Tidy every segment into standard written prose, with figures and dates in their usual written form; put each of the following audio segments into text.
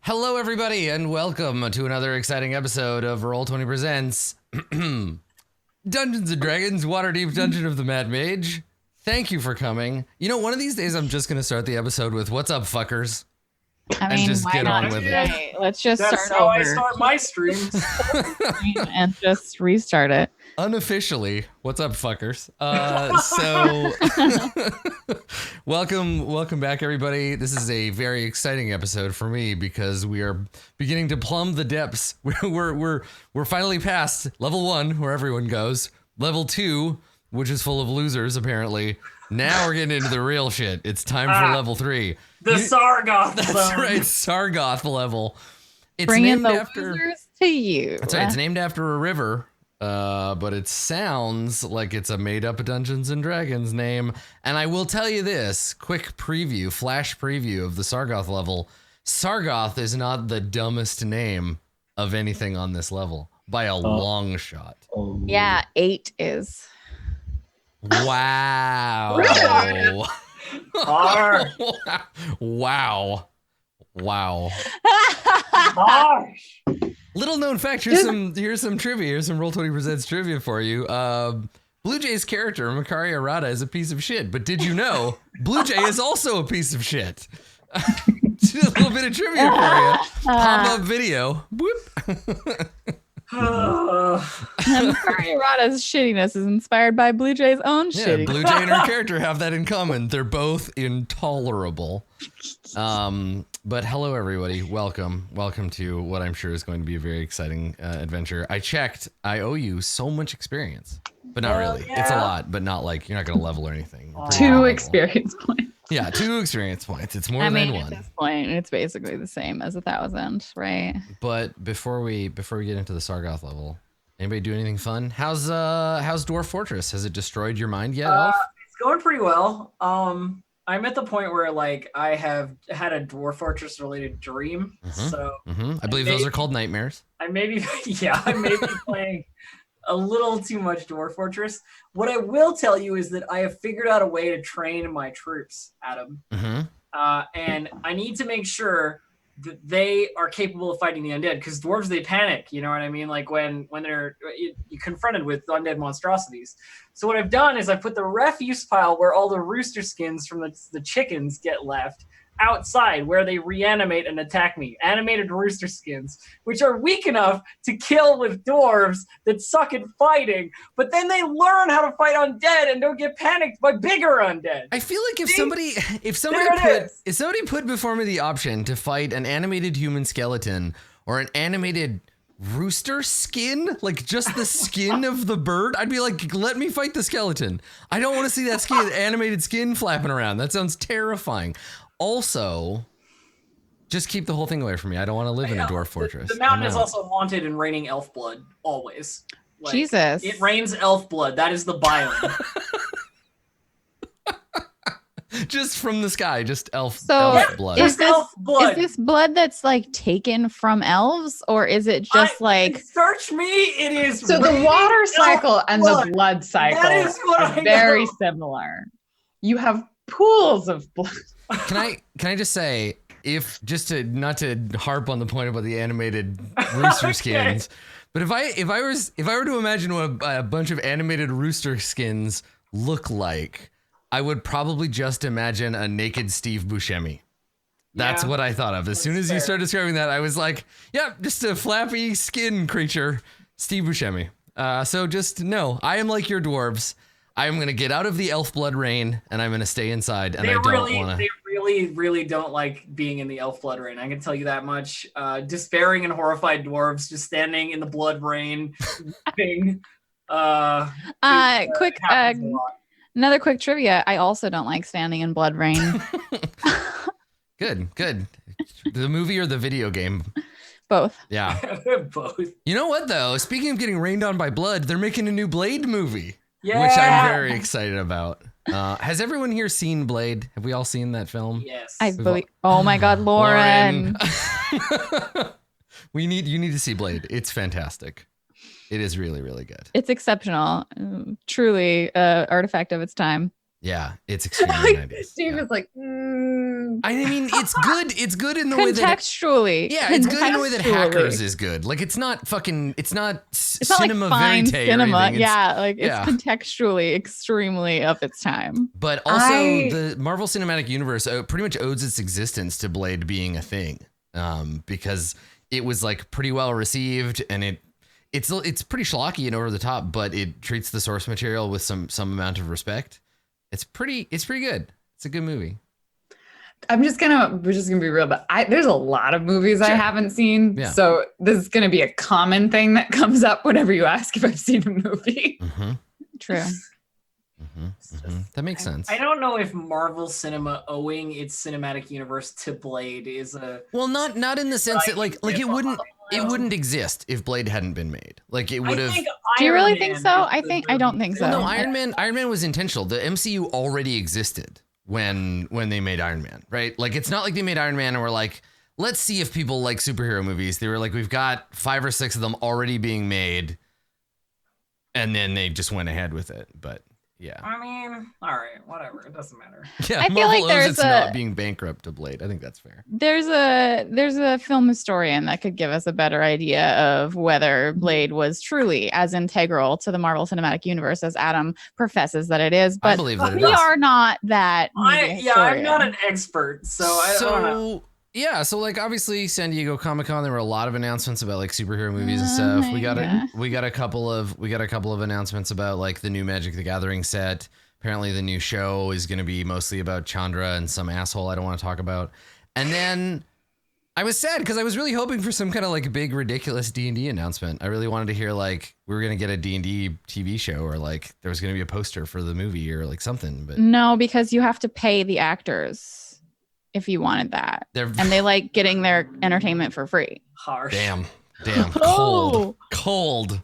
Hello, everybody, and welcome to another exciting episode of Roll20 Presents Dungeons & Dragons Waterdeep Dungeon of the Mad Mage. Thank you for coming. You know, one of these days I'm just going to start the episode with, "What's up, fuckers?" I mean, just get on with it. Let's just That's start how over. I start my streams. And just restart it. Unofficially, what's up, fuckers? So, welcome back, everybody. This is a very exciting episode for me because we are beginning to plumb the depths. We're finally past level 1, where everyone goes. Level 2, which is full of losers, apparently. Now we're getting into the real shit. It's time for level 3. The Sargoth That's zone. right, Sargoth level. It's Bringing named the after. losers to you. That's right. It's named after a river. But it sounds like it's a made-up Dungeons & Dragons name. And I will tell you this, quick preview, flash preview of the Sargoth level. Sargoth is not the dumbest name of anything on this level, by a long shot. Yeah, 8 is. Wow. Harsh. Wow. Harsh. Little known fact, here's some trivia. Here's some Roll20 Presents trivia for you. Blue Jay's character, Macarius, is a piece of shit. But did you know Blue Jay is also a piece of shit? Just a little bit of trivia for you. Pop-up video. Whoop. Macarius' shittiness is inspired by Blue Jay's own Yeah, shittiness. Blue Jay and her character have that in common. They're both intolerable. But hello, everybody. Welcome to what I'm sure is going to be a very exciting adventure. I checked. I owe you so much experience, but not really. Yeah. It's a lot, but not like you're not going to level or anything. You're pretty 2 level. experience points. Yeah, 2 experience points. It's more I mean, than at one. this point, it's basically the same as 1,000, right? But before we get into the Sargoth level, anybody do anything fun? How's Dwarf Fortress? Has it destroyed your mind yet, Elf? It's going pretty well. I'm at the point where like I have had a Dwarf Fortress related dream. So I believe those are called nightmares. I may be playing a little too much Dwarf Fortress. What I will tell you is that I have figured out a way to train my troops, Adam. And I need to make sure that they are capable of fighting the undead, because dwarves, they panic, you know what I mean? Like when they're confronted with undead monstrosities. So what I've done is I put the refuse pile where all the rooster skins from the chickens get left outside, where they reanimate and attack me. Animated rooster skins, which are weak enough to kill with dwarves that suck at fighting, but then they learn how to fight undead and don't get panicked by bigger undead. I feel like if somebody put before me the option to fight an animated human skeleton or an animated rooster skin, like just the skin of the bird, I'd be like, let me fight the skeleton. I don't want to see that animated skin flapping around. That sounds terrifying. Also, just keep the whole thing away from me. I don't want to live in a dwarf fortress. The mountain is also haunted and raining elf blood, always. Like, Jesus. It rains elf blood. That is the biome. Just from the sky, just elf blood. Is this elf blood. Is this blood that's like taken from elves, or is it just like search me? It is So the raining water elf cycle and blood. the blood cycle That is what are I very know. similar. You have pools of blood. Can I just say, if just to not to harp on the point about the animated rooster skins, but if I were to imagine what a bunch of animated rooster skins look like, I would probably just imagine a naked Steve Buscemi. That's what I thought of. As soon as you started describing that, I was like, yep, just a flappy skin creature, Steve Buscemi. So just know, I am like your dwarves. I am going to get out of the elf blood rain, and I'm going to stay inside, and I don't want to. They really don't like being in the elf blood rain. I can tell you that much. Despairing and horrified dwarves just standing in the blood rain, weeping. quick another quick trivia. I also don't like standing in blood rain. Good. The movie or the video game? Both. Yeah. Both. You know what, though? Speaking of getting rained on by blood, they're making a new Blade movie. Yeah. Which I'm very excited about. Has everyone here seen Blade? Have we all seen that film? Yes. I believe. Oh my God, Lauren. You need to see Blade. It's fantastic. It is really, really good. It's exceptional. Truly, artifact of its time. Yeah, it's extremely 90s. Steve Yeah. is like, I mean, it's good. It's good in the way that Contextually. yeah, it's good in the way that Contextually. Hackers is good. Like it's not It's not cinema like fine verite or cinema. anything. It's- Yeah, like yeah. it's contextually extremely of its time. But also, the Marvel Cinematic Universe pretty much owes its existence to Blade being a thing, because it was like pretty well received, and it's pretty schlocky and over the top, but it treats the source material with some amount of respect. It's pretty good. It's a good movie. we're just gonna be real, but there's a lot of movies I haven't seen. Yeah. So this is gonna be a common thing that comes up whenever you ask if I've seen a movie. Mm-hmm. True. That makes sense. I don't know if Marvel Cinema owing its cinematic universe to Blade is a Well, not in the sense that like it wouldn't exist if Blade hadn't been made. Like it would have. Do you really think so? I don't think so. No, Iron Man was intentional. The MCU already existed when they made Iron Man, right? Like it's not like they made Iron Man and were like, let's see if people like superhero movies. They were like, we've got 5 or 6 of them already being made, and then they just went ahead with it. But yeah, I mean, all right, whatever. It doesn't matter. yeah. I feel like Marvel owes there's its not being bankrupt to Blade. I think that's fair. There's a film historian that could give us a better idea of whether Blade was truly as integral to the Marvel Cinematic Universe as Adam professes that it is. But I believe that it we is. are not that. I'm not an expert, so I don't know. Yeah, so like obviously San Diego Comic-Con, there were a lot of announcements about like superhero movies and Oh stuff. my We got a couple of announcements about like the new Magic the Gathering set. Apparently the new show is going to be mostly about Chandra and some asshole I don't want to talk about. And then I was sad because I was really hoping for some kind of like big ridiculous D&D announcement. I really wanted to hear like we were going to get a D&D TV show, or like there was going to be a poster for the movie or like something. But No, because you have to pay the actors if you wanted that, and they like getting their entertainment for free. Harsh. Damn, Oh. cold.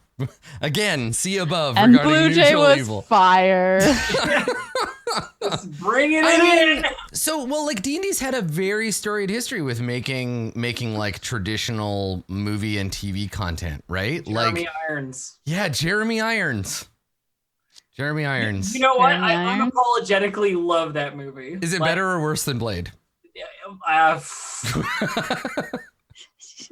Again, see above And regarding Blue Jay mutual was evil. fire. Just bringing it in. So, well, like D&D's had a very storied history with making like traditional movie and TV content, right? Jeremy like, Irons. yeah, Jeremy Irons. You know what? Jeremy I Irons? unapologetically love that movie. Is it Like, better or worse than Blade? Uh,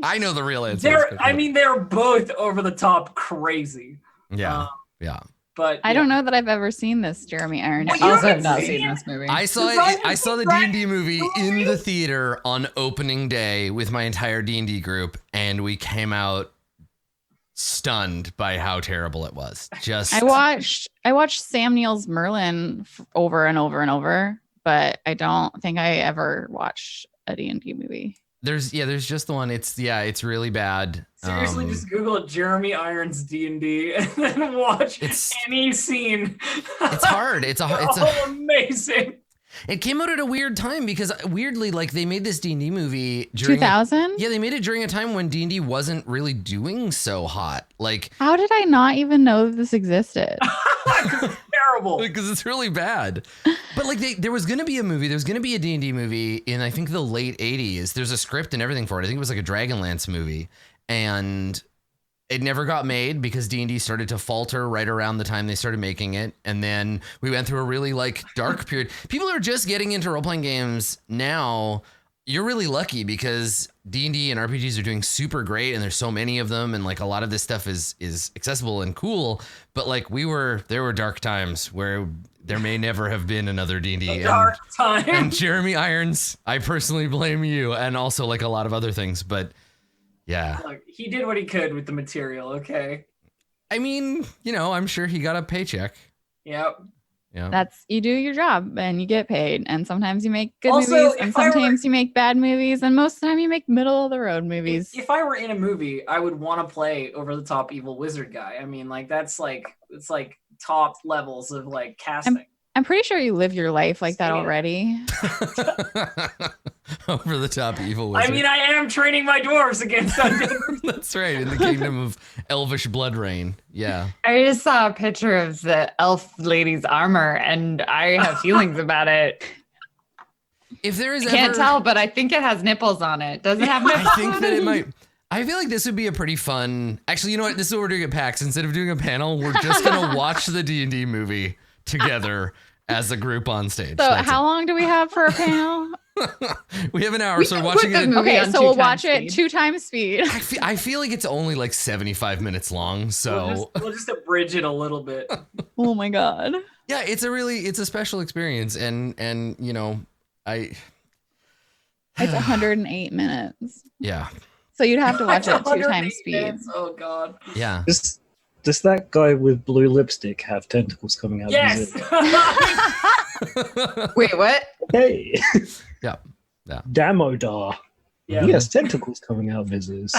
I know the real answer. they're both over the top crazy. Yeah, yeah. But I don't know that I've ever seen this Jeremy Irons. Well, I you also have haven't not seen seen it? this movie. I saw You're it. I saw the right. D&D movie in the theater on opening day with my entire D&D group, and we came out stunned by how terrible it was. Just I watched Sam Neill's Merlin over and over and over, but I don't think I ever watched a D&D movie. there's just the one. It's really bad. seriously, just Google Jeremy Irons D&D and then watch It's- any scene. It's hard. It's amazing. It came out at a weird time because weirdly, like they made this D&D movie during 2000? Yeah, they made it during a time when D&D wasn't really doing so hot. Like How did I not even know that this existed? Terrible. because it's really bad. But like there was going to be a movie. There's going to be a D&D movie in I think the late 80s. There's a script and everything for it. I think it was like a Dragonlance movie, and it never got made because D&D started to falter right around the time they started making it. And then we went through a really like dark period. People are just getting into role-playing games now. You're really lucky because D&D and RPGs are doing super great, and there's so many of them, and like a lot of this stuff is accessible and cool. But like there were dark times where there may never have been another D&D. Dark time. And Jeremy Irons, I personally blame you, and also like a lot of other things. But yeah, Look, he did what he could with the material, okay? I mean, I'm sure he got a paycheck. Yep. Yeah. You do your job and you get paid, and sometimes you make good Also, movies, and if I were- sometimes you make bad movies, and most of the time you make middle of the road movies. If I were in a movie, I would want to play over the top evil wizard guy. I mean, like it's like top levels of like casting. I'm pretty sure you live your life like that Same. already. Over the top evil wizard. I mean, I am training my dwarves against undead. That's right, in the kingdom of elvish blood rain. Yeah. I just saw a picture of the elf lady's armor, and I have feelings about it. If there is Can't ever, tell, but I think it has nipples on it. Does it have nipples? I think on that it might. I feel like this would be a pretty fun. Actually, you know what? This is what we're doing at PAX. Instead of doing a panel, we're just gonna watch the D&D movie together as a group on stage. So That's how long do we have for a panel? we have an hour, We so can we're watching put it. the movie Okay, on so we'll 2x watch it speed. 2x speed. I feel like it's only like 75 minutes long. So We'll just abridge it a little bit. Oh my god. yeah, it's a special experience, and you know, It's 108 minutes. yeah. So you'd have to watch it 2 108 times speed. minutes. Oh god. Yeah. Does that guy with blue lipstick have tentacles coming out Yes. of his Wait, what? Hey. Yeah. Damodar. Yeah. He has tentacles coming out of his ears.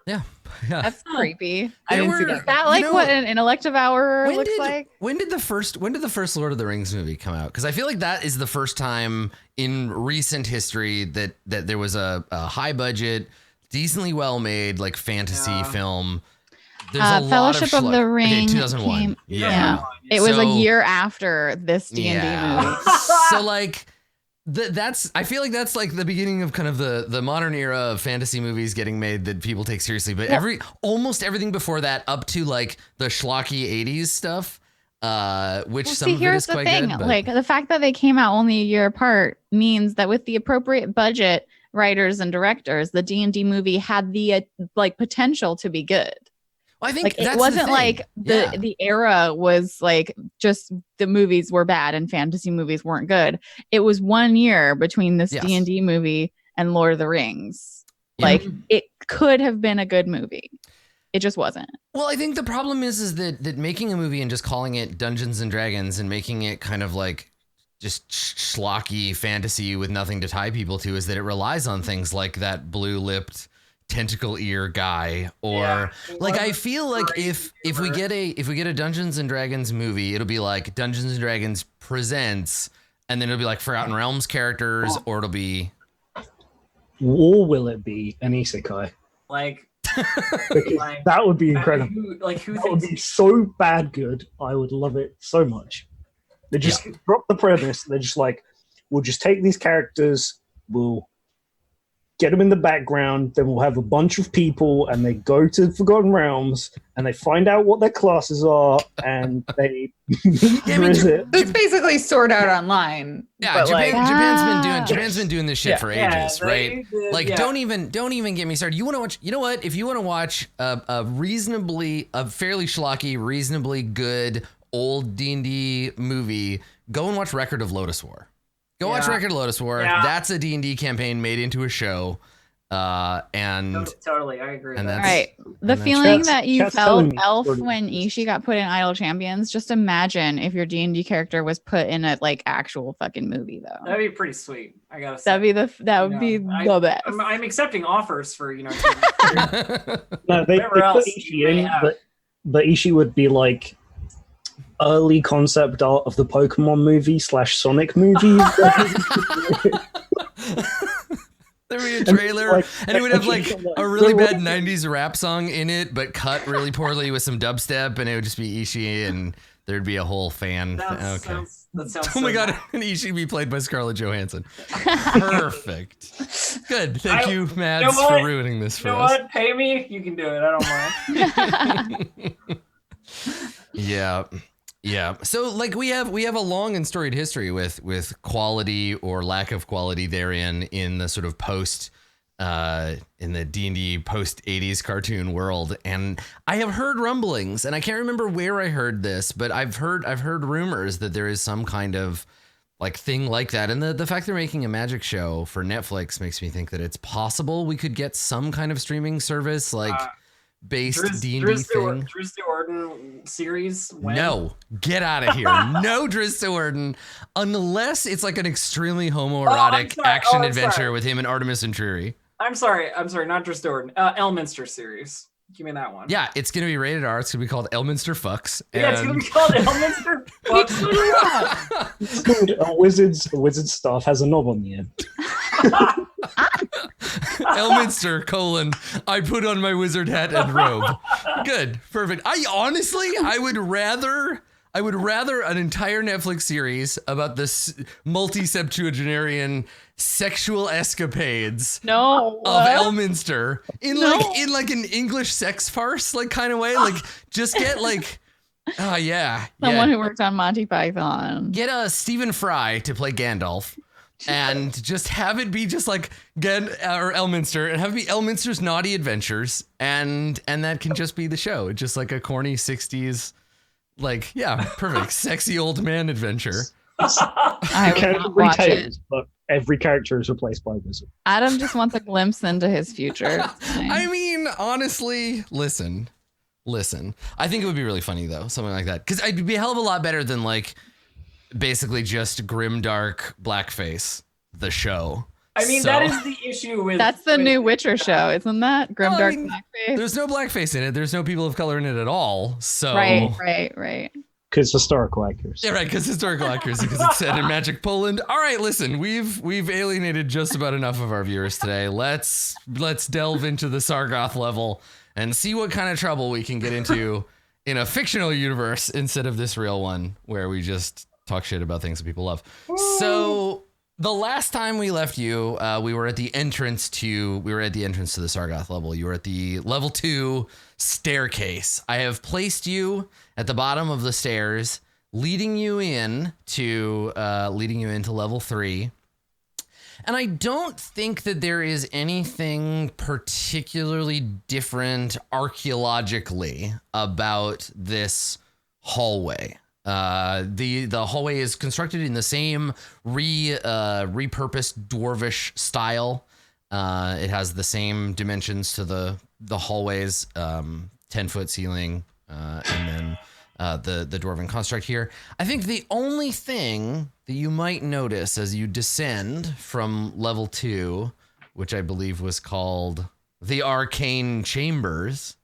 Yeah. That's creepy. I didn't see were- Is that like you know, what an elective hour when looks did, like? When did the first Lord of the Rings movie come out? Because I feel like that is the first time in recent history that there was a high budget, decently well made like fantasy film. There's a lot Fellowship of the Ring. Okay, 2001. came- Yeah. It was a So- year after this D&D movie. So like that's I feel like that's like the beginning of kind of the modern era of fantasy movies getting made that people take seriously. But almost everything before that, up to like the schlocky 80s stuff, which Well, some see, of it here's is the quite thing. good. But Like the fact that they came out only a year apart means that with the appropriate budget, writers and directors, the D&D movie had the like potential to be good. I think Like that's it the wasn't thing. like Yeah. the era was like just the movies were bad and fantasy movies weren't good. It was 1 year between this Yes. D&D movie and Lord of the Rings. Yeah. Like it could have been a good movie. It just wasn't. Well, I think the problem is that making a movie and just calling it Dungeons and Dragons and making it kind of like just schlocky fantasy with nothing to tie people to is that it relies on things like that blue-lipped tentacle ear guy, or Yeah. like I feel like if we get a Dungeons and Dragons movie, it'll be like Dungeons and Dragons presents, and then it'll be like Forgotten Realms characters, or it'll be Or will it be an isekai? Like, Because like that would be incredible. Who That would thinks be so bad good. I would love it so much. They just drop the premise. They're just like, we'll just take these characters, we'll get them in the background, then we'll have a bunch of people, and they go to Forgotten Realms, and they find out what their classes are, and they visit. It's basically Sword Out Online. yeah. but Japan, like, Japan's been doing this shit for ages, right? Like, yeah. don't even get me started. You want to watch? You know what? If you want to watch a fairly schlocky, reasonably good old D&D movie, go and watch Record of Lotus War. Go watch Yeah. Record of Lotus War. Yeah. That's a D&D campaign made into a show, and Totally, I agree. and with All that. that's- right. The and feeling Chat's- that you Chat's telling felt me Elf already. when Ishii got put in Idle Champions, just imagine if your D&D character was put in a like actual fucking movie though. That'd be pretty sweet. I gotta say. That would be the best. I'm accepting offers for No, they Whatever put else Ishii you may in, have. but Ishii would be like early concept art of the Pokemon movie / Sonic movie. there'd be a trailer, like- and it would have like a really They're bad '90s rap song in it, but cut really poorly with some dubstep, and it would just be Ishii, and there'd be a whole fan. that sounds Oh my god, and Ishii be played by Scarlett Johansson. Perfect. Good. Thank you, Mads, know for what? ruining this for You know us. what? Pay me. You can do it. I don't mind. Yeah. Yeah. So like we have a long and storied history with quality or lack of quality therein in the sort of post in the D&D post 80s cartoon world. And I have heard rumblings, and I can't remember where I heard this, but I've heard rumors that there is some kind of like thing like that. And the fact they're making a magic show for Netflix makes me think that it's possible we could get some kind of streaming service like based D&D thing. Drizzt Orden series. When? No, get out of here. No Drizzt Orden, unless it's like an extremely homoerotic sorry. action I'm adventure sorry. with him and Artemis and Triri. I'm sorry, not Drizzt Orden. Elminster series. Give me that one. Yeah, it's going to be rated R. It's going to be called Elminster Fucks. Yeah, it's gonna be called Elminster. It's called a wizard's staff has a knob on the end. Elminster, I put on my wizard hat and robe. Good, perfect. I would rather an entire Netflix series about this multi-septuagenarian sexual escapades No. of Elminster in like an English sex farce like kind of way. Like just get like Oh yeah. Someone who worked on Monty Python. Get Stephen Fry to play Gandalf. And just have it be just like or Elminster, and have it be Elminster's Naughty Adventures, and that can just be the show. Just like a corny 60s, like, yeah, perfect, sexy old man adventure. I would not watch it. But every character is replaced by a wizard. Adam just wants a glimpse into his future. I mean, honestly, listen. I think it would be really funny though, something like that, because it'd be a hell of a lot better than like basically just grimdark blackface, the show. I mean, that is the issue with... That's the new Witcher show, isn't that? Grimdark blackface? There's no blackface in it. There's no people of color in it at all. So Right. Because historical accuracy. Yeah, right, because historical accuracy, because it's set in Magic Poland. All right, listen, we've alienated just about enough of our viewers today. Let's delve into the Sargoth level and see what kind of trouble we can get into in a fictional universe instead of this real one where we just talk shit about things that people love. So the last time we left you, we were at the entrance to the Sargoth level. You were at the level 2 staircase. I have placed you at the bottom of the stairs, leading you into level 3. And I don't think that there is anything particularly different archaeologically about this hallway. The hallway is constructed in the same repurposed dwarvish style. It has the same dimensions to the hallways, 10-foot ceiling, and then the dwarven construct here. I think the only thing that you might notice as you descend from level 2, which I believe was called the Arcane Chambers,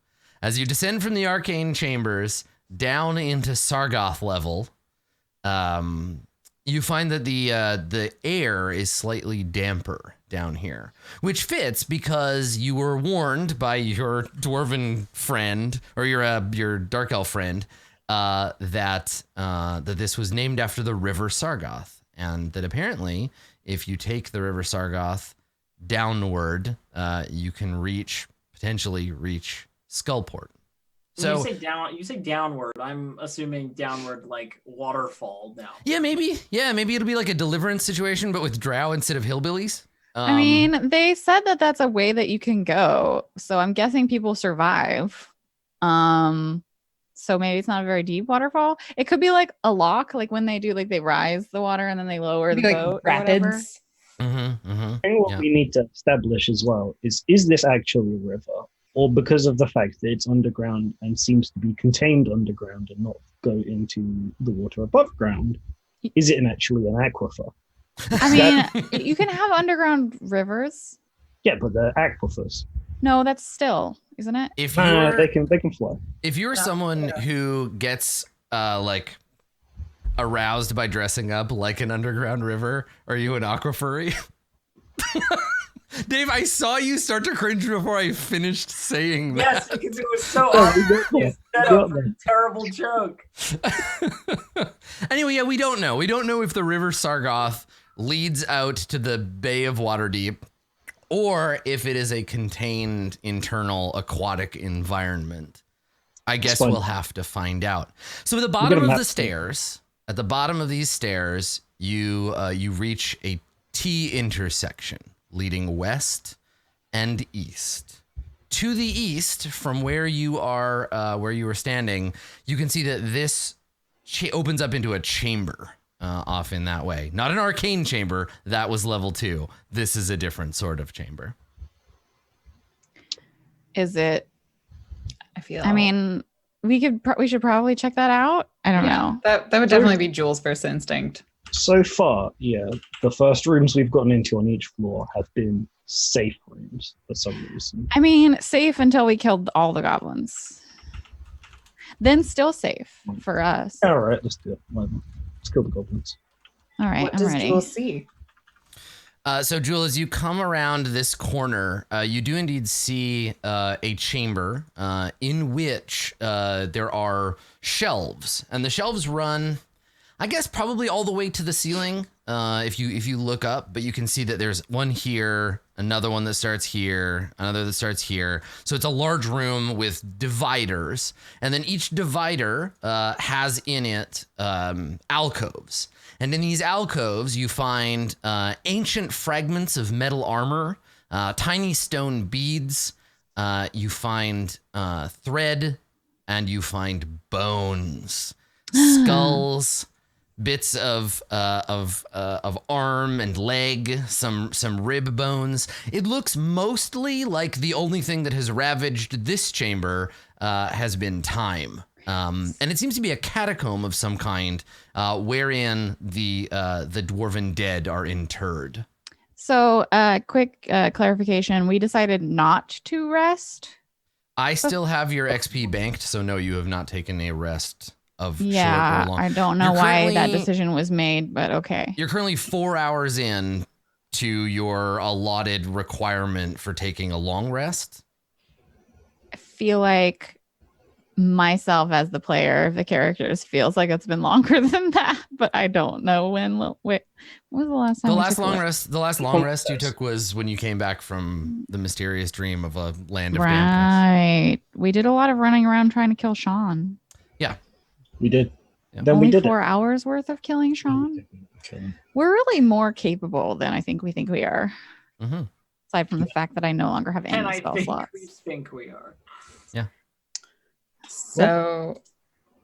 as you descend from the Arcane Chambers down into Sargoth level, you find that the air is slightly damper down here, which fits because you were warned by your dwarven friend or your dark elf friend that this was named after the River Sargoth, and that apparently if you take the River Sargoth downward, you can potentially reach Skullport. So you say downward. I'm assuming downward like waterfall down. Yeah, maybe it'll be like a Deliverance situation, but with drow instead of hillbillies. I mean, they said that that's a way that you can go, so I'm guessing people survive. So maybe it's not a very deep waterfall. It could be like a lock, like when they do, like they rise the water and then they lower the boat. Rapids. I think what we need to establish as well is this actually a river? Or because of the fact that it's underground and seems to be contained underground and not go into the water above ground, is it actually an aquifer? I mean, you can have underground rivers. Yeah, but they're aquifers. No, that's still, isn't it? If they can fly. If you're someone who gets like aroused by dressing up like an underground river, are you an aquafury? Dave, I saw you start to cringe before I finished saying that. Yes, because it was so obvious set up for a terrible joke. Anyway, yeah, we don't know. We don't know if the River Sargoth leads out to the Bay of Waterdeep, or if it is a contained internal aquatic environment. I guess we'll have to find out. So at the bottom of the stairs, at the bottom of these stairs, you reach a T intersection leading west and east. To the east, from where you were standing, you can see that this opens up into a chamber off in that way. Not an arcane chamber. That was level 2. This is a different sort of chamber. Is it? I mean, we should probably check that out. I don't know. That would definitely be Jules' first instinct. So far, yeah, the first rooms we've gotten into on each floor have been safe rooms for some reason. I mean, safe until we killed all the goblins. Then still safe for us. All right, let's do it. Let's kill the goblins. All right, What I'm does ready. Jules see? So, Jewel, as you come around this corner, you do indeed see a chamber in which there are shelves. And the shelves run, I guess, probably all the way to the ceiling. if you look up, but you can see that there's one here, another one that starts here, another that starts here. So it's a large room with dividers, and then each divider has in it alcoves. And in these alcoves, you find ancient fragments of metal armor, tiny stone beads. You find thread, and you find bones, skulls, bits of arm and leg, some rib bones. It looks mostly like the only thing that has ravaged this chamber has been time. And it seems to be a catacomb of some kind, wherein the dwarven dead are interred. So, quick clarification. We decided not to rest. I still have your XP banked, so no, you have not taken a rest of short Yeah, or long. I don't know why that decision was made, but okay. You're currently 4 hours in to your allotted requirement for taking a long rest. I feel like myself as the player of the characters feels like it's been longer than that, but I don't know when. Wait, when was the last time? The last long rest you took was when you came back from the mysterious dream of a land of dampness. Right. We did a lot of running around trying to kill Sean. Yeah. We did. Yeah. Then Only we did 4 hours worth of killing Sean. Okay. We're really more capable than I think we think we are. Mm-hmm. Aside from the fact that I no longer have And any I spell think slots. we think we are. So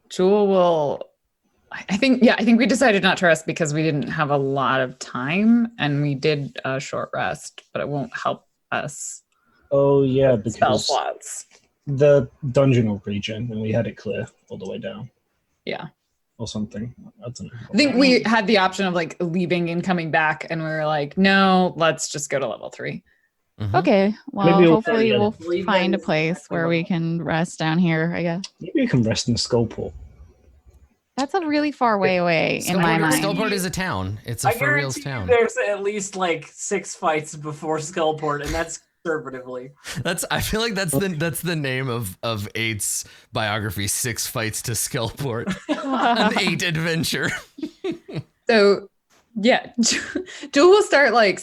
Jewel will I think we decided not to rest because we didn't have a lot of time, and we did a short rest, but it won't help us. Oh yeah, with spell because slots. the dungeon will regen and we had it clear all the way down. Yeah. Or something. I don't know. I think we had the option of like leaving and coming back, and we were like, no, let's just go to level 3. Mm-hmm. Okay, well, Maybe we'll hopefully find we'll Leave find a them- place where we can rest down here, I guess. Maybe you can rest in the Skullport. That's a really far way away in my mind. Skullport is a town. It's a I for reals guarantee you town. there's at least like 6 fights before Skullport, and that's conservatively. I feel like that's the name of 8's biography, 6 Fights to Skullport. An 8 adventure. So yeah, Jewel will start like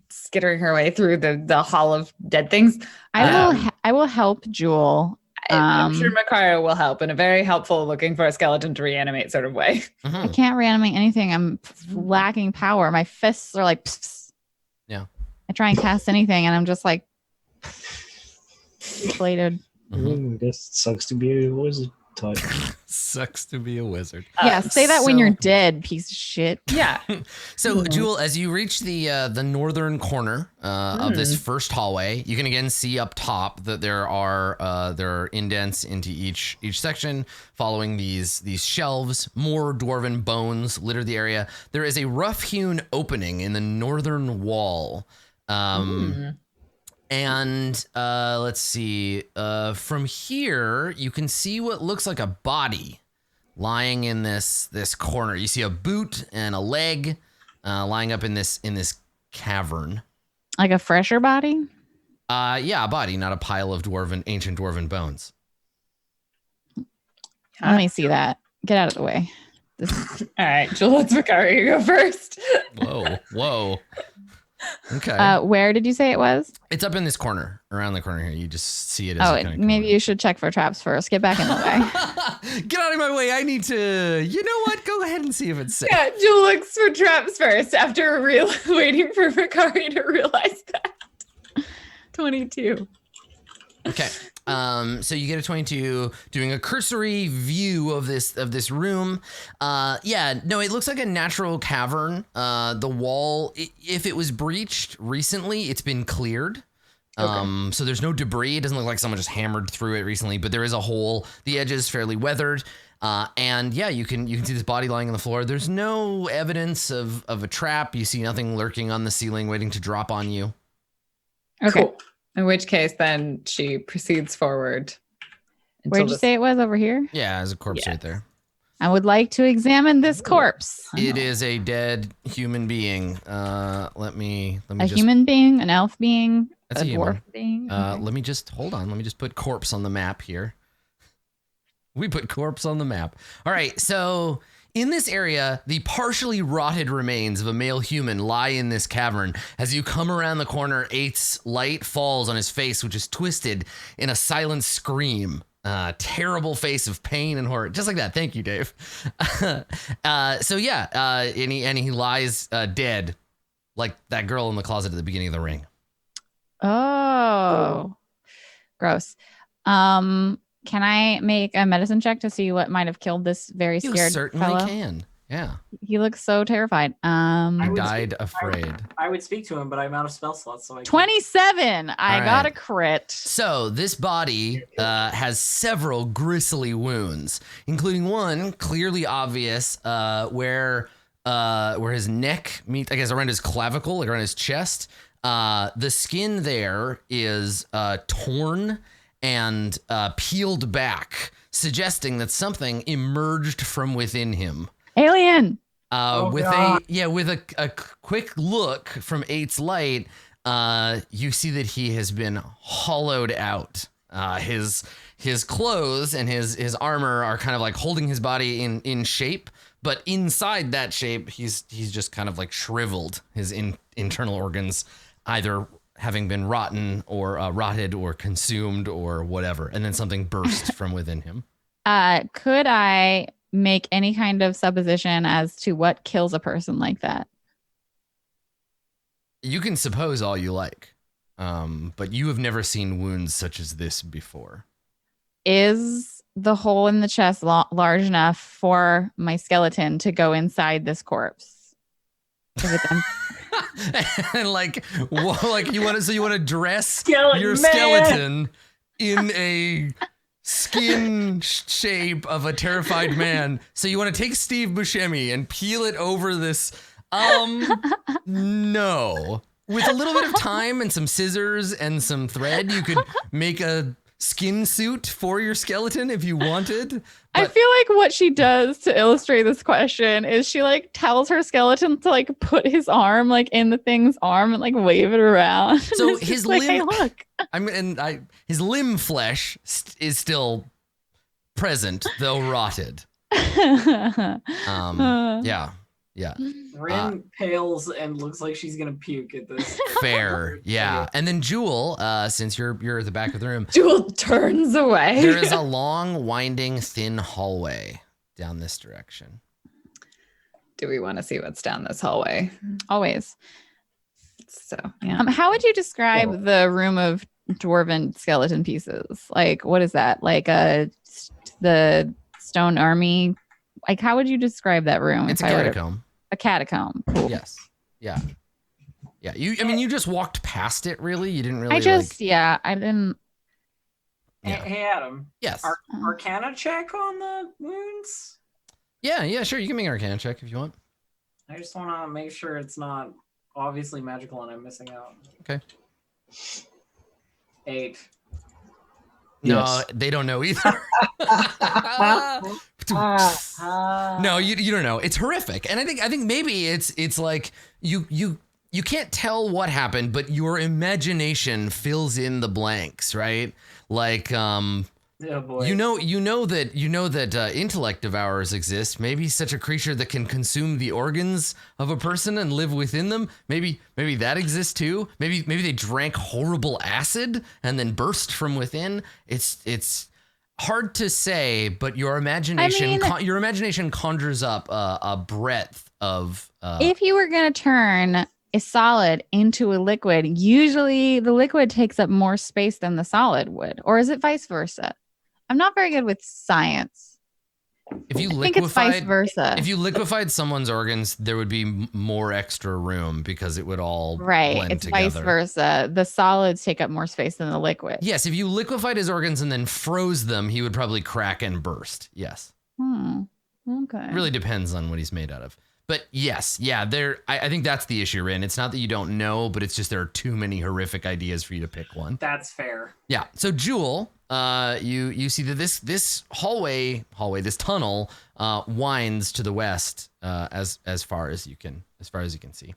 skittering her way through the hall of dead things. I will help Jewel. I'm sure Macarius will help in a very helpful looking for a skeleton to reanimate sort of way. Mm-hmm. I can't reanimate anything. I'm lacking power. My fists are like, pss. Yeah. I try and cast anything, and I'm just like deflated. Mhm. This sucks to be a wizard type. Sucks to be a wizard. Yeah, say that when so- you're dead, piece of shit. Yeah. So, Jewel, as you reach the northern corner of this first hallway, you can again see up top that there are indents into each section, following these shelves. More dwarven bones litter the area. There is a rough-hewn opening in the northern wall. And let's see. From here, you can see what looks like a body lying in this corner. You see a boot and a leg lying up in this cavern. Like a fresher body? Yeah, a body, not a pile of ancient dwarven bones. Let me see that. Get out of the way. All right, Jewel, let's Macarius go first. Whoa. Okay. Where did you say it was? It's up in this corner, around the corner here. You just see it. As Maybe you should check for traps first. Get back in the way. Get out of my way. I need to. You know what? Go ahead and see if it's safe. Yeah, Jewel looks for traps first after waiting for Macarius to realize that. 22. Okay. So you get a 22, doing a cursory view of this room. It looks like a natural cavern. The wall, if it was breached recently, it's been cleared. So there's no debris. It doesn't look like someone just hammered through it recently, but there is a hole. The edge is fairly weathered. You can see this body lying on the floor. There's no evidence of a trap. You see nothing lurking on the ceiling waiting to drop on you. Okay. Cool. In which case, then she proceeds forward. Where'd you say it was? Over here? Yeah, there's a corpse Yeah. right there. I would like to examine this corpse. It is a dead human being. Let me A just human being, an elf being, That's a a human. dwarf being. Okay. Let me just hold on. Let me just put corpse on the map here. We put corpse on the map. All right. So In this area, the partially rotted remains of a male human lie in this cavern. As you come around the corner, Eight's light falls on his face, which is twisted in a silent scream. Terrible face of pain and horror. Just like that. Thank you, Dave. And he lies dead, like that girl in the closet at the beginning of The Ring. Oh, gross. Can I make a medicine check to see what might have killed this very scared You certainly fellow? can. Yeah. He looks so terrified. He died afraid. I would speak to him, but I'm out of spell slots, so I can't. 27. I All got right. a crit. So this body has several gristly wounds, including one clearly obvious where his neck meets, I guess, around his clavicle, like around his chest. The skin there is torn and peeled back, suggesting that something emerged from within him. Alien. With God. a quick look from Eight's light, you see that he has been hollowed out. His clothes and his armor are kind of like holding his body in shape, but inside that shape, he's just kind of like shriveled. His internal organs either having been rotten or rotted or consumed or whatever, and then something burst from within him. Could I make any kind of supposition as to what kills a person like that? You can suppose all you like, but you have never seen wounds such as this before. Is the hole in the chest large enough for my skeleton to go inside this corpse? Is it And like you want to dress Skeleton your man! skeleton in a skin shape of a terrified man. So you want to take Steve Buscemi and peel it over this. No. With a little bit of time and some scissors and some thread, you could make a skin suit for your skeleton if you wanted. I feel like what she does to illustrate this question is she like tells her skeleton to like put his arm like in the thing's arm and like wave it around. So It's his just like, hey, limb, look. his limb flesh is still present, though rotted. Yeah. Rin pales and looks like she's gonna puke at this. Fair, yeah. And then Jewel, since you're at the back of the room, Jewel turns away. there is a long, winding, thin hallway down this direction. Do we want to see what's down this hallway? Always. So, yeah. How would you describe the room of dwarven skeleton pieces? Like, what is that? Like the stone army? Like, how would you describe that room? It's a if I were to- catacomb. A catacomb. Cool. Yes. Yeah. Yeah. You just walked past it. Really, you didn't really. I didn't. Yeah. Hey, Adam. Yes. Arcana check on the wounds? Yeah. Sure. You can make an Arcana check if you want. I just want to make sure it's not obviously magical and I'm missing out. Okay. 8. No, Yes. they don't know either. No, you don't know. It's horrific, and I think maybe it's like you can't tell what happened, but your imagination fills in the blanks, right? Like Oh boy. you know that intellect devourers exist. Maybe such a creature that can consume the organs of a person and live within them. Maybe that exists too. Maybe they drank horrible acid and then burst from within. It's hard to say, but your imagination conjures up a breadth of. If you were going to turn a solid into a liquid, usually the liquid takes up more space than the solid would, or is it vice versa? I'm not very good with science. If you I think it's vice versa. If you liquefied someone's organs, there would be more extra room because it would all blend it's together. vice versa. The solids take up more space than the liquid. Yes, if you liquefied his organs and then froze them, he would probably crack and burst. Yes. Okay. It really depends on what he's made out of. But yes, yeah, I think that's the issue, Rin. It's not that you don't know, but it's just there are too many horrific ideas for you to pick one. That's fair. Yeah. So Jewel, you see that this hallway, this tunnel, winds to the west as far as you can see.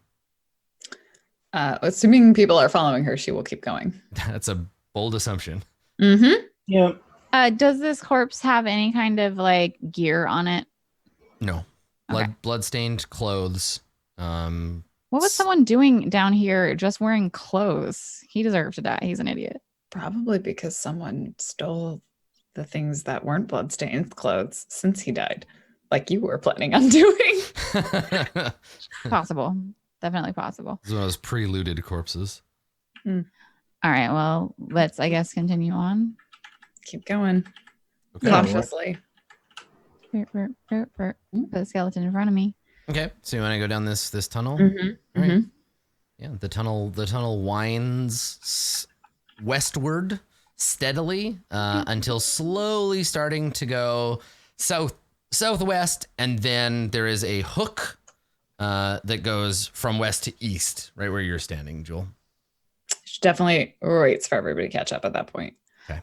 Assuming people are following her, she will keep going. That's a bold assumption. Mm-hmm. Yeah. Does this corpse have any kind of like gear on it? No. Okay. bloodstained clothes. What was someone doing down here just wearing clothes? He deserved to die. He's an idiot. Probably because someone stole the things that weren't bloodstained clothes since he died, like you were planning on doing. Possible. Definitely possible. This is one of those pre-looted corpses. All right. Well, let's, I guess, continue on. Keep going. Okay. Cautiously. Put the skeleton in front of me. Okay. So you want to go down this tunnel? Mm-hmm. All right. Yeah. The tunnel winds westward steadily until slowly starting to go southwest, and then there is a hook that goes from west to east, right where you're standing, Jewel. She definitely waits for everybody to catch up at that point. Okay.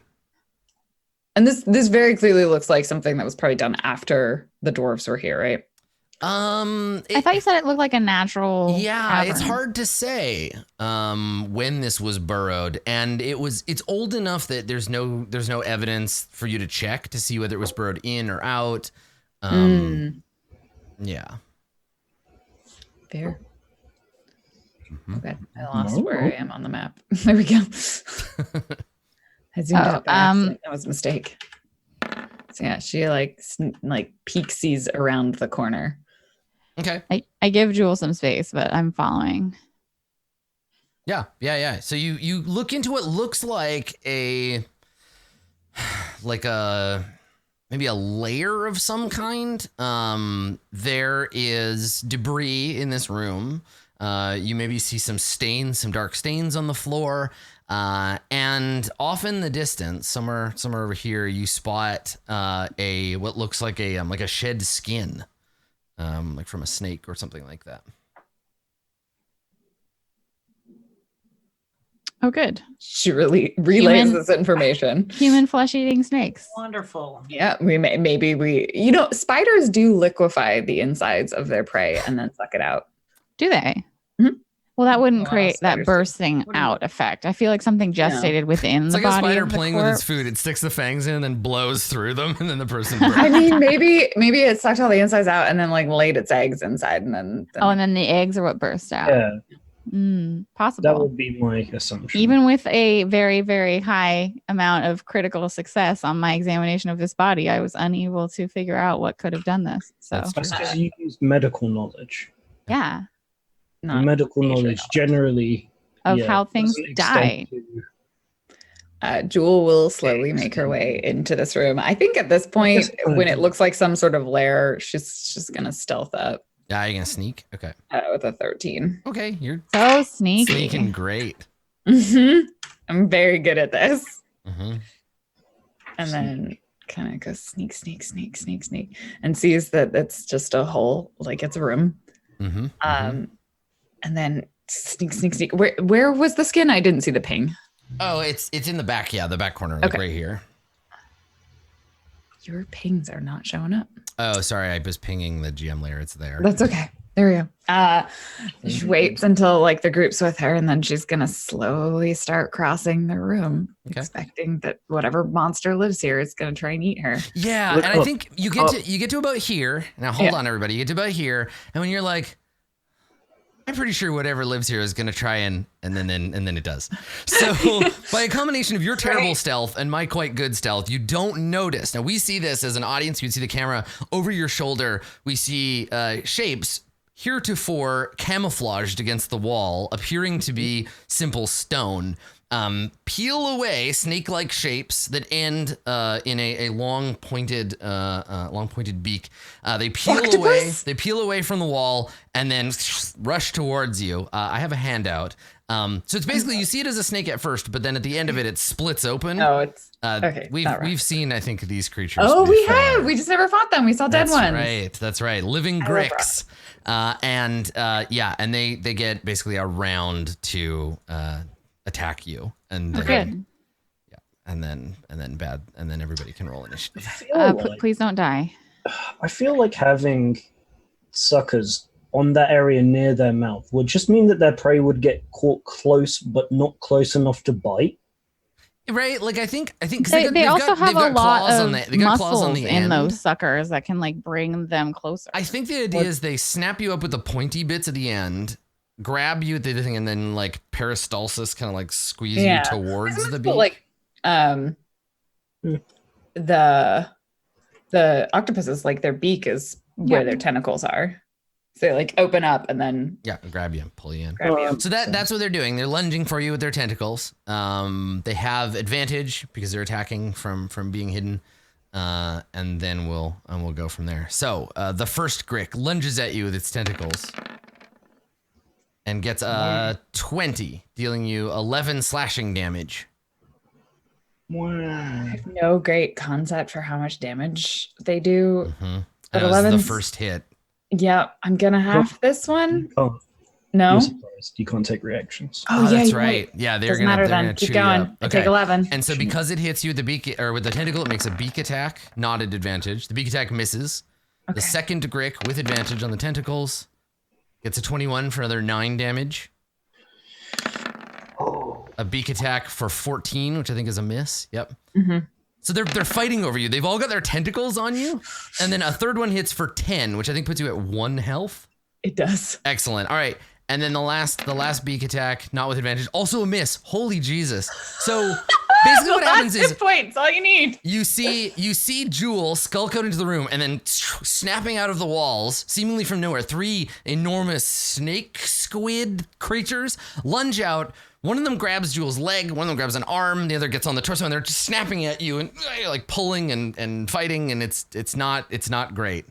And this very clearly looks like something that was probably done after the dwarves were here, right? I thought you said it looked like a natural. Yeah, cavern. it's hard to say when this was burrowed, and it's old enough that there's no evidence for you to check to see whether it was burrowed in or out. Yeah. Fair. Mm-hmm. Okay, I lost where I am on the map. There we go. I zoomed out by accident. That was a mistake. So yeah, she like peeksies around the corner. Okay. I give Jewel some space, but I'm following. Yeah. So you look into what looks like maybe a layer of some kind. There is debris in this room. You maybe see some dark stains on the floor. And off in the distance, somewhere over here, you spot what looks like a shed skin, like from a snake or something like that. Oh, good. She really relays this information. Human flesh-eating snakes. Wonderful. Yeah, maybe spiders do liquefy the insides of their prey and then suck it out. Do they? Mm-hmm. Well, that wouldn't create that spiders bursting out effect. I feel like something gestated within It's the like a body spider of the playing with corpse. its food. It sticks the fangs in and then blows through them, and then the person burns. I mean, maybe it sucked all the insides out and then like laid its eggs inside and then and then the eggs are what burst out. Yeah, Possible. that would be my assumption. Even with a very, very high amount of critical success on my examination of this body, I was unable to figure out what could have done this. So That's because you use medical knowledge. yeah, Medical knowledge generally of how things doesn't die. extend to- Jewel will slowly make her way into this room. I think at this point, when it looks like some sort of lair, she's just gonna stealth up. Yeah, you're gonna sneak. Okay. With a 13. Okay, you're So sneaky. sneaking great. Mm-hmm. I'm very good at this. Mm-hmm. And then kind of goes sneak, and sees that it's just a hole, like it's a room. Mm-hmm. And then sneak. Where was the skin? I didn't see the ping. Oh, it's in the back. Yeah, the back corner, like right here. Your pings are not showing up. Oh, sorry, I was pinging the GM layer. It's there. That's okay. There we go. She waits until like the group's with her, and then she's gonna slowly start crossing the room, expecting that whatever monster lives here is gonna try and eat her. Yeah, and I think you get to about here. Now hold on, everybody. You get to about here, and when you're like, I'm pretty sure whatever lives here is gonna try and then it does. So by a combination of your terrible stealth and my quite good stealth, you don't notice. Now we see this as an audience. You see the camera over your shoulder. We see shapes heretofore camouflaged against the wall, appearing to be simple stone. Peel away snake-like shapes that end in a long pointed beak. They peel away from the wall and then rush towards you. I have a handout. So it's basically, you see it as a snake at first, but then at the end of it, it splits open. Oh, it's okay. We've seen, I think, these creatures. Oh, before. we have. We just never fought them. We saw dead ones. That's right. Living gricks. And they get basically around to attack you, and then, and then everybody can roll initiative. Please don't die. I feel like having suckers on that area near their mouth would just mean that their prey would get caught close, but not close enough to bite. Right? Like I think 'cause They also have a lot claws of on the, they got claws on muscles the in end. those suckers that can like bring them closer. I think the idea is they snap you up with the pointy bits at the end, grab you at the thing, and then like peristalsis kind of like squeeze you towards the beak. Like the octopuses, like their beak is where their tentacles are. So they like open up and then grab you and pull you in. grab you. So that's what they're doing. They're lunging for you with their tentacles. They have advantage because they're attacking from being hidden. And then we'll go from there. So the first Grick lunges at you with its tentacles and gets 20, dealing you 11 slashing damage. Wow. I have no great concept for how much damage they do. But That was 11's the first hit. Yeah, I'm gonna have this one. Oh, No. you're surprised. You can't take reactions. Oh, yeah, that's you're right. Yeah, they're Doesn't gonna, matter they're then. gonna Keep chew you going. up. I take 11. And so because it hits you with the beak or with the tentacle, it makes a beak attack, not at advantage. The beak attack misses. Okay. The second Grick with advantage on the tentacles gets a 21 for another 9 damage. A beak attack for 14, which I think is a miss. Yep. So they're fighting over you. They've all got their tentacles on you, and then a third one hits for 10, which I think puts you at 1 health. It does. Excellent. All right. And then the last beak attack, not with advantage, also a miss. Holy Jesus. So basically what happens is points, all you need. you see Jewel skulk out into the room and then snapping out of the walls, seemingly from nowhere, 3 enormous snake squid creatures lunge out. One of them grabs Jewel's leg, one of them grabs an arm, the other gets on the torso, and they're just snapping at you and like pulling and fighting, and it's not great.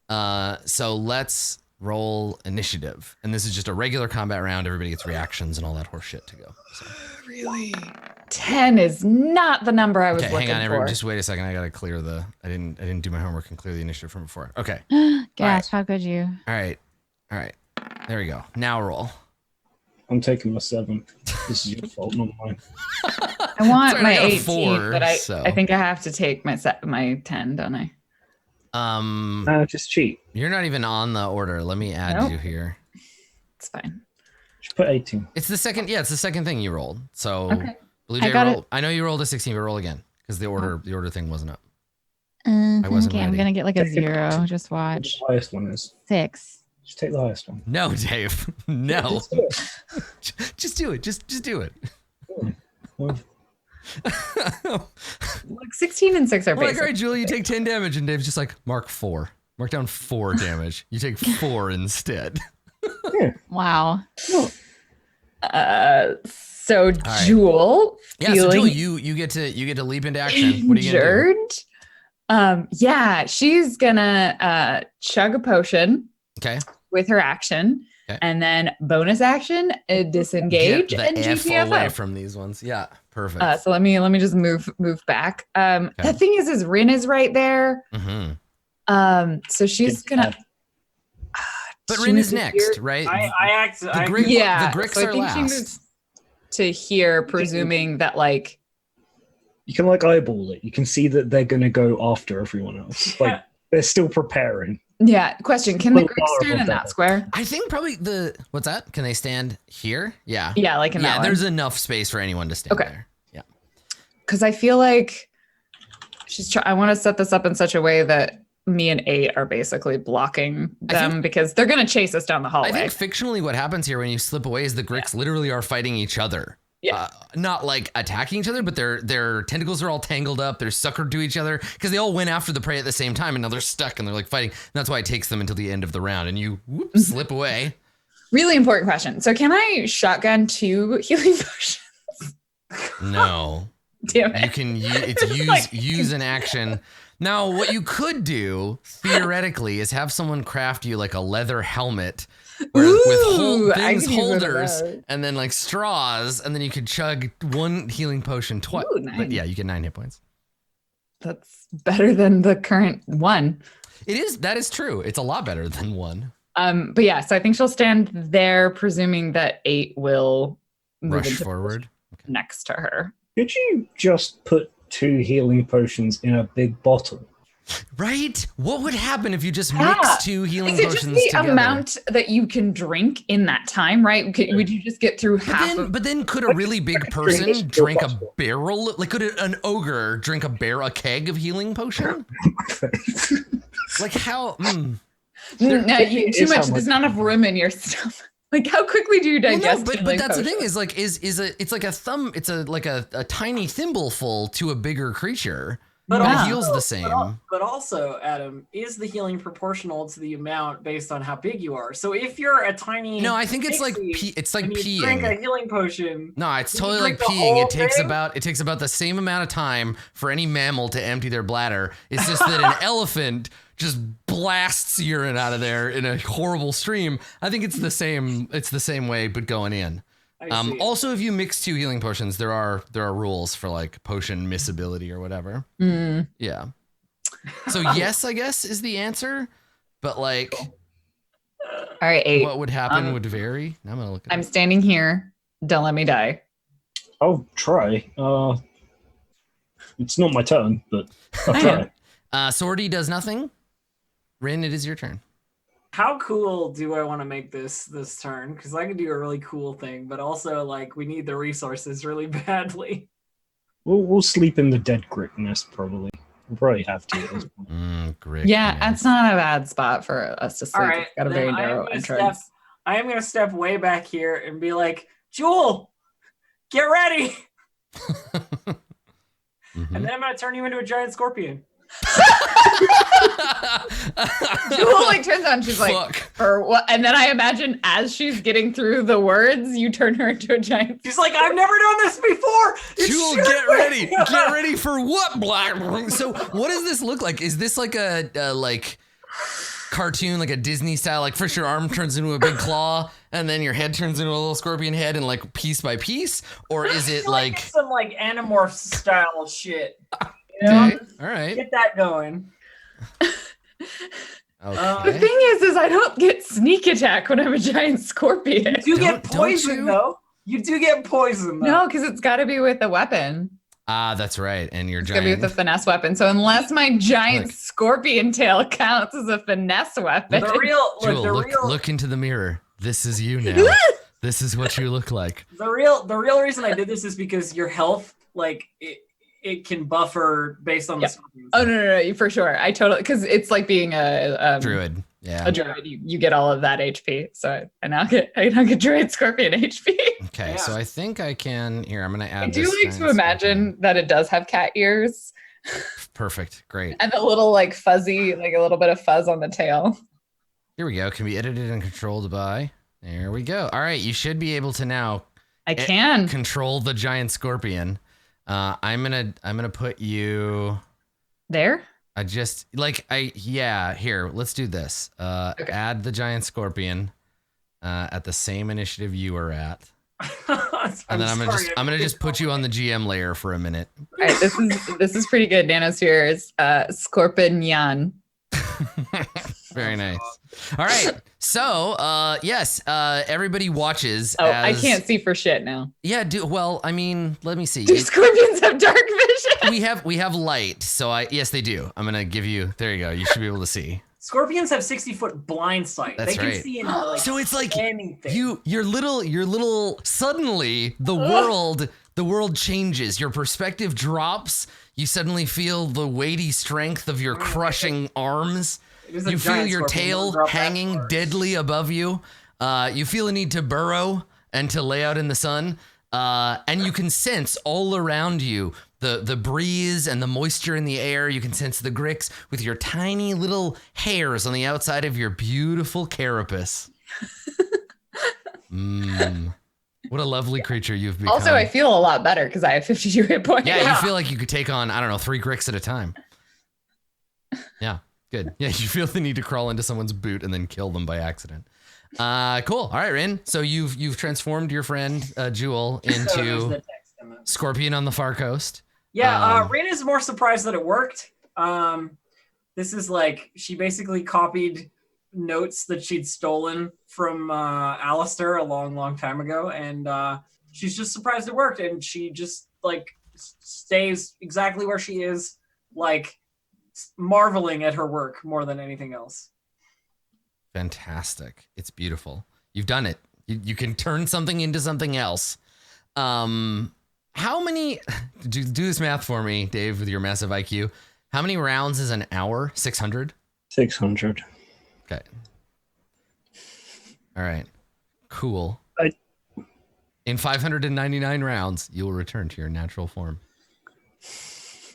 So let's roll initiative. And this is just a regular combat round. Everybody gets reactions and all that horse shit to go. So. Really? 10 is not the number I was Okay, looking hang on, for. everyone. Just wait a second. I gotta clear the. I didn't do my homework and clear the initiative from before. Okay. Gosh, how could you? All right. There we go. Now roll. I'm taking my 7. This is your fault, not mine. I want Sorry, my I got a 18, 4, but I so. think I have to take my 10, don't I? Just cheat. You're not even on the order. Let me add Nope. you here. It's fine. Just put 18. It's the second. Yeah, it's the second thing you rolled. So Okay. Blue I Jay got roll. I know you rolled a 16, but roll again because the order thing wasn't up. Okay, wasn't I'm ready. gonna get like a Take it. 0. Just watch. The highest one is. 6. Just take the highest one. No, Dave. No. Just do it. Just do it. Just do it. Well, Like 16 and 6 are I'm like, basic. all right, Julie, you take 10 damage, and Dave's just like, mark 4. Mark down 4 damage. You take 4 instead. Wow. So right. Jewel Yeah, so feeling Julie, you get to leap into action. What are you gonna do? yeah, she's gonna chug a potion Okay. with her action, Okay. and then bonus action, disengage Get and the F away GTFO. from these ones. Yeah, perfect. So let me just move back. The thing is Rin is right there. So she's Good gonna. But she Rin is moves next, here. right? The Grick- Yeah, the Gricks so I are think she last. moves to here, presuming that like. you can like eyeball it. You can see that they're going to go after everyone else. Like they're still preparing. Yeah. Question: can the Well, Greeks stand in that square? I think probably what's that? Can they stand here? Yeah. Yeah, like in that one. There's enough space for anyone to stand Okay. there. Yeah. Because I feel like I want to set this up in such a way that me and 8 are basically blocking them because they're going to chase us down the hallway. I think fictionally what happens here when you slip away is the Gricks literally are fighting each other. Yeah. Not like attacking each other, but their tentacles are all tangled up. They're suckered to each other because they all went after the prey at the same time, and now they're stuck and they're like fighting. And that's why it takes them until the end of the round, and you slip away. Really important question. So can I shotgun 2 healing potions? No, Damn it. you can use an action. Now, what you could do theoretically is have someone craft you like a leather helmet. With I could use one of holders those. and then like straws, and then you could chug 1 healing potion twice. Ooh, nice. But yeah, you get 9 hit points. That's better than the current one. It is. That is true. It's a lot better than 1. But yeah, so I think she'll stand there, presuming that 8 will move Rush into forward. next to her. Could you just put 2 healing potions in a big bottle Right? What would happen if you just mix 2 healing Is it potions just the together? amount that you can drink in that time, right? Would you just get through half of... But then could a really big person drink a barrel? Like, could an ogre drink a keg of healing potion? Like, how? No, too much. There's not enough room in your stomach. Like, how quickly do you digest? Well, no, but that's the thing is like it's like a tiny thimbleful to a bigger creature. But it heals the same. But also, Adam, is the healing proportional to the amount based on how big you are? So if you're a tiny... No, I think it's like peeing. Drink a healing potion. No, it's totally like peeing. It takes about the same amount of time for any mammal to empty their bladder. It's just that an elephant just blasts urine out of there in a horrible stream. I think it's the same way, but going in. Also, if you mix 2 healing potions, there are rules for like potion miscibility or whatever. Yeah. So yes, I guess is the answer, but like, all right, 8. What would happen would vary. I'm gonna look. I'm standing here. Don't let me die. I'll try. It's not my turn, but I'll try. Swordy does nothing. Rin, it is your turn. How cool do I want to make this turn? Because I could do a really cool thing, but also like we need the resources really badly. We'll sleep in the dead Grit nest probably. We'll probably have to at this point. Great. Yeah, that's not a bad spot for us to sleep. All right, It's got a very narrow entrance. I am going to step way back here and be like, Jewel, get ready. And then I'm going to turn you into a giant scorpion. Jewel like turns on, she's like, for what? And then I imagine as she's getting through the words, you turn her into a giant. She's like, I've never done this before. Jewel, get ready. Get ready for what, Black? So what does this look like? Is this like a like cartoon, like a Disney style? Like first your arm turns into a big claw, and then your head turns into a little scorpion head, and like piece by piece, or is it like some like Animorphs style shit? Okay. All right. Get that going. Okay. The thing is I don't get sneak attack when I'm a giant scorpion. You do get poison though. You do get poison though. No, because it's got to be with a weapon. Ah, that's right. And you're It's giant. gonna be with a finesse weapon. So unless my giant scorpion tail counts as a finesse weapon, Look into the mirror. This is you now. This is what you look like. The real reason I did this is because your health, like it can buffer based on the scorpions. Oh no, for sure. I totally, because it's like being a druid. Yeah, a druid. You get all of that HP. So I now get druid scorpion HP. Okay, Yeah. So I think I can. Here, I'm gonna add. I do like to imagine that it does have cat ears. Perfect. Great. And a little like fuzzy, like a little bit of fuzz on the tail. Here we go. Can be edited and controlled by. There we go. All right, you should be able to now. I can control the giant scorpion. I'm gonna put you there. Here, let's do this. Okay. Add the giant scorpion at the same initiative you were at. And then I'm gonna just put you on the GM layer for a minute. All right, this is pretty good. Nanosphere is Scorpion. Very nice. All right. So, yes, everybody watches. Oh, I can't see for shit now. Yeah, well, I mean, let me see. Do scorpions have dark vision? We have light. So yes, they do. I'm going to give you, there you go. You should be able to see. Scorpions have 60-foot blind sight. That's they can right. see into like so it's like anything. Your little suddenly the world changes. Your perspective drops. You suddenly feel the weighty strength of your crushing arms. You feel your tail hanging deadly above you. You feel a need to burrow and to lay out in the sun. And you can sense all around you the breeze and the moisture in the air. You can sense the gricks with your tiny little hairs on the outside of your beautiful carapace. What a lovely creature you've become. Also, I feel a lot better because I have 52 hit points. Yeah, you feel like you could take on, 3 gricks at a time. Yeah, good. Yeah, you feel the need to crawl into someone's boot and then kill them by accident. Cool. All right, Rin. So you've transformed your friend Jewel into Scorpion on the far coast. Yeah, Rin is more surprised that it worked. This is like, she basically copied notes that she'd stolen from Alistair a long time ago, and she's just surprised it worked, and she just like stays exactly where she is, like marveling at her work more than anything else. Fantastic. It's beautiful. You've done it. You can turn something into something else. How many, do this math for me, Dave, with your massive IQ. How many rounds is an hour? 600? 600. Okay. All right. Cool. In 599 rounds, you will return to your natural form.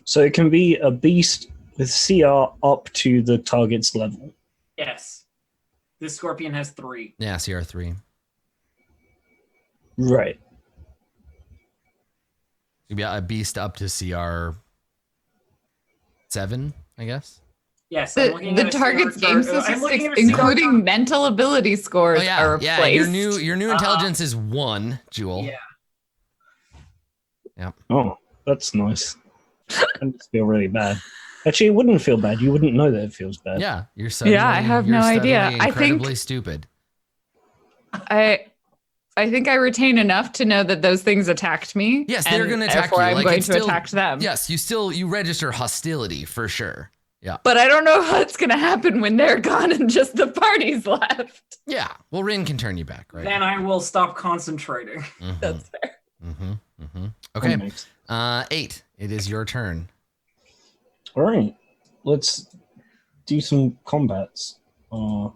So it can be a beast with CR up to the target's level. Yes. This scorpion has 3. Yeah, CR3. Right. You'd be a beast up to CR7, I guess. Yes. The target's game statistics, including mental ability scores, are replaced. Your new intelligence is 1, Jewel. Yeah. Yep. Oh, that's nice. I just feel really bad. Actually, it wouldn't feel bad. You wouldn't know that it feels bad. Yeah, you're suddenly, I have no idea. Incredibly stupid. I think I retain enough to know that those things attacked me. Yes, they're going to attack you. Therefore, I'm going to attack them. Yes, you register hostility for sure. Yeah. But I don't know what's going to happen when they're gone and just the party's left. Yeah. Well, Rin can turn you back, right? Then I will stop concentrating. Mm-hmm. That's fair. Mm-hmm. Mm-hmm. Okay. 8. It is your turn. All right. Let's do some combats. Well,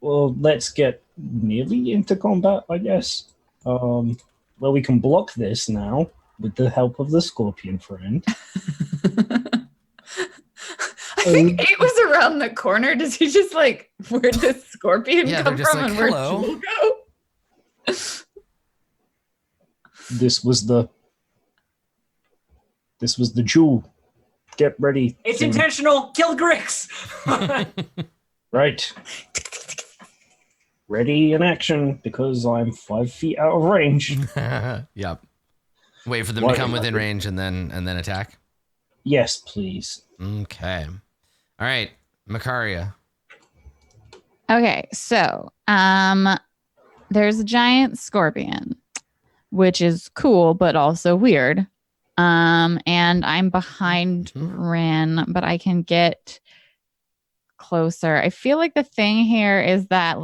let's get nearly into combat, I guess. Well, we can block this now with the help of the scorpion friend. I think 8 was around the corner. Does he just where'd this scorpion come from and where'd Jewel go? This was the jewel. Get ready. It's intentional. Kill Grix. Right. Ready in action because I'm 5 feet out of range. Yep. Wait for them to come within range and then attack. Yes, please. Okay. All right, Macaria. Okay, so there's a giant scorpion, which is cool but also weird. And I'm behind Rin, but I can get closer. I feel like the thing here is that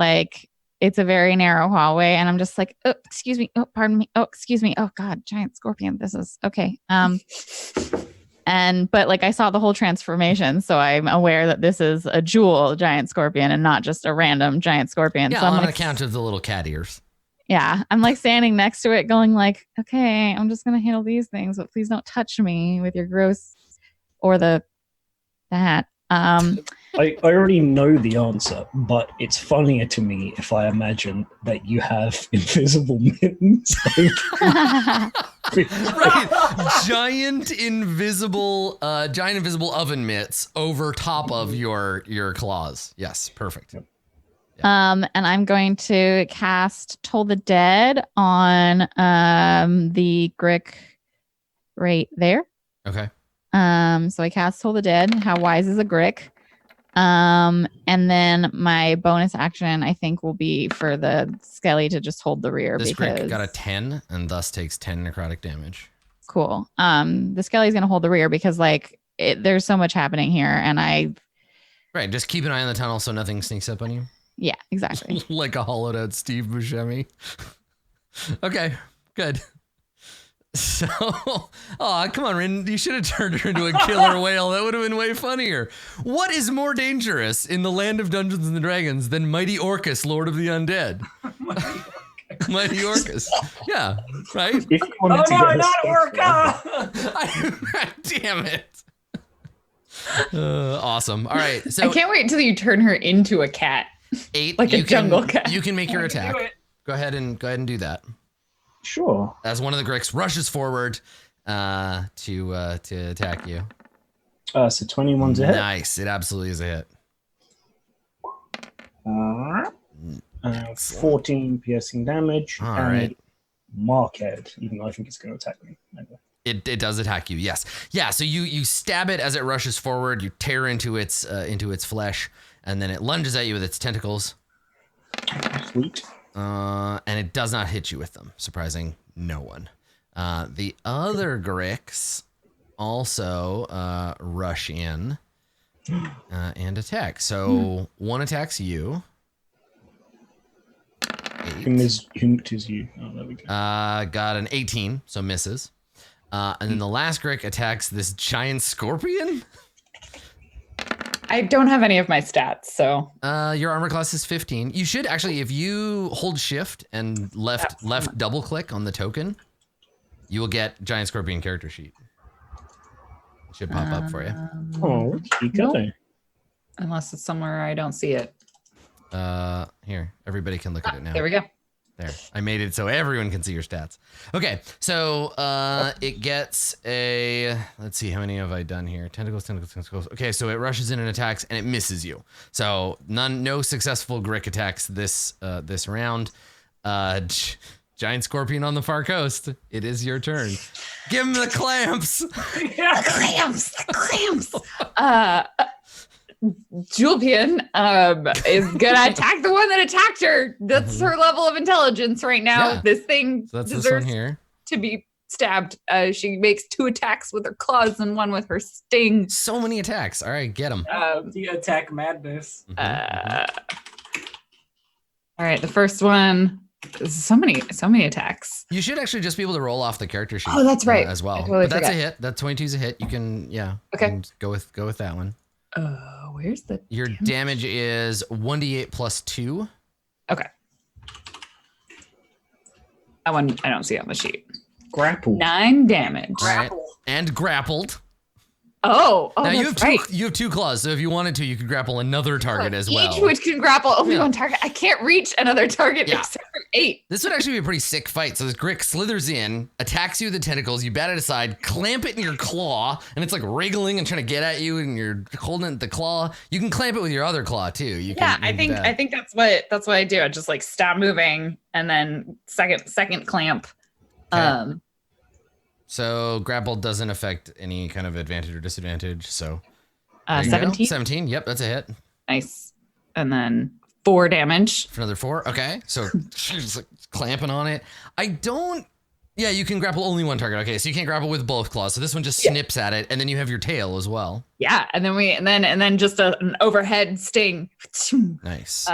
it's a very narrow hallway, and I'm just like, oh, excuse me, oh, pardon me, oh, excuse me, oh God, giant scorpion. This is okay. But I saw the whole transformation, so I'm aware that this is a jewel giant scorpion and not just a random giant scorpion. Yeah, so on account of the little cat ears. Yeah, I'm standing next to it going okay, I'm just going to handle these things, but please don't touch me with your gross or that. I already know the answer, but it's funnier to me if I imagine that you have invisible mittens. Right. Giant invisible oven mitts over top of your claws. Yes, perfect. Yep. And I'm going to cast Toll the Dead on the Grick right there. Okay. So I cast Toll the Dead. How wise is a Grick? And then my bonus action, I think, will be for the Skelly to just hold the rear. This because Grick got a 10 and thus takes 10 necrotic damage. Cool. The Skelly's gonna hold the rear because there's so much happening here, and Right, just keep an eye on the tunnel so nothing sneaks up on you. Yeah, exactly. Like a hollowed out Steve Buscemi. Okay, good. So, come on, Rin. You should have turned her into a killer whale. That would have been way funnier. What is more dangerous in the land of Dungeons and Dragons than Mighty Orcus, Lord of the Undead? Mighty Orcus. Yeah, right? If you wanted to get not Orca! Damn it. Awesome. All right. So I can't wait until you turn her into a cat. 8, like a jungle cat. You can make your attack. Go ahead and do that. Sure. As one of the Gricks rushes forward to attack you. So 21's a hit. Nice. It absolutely is a hit. 14 piercing damage. All and right. Markhead, even though I think it's going to attack me. Anyway. It does attack you. Yes. Yeah. So you stab it as it rushes forward. You tear into its flesh, and then it lunges at you with its tentacles. Sweet. And it does not hit you with them, surprising no one. The other Gricks also rush in and attack. So one attacks you. 8. Whom is you? Oh, there we go. Got an 18, so misses. And then the last Grick attacks this giant scorpion. I don't have any of my stats, so. Your armor class is 15. You should actually, if you hold shift and left double click on the token, you will get giant scorpion character sheet. It should pop up for you. Oh, you got it. Unless it's somewhere I don't see it. Here, everybody can look at it now. There we go. There, I made it so everyone can see your stats. Okay, so it gets a, let's see, how many have I done here? Tentacles. Okay, so it rushes in and attacks, and it misses you. So no successful Grick attacks this round. Giant scorpion on the far coast. It is your turn. Give him the clamps. Yeah. The clamps. Julpian is gonna attack the one that attacked her. That's her level of intelligence right now. Yeah. This thing So that's this deserves one here. to be stabbed. She makes 2 attacks with her claws and 1 with her sting. So many attacks. All right, get him. The attack madness. All right, the first one. So many attacks. You should actually just be able to roll off the character sheet. Oh, that's right. As well. I totally But that's forgot. a hit. That 22 is a hit. You can, yeah. Okay. You can go with that one. Where's the Your damage is 1d8 plus 2. Okay. That one I don't see on the sheet. Grapple. 9 damage. Right. And grappled. Oh, Now you that's have right. you have 2 claws, so if you wanted to, you could grapple another target as well. Each which can grapple only Yeah. one target. I can't reach another target Yeah. except for 8. This would actually be a pretty sick fight. So this Grick slithers in, attacks you with the tentacles, you bat it aside, clamp it in your claw, and it's like wriggling and trying to get at you, and you're holding it with the claw. You can clamp it with your other claw too. You Yeah, can, I think that's what I do. I just like stop moving and then second clamp. Okay. So grapple doesn't affect any kind of advantage or disadvantage. So there you go. 17. 17. Yep, that's a hit. Nice. And then 4 damage. For another 4. Okay. So she's like clamping on it. Yeah, you can grapple only one target. Okay, so you can't grapple with both claws. So this one just snips at it, and then you have your tail as well. Yeah, and then just an overhead sting. Nice.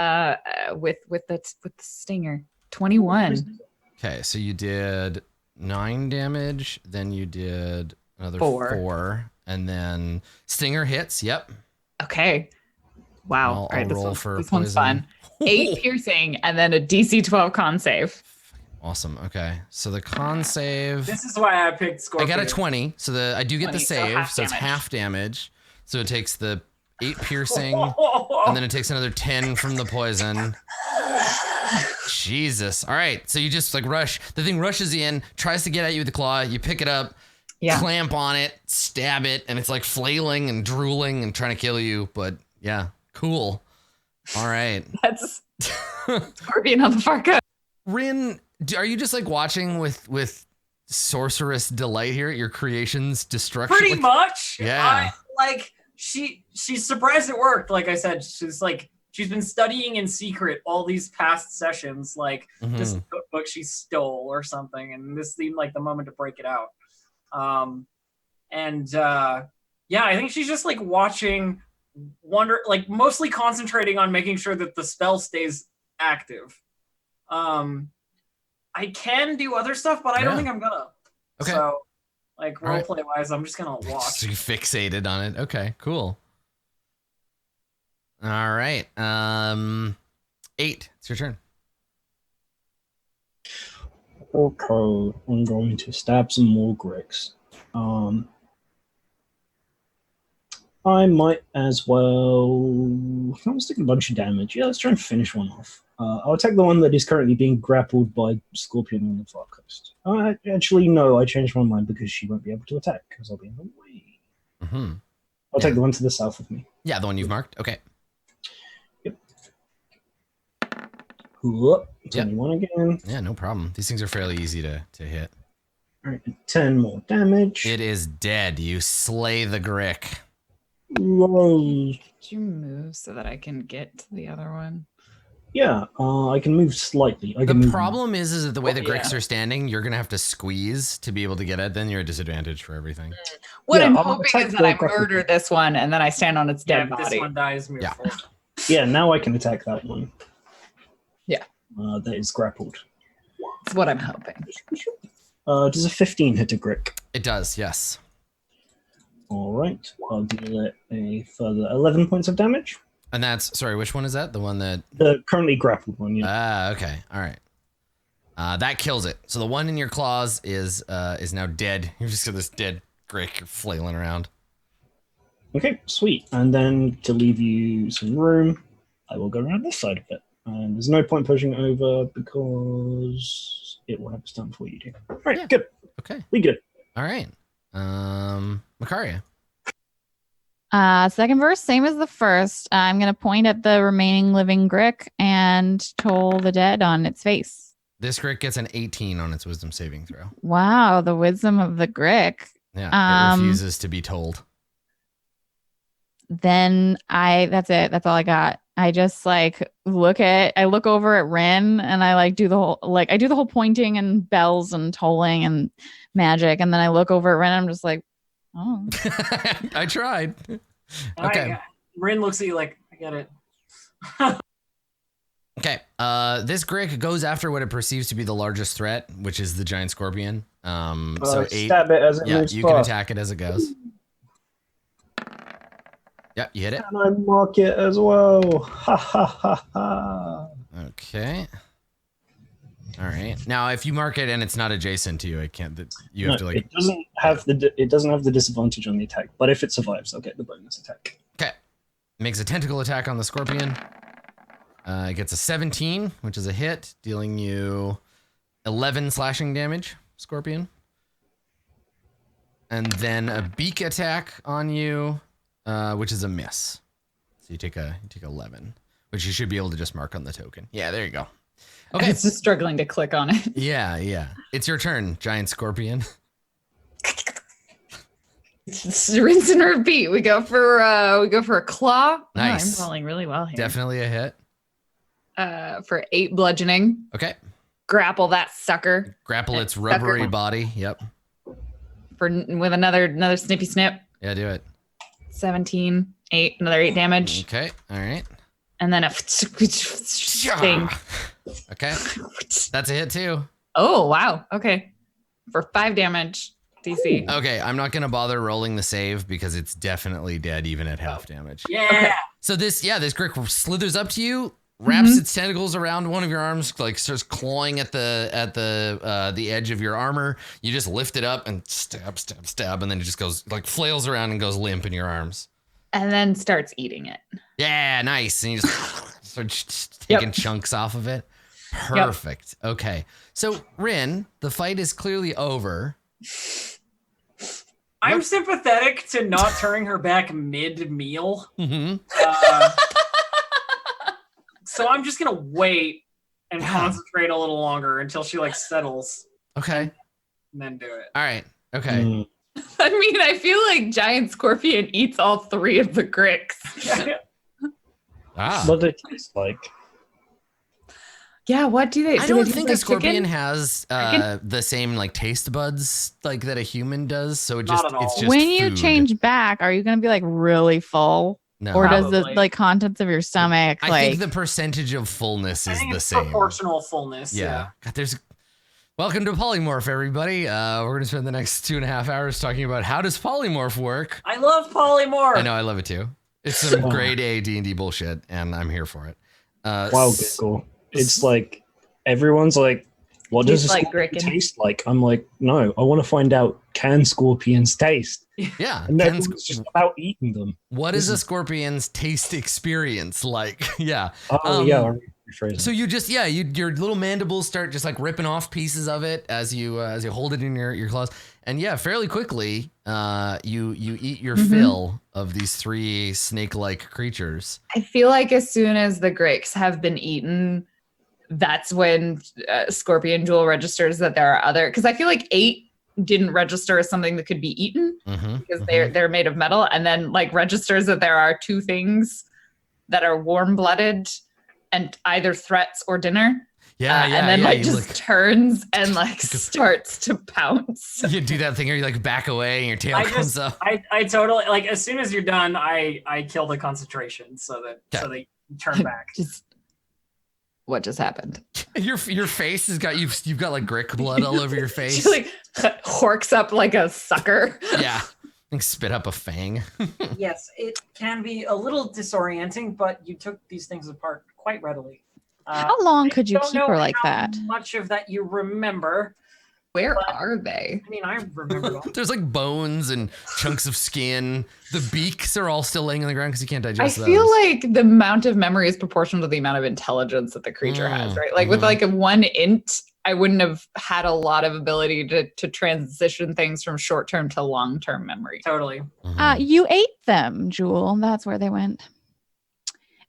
With the stinger. 21. Okay, so you did 9 damage, then you did another 4. 4, and then stinger hits. Yep. Okay. Wow. I'll All right, roll for this one's poison. fun. 8 piercing and then a DC 12 con save. Awesome. Okay, so the con save. This is why I picked Scorpion. I got a 20, so I do get the 20, so save, half so it's damage. half damage. So it takes the 8 piercing, and then it takes another 10 from the poison. Jesus. All right, so you just like rush. The thing rushes in, tries to get at you with the claw. You pick it up, clamp on it, stab it, and it's like flailing and drooling and trying to kill you. But yeah, cool. All right. That's Scorpion on the far coast. Rin, are you just like watching with sorceress delight here at your creation's destruction? Pretty Like, much. Yeah. She's surprised it worked. Like I said, she's been studying in secret all these past sessions, like this book she stole or something, and this seemed like the moment to break it out. Yeah, I think she's just like watching, mostly concentrating on making sure that the spell stays active. I can do other stuff, but I don't think I'm gonna. Okay. So, like All right. roleplay wise, I'm just gonna watch. Just fixated on it. Okay, cool. All right. 8. It's your turn. Okay, I'm going to stab some more Gricks. I might as well. I'm sticking a bunch of damage. Yeah, let's try and finish one off. I'll attack the one that is currently being grappled by Scorpion on the far coast. Actually, no, I changed my mind because she won't be able to attack because I'll be in the way. Mm-hmm. I'll take the one to the south of me. Yeah, the one you've marked. Okay. Yep. Whoop, 21 again. Yeah, no problem. These things are fairly easy to hit. All right, 10 more damage. It is dead. You slay the Grick. Roll. Did you move so that I can get to the other one? Yeah, I can move slightly. I can The move. problem is that the way the Oh, yeah. Gricks are standing, you're gonna have to squeeze to be able to get it. Then you're at disadvantage for everything. What Yeah, I'm I'll hoping attack is that the I grapple. murder this one and then I stand on its Yeah, dead if this body. one dies, move Yeah. forward. Yeah, now I can attack that one. Yeah. That is grappled. That's what I'm hoping. Does a 15 hit a Grick? It does, yes. All right. I'll deal it a further 11 points of damage. And that's sorry, which one is that? The one that The currently grappled one, yeah. okay, all right. That kills it. So the one in your claws is now dead. You've just got this dead Grick flailing around. Okay, sweet. And then to leave you some room, I will go around this side of it. And there's no point pushing over because it will have to stand before you do. All right, Yeah. good. Okay. We good. All right. Macaria. Second verse, same as the first. I'm gonna point at the remaining living Grick and toll the dead on its face. This Grick gets an 18 on its wisdom saving throw. Wow, the wisdom of the Grick. Yeah, it Um, refuses to be told. Then that's it. That's all I got. I just like I look over at Rin and I like do the whole pointing and bells and tolling and magic. And then I look over at Rin and I'm just like, oh. I tried. Okay. Rin looks at you like, I get it. Okay. This Grick goes after what it perceives to be the largest threat, which is the giant scorpion. So 8. Stab it as it Yeah, moves you can past. attack it as it goes. Yeah, you hit it. And I mark it as well. Ha ha ha ha. Okay. All right. Now, if you mark it and it's not adjacent to you, it can't. You have to like. It doesn't have the disadvantage on the attack, but if it survives, I'll get the bonus attack. Okay. Makes a tentacle attack on the scorpion. It gets a 17, which is a hit, dealing you 11 slashing damage, scorpion. And then a beak attack on you, which is a miss. So you take 11, which you should be able to just mark on the token. Yeah, there you go. Okay. It's just struggling to click on it. Yeah. It's your turn, giant scorpion. Rinse and repeat. We go for a claw. Nice. Oh, I'm rolling really well here. Definitely a hit. For 8 bludgeoning. Okay. Grapple that sucker. Grapple its Sucker. rubbery body. Yep. With another snippy snip. Yeah, do it. 17, 8, another 8 damage. Okay. All right. And then a thing. Okay. That's a hit too. Oh, wow. Okay. For 5 damage. DC. Okay, I'm not gonna bother rolling the save because it's definitely dead even at half damage. Yeah. Okay. So this Grick slithers up to you, wraps its tentacles around one of your arms, like starts clawing at the edge of your armor. You just lift it up and stab, and then it just goes like flails around and goes limp in your arms. And then starts eating it. Yeah, nice. And you just start taking chunks off of it. Perfect. Yep. Okay. So Rin, the fight is clearly over. I'm sympathetic to not turning her back mid-meal. Mm-hmm. So I'm just gonna wait and concentrate a little longer until she like settles. Okay. And then do it. All right. Okay. I mean, I feel like giant scorpion eats all 3 of the Gricks. What do they taste like? Yeah, what do they? I do don't they think taste a like scorpion chicken? has the same like taste buds like that a human does. So it Not just at all. it's just When you food. change back, are you gonna be like really full? No. Or does the Probably. like contents of your stomach I like think the percentage of fullness I is think the it's same. proportional fullness. Yeah. God, welcome to Polymorph, everybody. We're gonna spend the next 2.5 hours talking about how does Polymorph work. I love Polymorph. I know, I love it too. It's some grade A D&D bullshit, and I'm here for it. Wow, giggle. It's like everyone's like, what does a Tastes like scorpion Grick. taste like? I'm like, no, I want to find out, can scorpions taste? Yeah. And then it's just about eating them. What is a scorpion's taste experience like? Yeah. Oh, yeah, I'll rephrase So it. you just your little mandibles start just like ripping off pieces of it as you hold it in your claws, and yeah, fairly quickly you eat your fill of these 3 snake-like creatures. I feel like as soon as the Gricks have been eaten, that's when Scorpion Jewel registers that there are other. Because I feel like 8 didn't register as something that could be eaten because they're made of metal, and then like registers that there are 2 things that are warm-blooded and either threats or dinner. Yeah, and then like you just turns and like starts to pounce. You do that thing where you like back away and your tail comes up. I totally like as soon as you're done, I kill the concentration so they turn back. What just happened? Your face has got you've got like Grick blood all over your face. She like horks up like a sucker. Yeah. Like spit up a fang. Yes, it can be a little disorienting, but you took these things apart quite readily. How long could you keep her like that? Much of that you remember. Where are they? I mean, I remember them. There's like bones and chunks of skin. The beaks are all still laying on the ground because you can't digest I those. feel like the amount of memory is proportional to the amount of intelligence that the creature has, right? Like with like a 1 int, I wouldn't have had a lot of ability to transition things from short-term to long-term memory. Totally. You ate them, Jewel. That's where they went.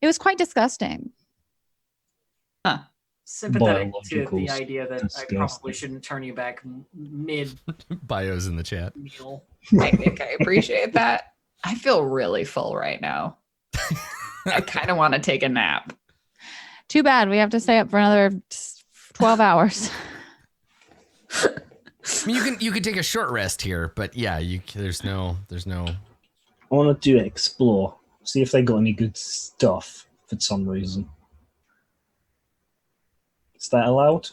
It was quite disgusting. Huh. Sympathetic to the Biologicals. idea that I probably shouldn't turn you back mid Bios in the chat. meal. I think I appreciate that. I feel really full right now. I kind of want to take a nap. Too bad. We have to stay up for another 12 hours. I mean, you could take a short rest here, but yeah, there's no. I want to do explore. See if they got any good stuff for some reason. Is that allowed?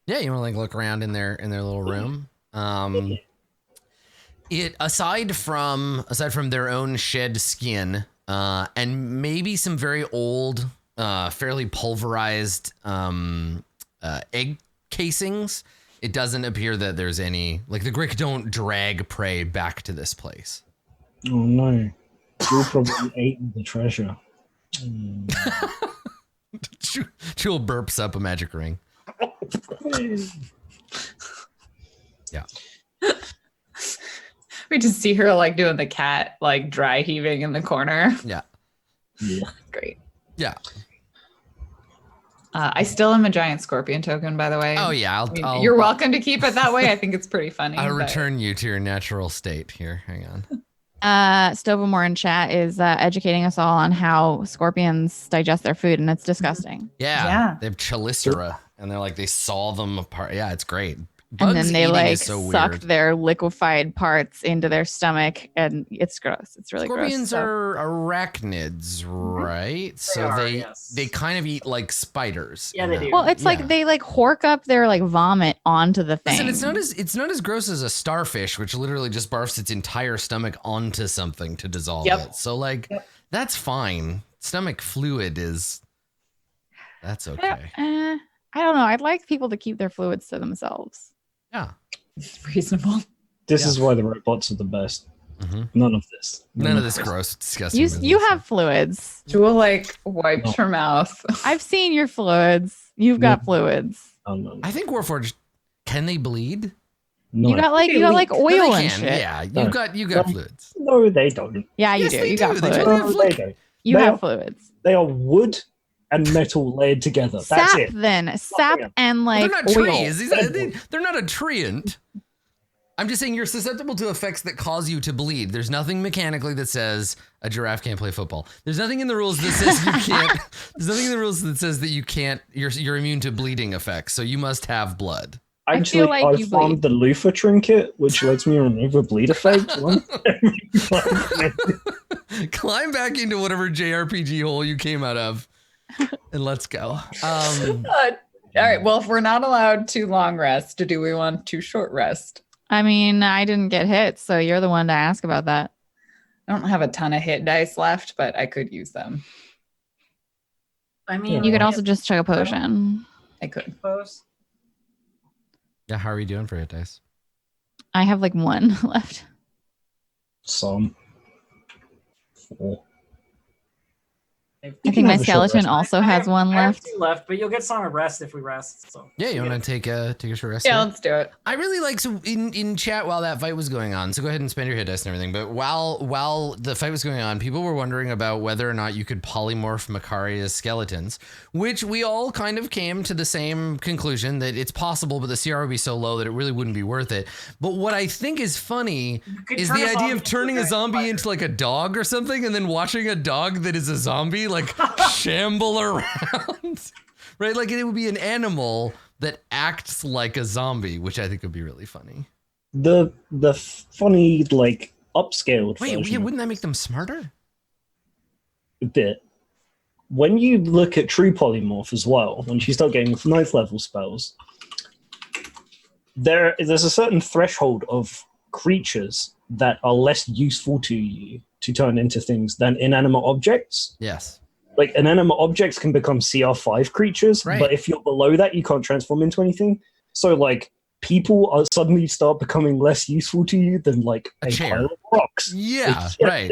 Yeah, you want to like look around in their little room. It aside from their own shed skin, and maybe some very old, fairly pulverized egg casings, it doesn't appear that there's any like the Grick don't drag prey back to this place. Oh no. You'll probably ate the treasure. Jewel burps up a magic ring. Yeah. We just see her like doing the cat, like dry heaving in the corner. Yeah. Yeah. Great. Yeah. I still am a giant scorpion token, by the way. Oh yeah. You're welcome to keep it that way. I think it's pretty funny. I'll but- return you to your natural state here. Hang on. Stovamore in chat is educating us all on how scorpions digest their food, and it's disgusting. Yeah. They have chelicera, and they're like they saw them apart. Yeah, it's great. And then they eating like is so suck weird. their liquefied parts into their stomach, and it's gross. It's really Scorpions gross. are arachnids, right? So are, they yes. kind of eat like spiders. Yeah, they do. Well, it's like they like hork up their like vomit onto the thing. Listen, it's not as gross as a starfish, which literally just barfs its entire stomach onto something to dissolve it. So like that's fine. Stomach fluid that's okay. I don't know. I'd like people to keep their fluids to themselves. Yeah. Reasonable. This is why the robots are the best. Mhm. None of this. None of this gross, disgusting. You business. have fluids. Jewel like wipes her mouth. I've seen your fluids. You've got fluids. Oh, no. I think Warforged, can they bleed? No. You got like No, oil they and can. shit. Yeah, No. you got fluids. No, they don't. Yeah, you Yes, do. they You got do. They fluids. totally No, they don't. You They have are- fluids. They are wood and metal layered together. That's Sap it. then. Sap else. and Well, like they're not oil. trees. They're not a treant. I'm just saying you're susceptible to effects that cause you to bleed. There's nothing mechanically that says a giraffe can't play football. There's nothing in the rules that says you can't. There's nothing in the rules that says that you can't. You're immune to bleeding effects. So you must have blood. I Actually, feel like I you found the loofah trinket, which lets me remove a bleed effect. Climb back into whatever JRPG hole you came out of, and let's go. All right. Well, if we're not allowed too long rest, do we want too short rest? I mean, I didn't get hit, so you're the one to ask about that. I don't have a ton of hit dice left, but I could use them. I mean, You could also just chug a potion. I could. suppose. Yeah, how are you doing for hit dice? I have like one left. Some. 4. I think my have a short skeleton rest. also has one I have left. 2 left, but you'll get Song of Rest if we rest. So Yeah, you want to take a short rest? Yeah, here? let's do it. I really like so in chat while that fight was going on. So go ahead and spend your hit dice and everything. But while the fight was going on, people were wondering about whether or not you could polymorph Macarius skeletons, which we all kind of came to the same conclusion that it's possible, but the CR would be so low that it really wouldn't be worth it. But what I think is funny could is turn the a idea zombie of into turning a a giant zombie spider. into like a dog or something and then watching a dog that is a zombie like shamble around, right? Like it would be an animal that acts like a zombie, which I think would be really funny. The funny like upscaled Wait, version wouldn't that make them smarter? a bit. When you look at true polymorph as well, once you start getting 9th level spells, there's a certain threshold of creatures that are less useful to you to turn into things than inanimate objects. Yes. Like inanimate objects can become CR5 creatures, Right. but if you're below that, you can't transform into anything. So like people are suddenly start becoming less useful to you than like A chair. pile of rocks. Yeah, Like, right.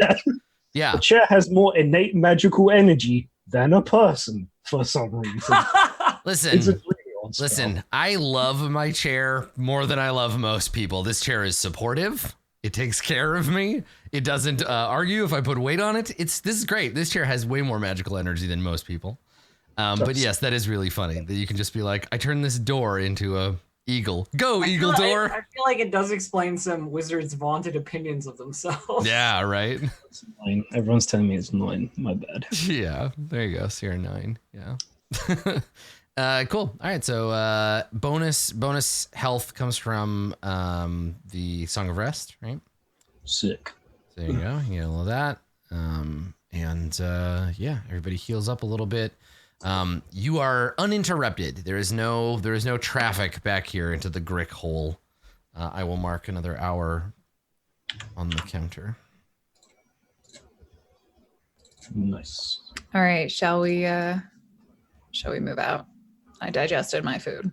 Yeah. A chair has more innate magical energy than a person for some reason. It's a Listen, really odd spell. listen, I love my chair more than I love most people. This chair is supportive. It takes care of me. It doesn't argue if I put weight on it. This is great. This chair has way more magical energy than most people. But yes, that is really funny that you can just be like, I turn this door into a eagle. Go, eagle door. I feel like it does explain some wizards' vaunted opinions of themselves. Yeah, right. It's 9. Everyone's telling me it's 9. My bad. Yeah, there you go. Sierra 9. Yeah. Cool. All right. So bonus health comes from the Song of Rest, right? Sick. So there you go. You get a little of that. Yeah, everybody heals up a little bit. You are uninterrupted. There is no traffic back here into the Grick hole. I will mark another hour on the counter. Nice. All right, shall we move out? I digested my food.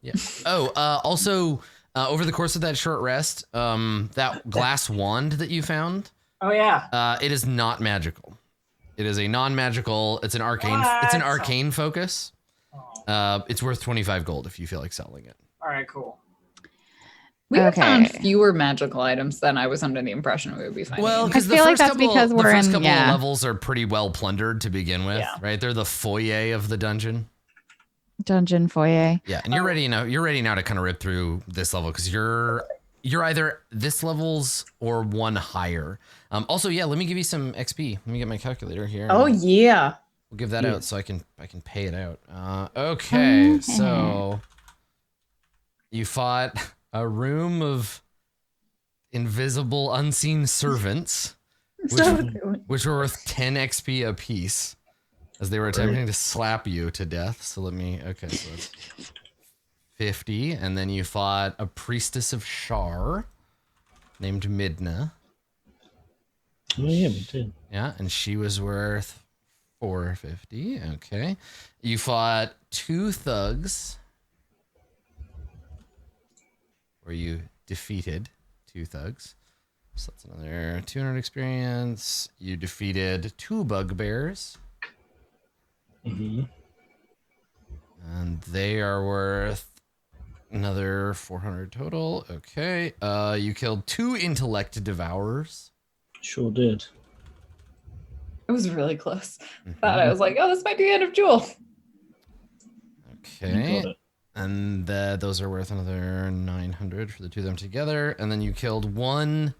Yeah. Oh, also, over the course of that short rest, that glass wand that you found, Oh yeah. it is not magical. It is a non-magical. It's an arcane. What? It's an arcane focus. Oh. It's worth 25 gold if you feel like selling it. All right, cool. We have Okay. found fewer magical items than I was under the impression we would be finding. Well, I because the feel like first that's couple, because the we're first in- couple yeah. of levels are pretty well plundered to begin with, Yeah. right? They're the foyer of the dungeon. Dungeon foyer. Yeah, and you're ready now. You're ready now to kind of rip through this level because you're either this level's or one higher. Also, yeah, let me give you some XP. Let me get my calculator here. Oh yeah. We'll give that out so I can pay it out. Okay, so you fought a room of invisible, unseen servants, which were worth 10 XP apiece, as they were attempting to slap you to death. So let me. Okay, so that's 50, and then you fought a priestess of Shar named Midna. Oh yeah, we did. Yeah, and she was worth 450. Okay. You fought 2 thugs. Or you defeated 2 thugs. So that's another 200 experience. You defeated 2 bugbears. Mm-hmm. And they are worth another 400 total. Okay. You killed 2 intellect devourers. Sure did. It was really close. Thought I was like, oh, this might be the end of Jewel. You Okay. got it. And those are worth another 900 for the 2 of them together. And then you killed 1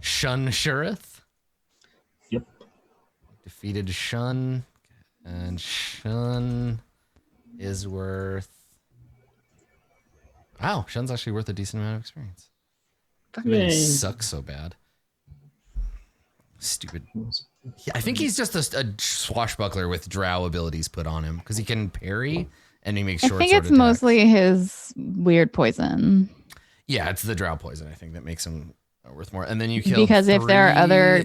Shun Shurith. Yep. Defeated Shun. And Shun is worth... Wow, Shun's actually worth a decent amount of experience. Everybody Yay. sucks so bad. Stupid. Yeah, I think he's just a swashbuckler with drow abilities put on him because he can parry and he makes I short think sword it's attacks. mostly his weird poison. Yeah, it's the drow poison, I think, that makes him worth more. And then you kill Because if there are other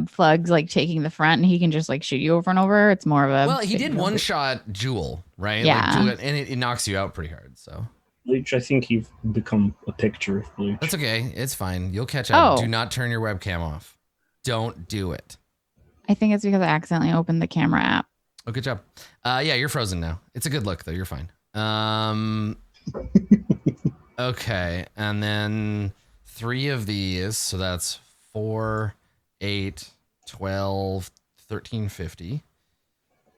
thugs like taking the front and he can just like shoot you over and over, it's more of a. Well, he did one shot Jewel, right? Yeah. Like Jewel, and it knocks you out pretty hard. So Bleach, I think you've become a picture of Bleach. that's okay. It's fine. You'll catch up. Oh. Do not turn your webcam off. Don't do it. I think it's because I accidentally opened the camera app. Oh, good job. Yeah, you're frozen now. It's a good look, though. You're fine. Okay, and then 3 of these. So that's 4, 8, 12, 13, 50.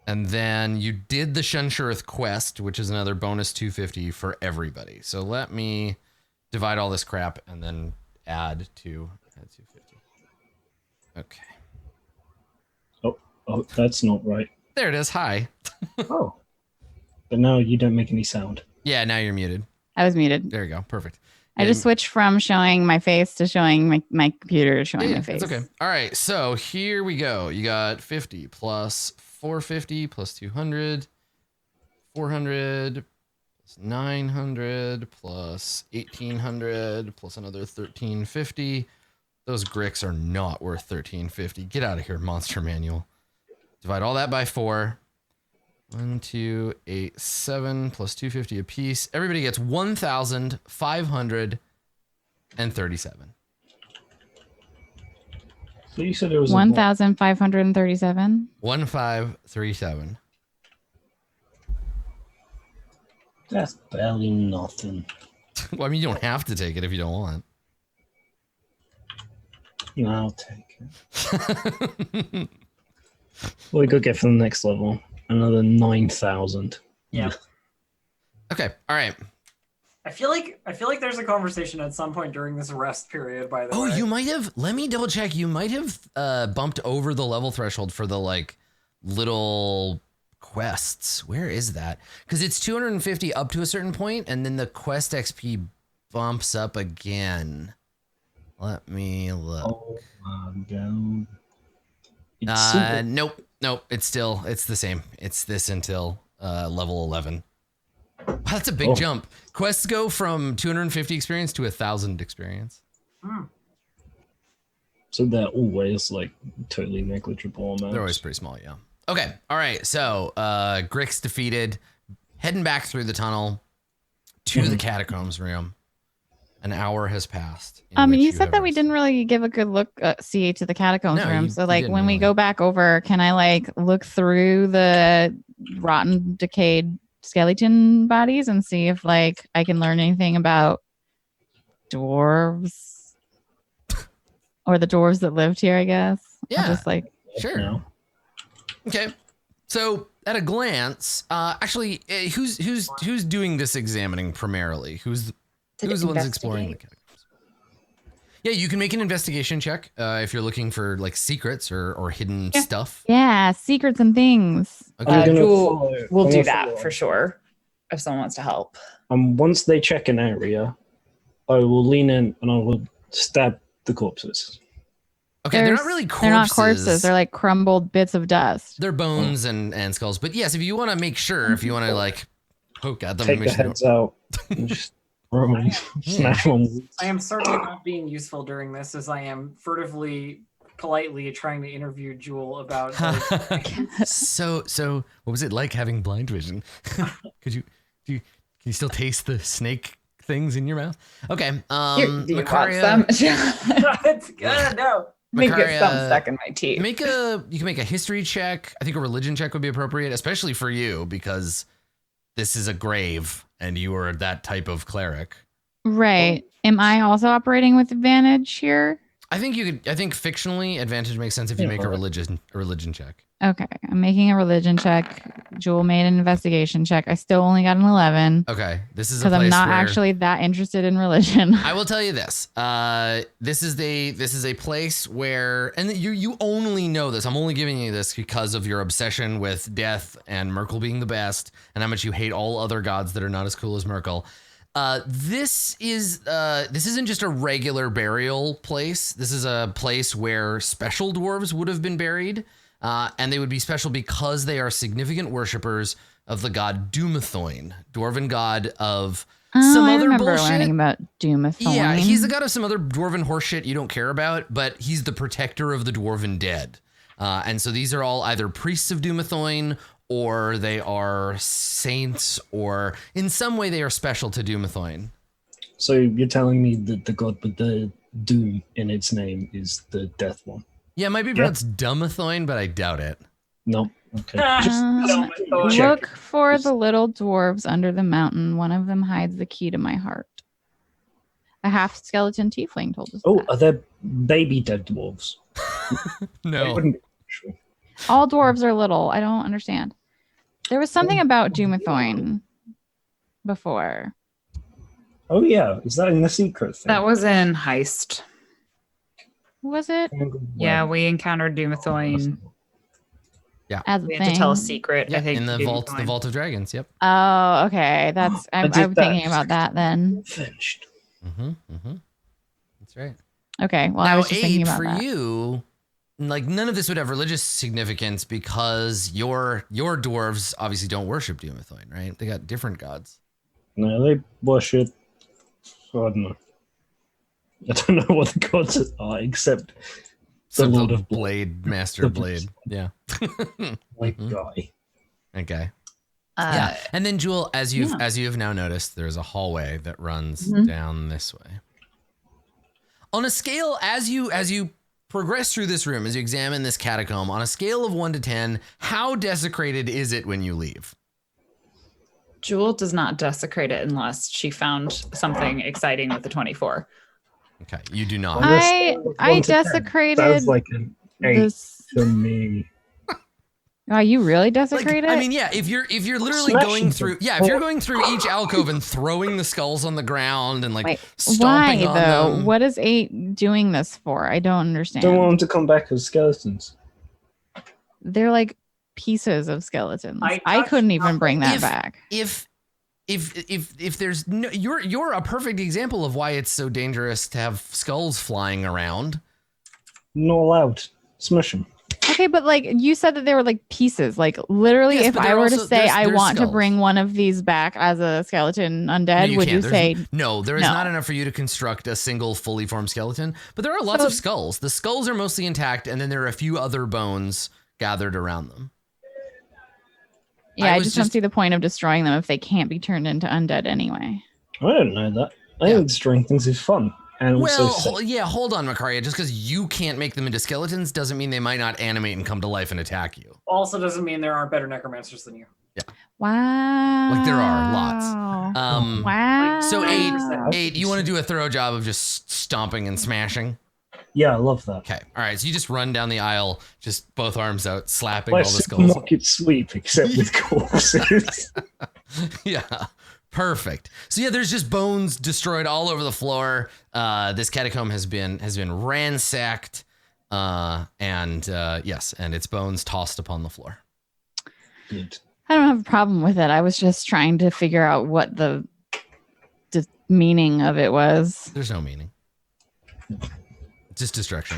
And then you did the Shunshurith quest, which is another bonus 250 for everybody. So let me divide all this crap and then add 250. Okay. Oh, that's not right. There it is. Hi. Oh. But now you don't make any sound. Yeah, now you're muted. I was muted. There you go. Perfect. I just switched from showing my face to showing my computer to showing Yeah, my face. it's okay. All right, so here we go. You got 50 plus 450 plus 200, 400 plus 900 plus 1800 plus another 1350. Those Gricks are not worth 1350. Get out of here, Monster Manual. Divide all that by 4. 1, 2, 8, 7 plus 250 apiece. Everybody gets 1,537. So you said it was 1,537. 1,537. That's barely nothing. Well, I mean, you don't have to take it if you don't want. No, I'll take it. What we could get for the next level? Another 9,000. Yeah. Okay. All right. I feel like there's a conversation at some point during this rest period, by the way. Oh, you might have. Let me double check. You might have bumped over the level threshold for the like little quests. Where is that? Because it's 250 up to a certain point, and then the quest XP bumps up again. Let me look. Oh my god. It's Nope. It's the same. It's this until level 11. Wow, that's a big jump. Quests go from 250 experience to 1,000 experience. So they're always like totally negligible amounts. They're always pretty small, yeah. Okay, all right. So Grix defeated, heading back through the tunnel to the Catacombs Room. An hour has passed. You said that we didn't really give a good look to the Catacombs Room. So like when we go back over, can I like look through the rotten, decayed skeleton bodies and see if like I can learn anything about dwarves or the dwarves that lived here, I guess? Yeah. Just like sure. No. Okay. So at a glance, actually, who's doing this examining primarily? Who's the ones exploring the catacombs? Yeah, you can make an investigation check if you're looking for like secrets or hidden stuff. Yeah, secrets and things. Okay. We'll do that for sure if someone wants to help. Once they check an area, I will lean in and I will stab the corpses. Okay, they're not really corpses. They're not corpses. They're like crumbled bits of dust. They're bones and skulls. But yes, if you want to make sure, if you want to like poke at them, take the heads out and just throw them, smash one. I am certainly not being useful during this, as I am furtively, politely trying to interview Jewel about. So what was it like having blind vision? Can you still taste the snake things in your mouth? Okay. Do you want Macaria, some? It's good. No. Make Macaria, some stuck in my teeth. you can make a history check. I think a religion check would be appropriate, especially for you because this is a grave and you are that type of cleric. Right. Am I also operating with advantage here? I think fictionally advantage makes sense if you make a religion check. Okay. I'm making a religion check. Jewel made an investigation check. I still only got an 11. Okay. This is because I'm not actually that interested in religion. I will tell you this. This is a place where, and you only know this. I'm only giving you this because of your obsession with death and Merkel being the best, and how much you hate all other gods that are not as cool as Merkel. This isn't just a regular burial place. This is a place where special dwarves would have been buried. And they would be special because they are significant worshippers of the god Doomathoin, dwarven god of some other remember bullshit. Learning about Doomathoin. Yeah, he's the god of some other dwarven horseshit you don't care about, but he's the protector of the dwarven dead. And so these are all either priests of Doomathoin, or they are saints, or in some way they are special to Doomathoin. So you're telling me that the god with the doom in its name is the death one? Yeah, it might be pronounced Dumathoin, but I doubt it. No. Okay. Look for the little dwarves under the mountain. One of them hides the key to my heart. A half skeleton tiefling told us. Oh, that. are there baby dead dwarves? No. Sure. All dwarves are little. I don't understand. There was something about Doomathoin before. Oh yeah, is that in the secret thing? That was in Heist. Was it? Yeah, we encountered Doomathoin as a We thing. had to tell a secret. Yeah, I think in the to vault, join. the Vault of Dragons. Yep. Oh, okay. That's I I'm did thinking that. about that then. Finished. That's right. Okay. Well, I Now, was just thinking 8 about for that. you. Like none of this would have religious significance because your dwarves obviously don't worship Doomethorn, right? They got different gods. No, they worship. I don't know. I don't know what the gods are except the Lord of Blade, Master The- Blade. Yeah. like guy. Okay. Uh, Yeah. And then Jewel, as you yeah. have now noticed, there's a hallway that runs Mhm. down this way. On a scale, as you progress through this room, as you examine this catacomb, on a scale of 1 to 10, how desecrated is it when you leave? Jewel does not desecrate it unless she found something exciting with the 24. Okay, you do not. On a scale of I 1 to 10, desecrated sounds like an 8 this. to me. Wow, you really Like, desecrate it? I mean, yeah, if you're literally Smashing going through, them. if you're going through each alcove and throwing the skulls on the ground and like Wait, stomping why on though? them. What is 8 doing this for? I don't understand. Don't want them to come back as skeletons. They're like pieces of skeletons. I I couldn't touched even bring that If- back. If there's no, you're a perfect example of why it's so dangerous to have skulls flying around. Not allowed. Smash them. Okay, but like you said that they were like pieces. Like literally, Yes, if but I they're were to also- say there's- I there's want to skulls. bring one of these back as a skeleton No, undead, would you can't. say No, there is no? not enough for you to construct a single fully formed skeleton, but there are lots So- of skulls. The skulls are mostly intact, and then there are a few other bones gathered around them. Yeah, I I was just don't just- see the point of destroying them if they can't be turned into undead anyway. I don't know that. I Yeah. think destroying things is fun. And also Well, safe. yeah, hold on, Macarius. Just because you can't make them into skeletons doesn't mean they might not animate and come to life and attack you. Also doesn't mean there aren't better necromancers than you. Wow. Like there are lots. Wow. So eight, Wow. you want to do a thorough job of just stomping and smashing? Yeah, I love that. Okay, all right. So you just run down the aisle, just both arms out, slapping Like all the skulls. supermarket sweep, except with corpses. Yeah, perfect. So yeah, there's just bones destroyed all over the floor. This catacomb has been ransacked, and its bones tossed upon the floor. Good. I don't have a problem with it. I was just trying to figure out what the meaning of it was. There's no meaning. Just destruction,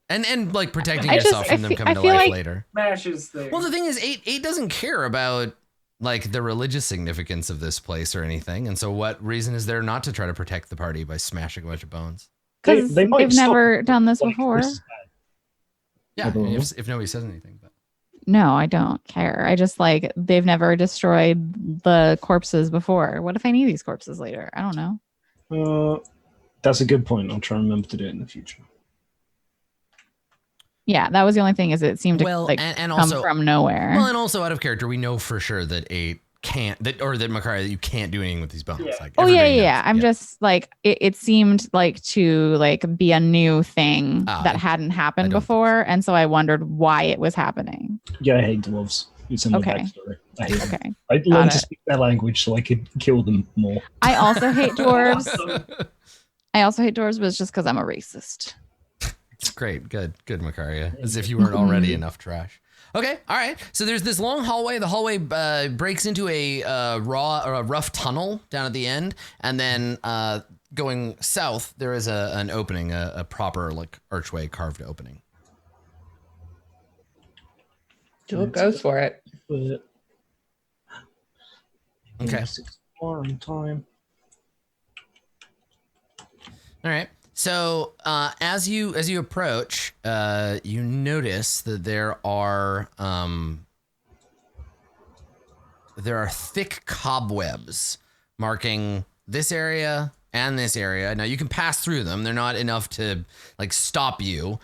and like protecting I yourself just- from I them fe- coming I to feel life like- later. Smashes things. Well, the thing is, eight doesn't care about like the religious significance of this place or anything, and so what reason is there not to try to protect the party by smashing a bunch of bones? Because They might they've stop never done this like, before. this is bad. Yeah, I don't know. if nobody says anything. But No, I don't care. I just like they've never destroyed the corpses before. What if I need these corpses later? I don't know. That's a good point. I'll try and remember to do it in the future. Yeah, that was the only thing. Is it seemed to well, like and come also, from nowhere. well, and also out of character, we know for sure that eight can't that Macarius, that you can't do anything with these bones. Yeah. Like, Oh yeah, everybody yeah. knows. I'm just like it seemed like to like be a new thing Ah, that I- hadn't I happened don't think before, and so I wondered why it was happening. Yeah, I hate dwarves. It's in the Okay. backstory. I hate them. Okay. I learned it. to speak their language so I could kill them more. I also hate dwarves. Awesome. I also hate dwarves, but it's just because I'm a racist. It's great. Good, Macarius. As if you weren't already enough trash. Okay, all right. So there's this long hallway. The hallway breaks into a rough tunnel down at the end, and then going south, there is an opening, a proper like archway carved opening. Jewel goes for it. But Okay. Yes, it's far in time. All right. So as you approach, you notice that there are thick cobwebs marking this area and this area. Now you can pass through them; they're not enough to like stop you.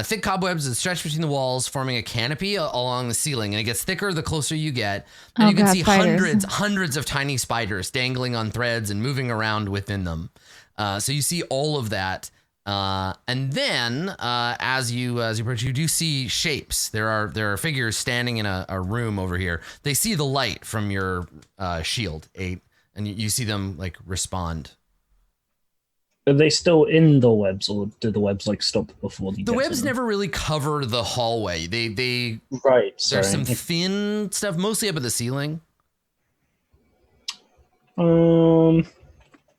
Thick cobwebs that stretch between the walls, forming a canopy along the ceiling, and it gets thicker the closer you get. And Oh, you can God, see spiders. hundreds of tiny spiders dangling on threads and moving around within them. So you see all of that, and then as you approach, you do see shapes. There are figures standing in a room over here. They see the light from your shield, 8, and you see them like respond. Are they still in the webs, or do the webs like stop before they The get webs to them? never really cover the hallway. They Right. Sorry. there's some thin stuff, mostly up at the ceiling.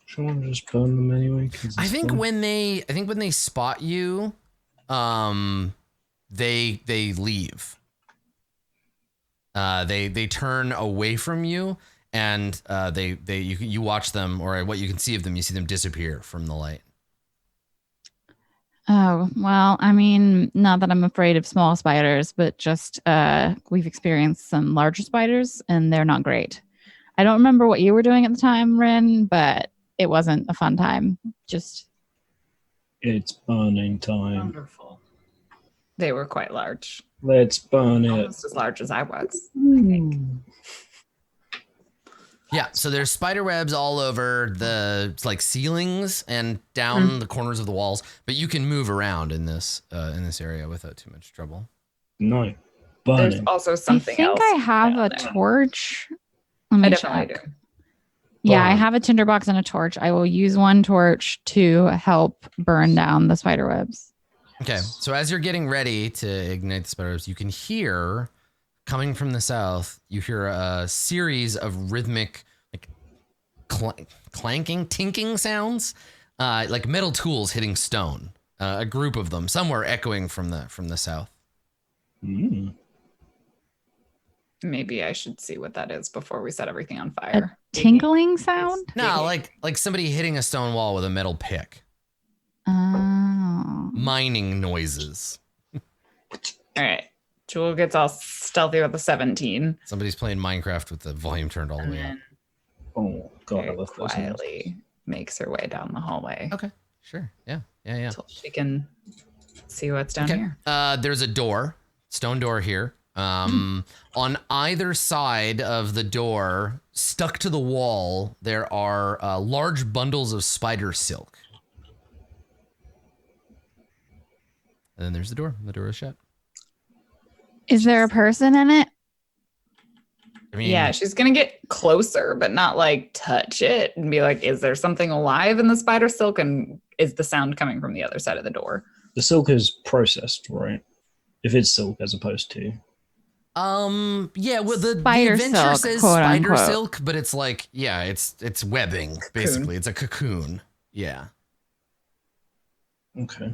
Should I just burn them anyway? I think when they spot you, they leave. They turn away from you, and you watch them, or what you can see of them, you see them disappear from the light. Oh, well, I mean, not that I'm afraid of small spiders, but just we've experienced some larger spiders and they're not great. I don't remember what you were doing at the time, Rin, but it wasn't a fun time. Just it's burning time. Wonderful. They were quite large. Let's burn it. Almost as large as I was, I think. Yeah, so there's spider webs all over the ceilings and down the corners of the walls, but you can move around in this area without too much trouble. No. There's Burning. also something else. I think I have a down there. torch. Let me I definitely check. do. Yeah, I Burn. have a tinderbox and a torch. I will use one torch to help burn down the spider webs. Okay, so as you're getting ready to ignite the spider webs, you can hear, coming from the south, you hear a series of rhythmic, clanking, tinking sounds, like metal tools hitting stone. A group of them, somewhere echoing from the south. Mm. Maybe I should see what that is before we set everything on A fire. tinkling sound? No, like somebody hitting a stone wall with a metal pick. Oh. Mining noises. All right. Jewel gets all stealthy with a 17. Somebody's playing Minecraft with the volume turned all the And way up. then Oh god, I very love those noises. quietly makes her way down the hallway Okay, sure. Yeah. until she can see what's down Okay. here. There's a door, stone door here. On either side of the door, stuck to the wall, there are large bundles of spider silk. And then there's the door. The door is shut. Is there a person in it? I mean, Yeah, she's going to get closer, but not touch it and be like, is there something alive in the spider silk? And is the sound coming from the other side of the door? The silk is processed, right? If it's silk as opposed to yeah, well, the Spider adventure silk, says quote, spider unquote. silk, but it's it's webbing, basically. It's a cocoon. Yeah. okay.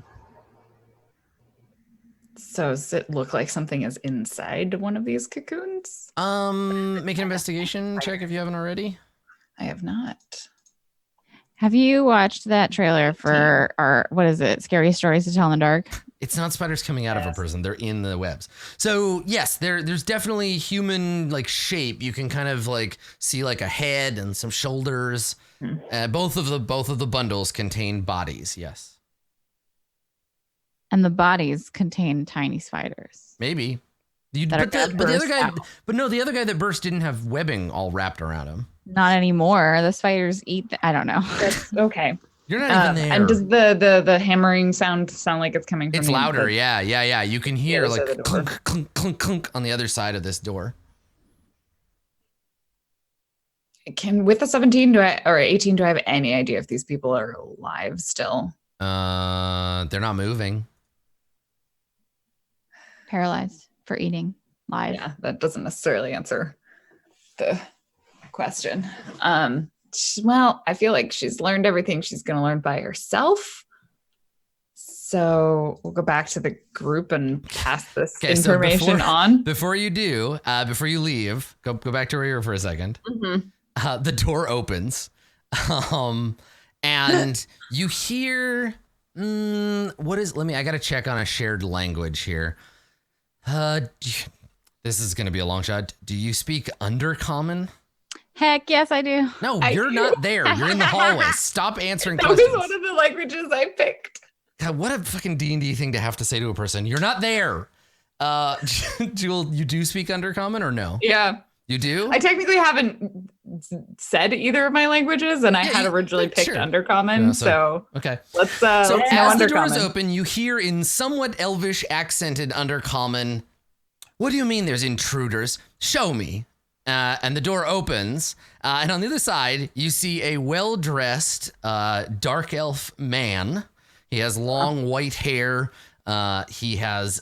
So does it look like something is inside one of these cocoons? Make an investigation check if you haven't already. I have not. Have you watched that trailer for our, what is it, Scary Stories to Tell in the Dark? It's not spiders coming out of a person. They're in the webs. So yes, there's definitely human shape. You can kind of see a head and some shoulders. Both of the bundles contain bodies. Yes. And the bodies contain tiny spiders. Maybe. That are gonna But the other burst guy, out. but no, the other guy that burst didn't have webbing all wrapped around him. Not anymore. The spiders eat, I don't know. That's okay. You're not even there. And does the hammering sound like it's coming from It's the louder. inside? Yeah. You can hear other side of the door. clunk, clunk, clunk, clunk on the other side of this door. Can with the 17 or 18 do I have any idea if these people are alive still? They're not moving. Paralyzed for eating live. Yeah, that doesn't necessarily answer the question. Well, I feel like she's learned everything she's going to learn by herself. So we'll go back to the group and pass this Okay, so information on. Before you do, before you leave, go back to where you were for a second. Mhm. The door opens, and you hear I gotta check on a shared language here. This is gonna be a long shot. Do you speak Undercommon? Heck yes, I do. No, I you're do. not there. You're in the hallway. Stop answering That was questions. one of the languages I picked. God, what a fucking D&D thing to have to say to a person. You're not there. Jewel, you do speak Undercommon or no? Yeah. You do? I technically haven't said either of my languages, and I Yeah, had originally picked sure. Undercommon. Yeah, so okay. let's So let's know as the door is Undercommon. open, you hear in somewhat elvish accented Undercommon, "What do you mean there's intruders? Show me." and the door opens. And on the other side, you see a well-dressed dark elf man. He has long white hair. He has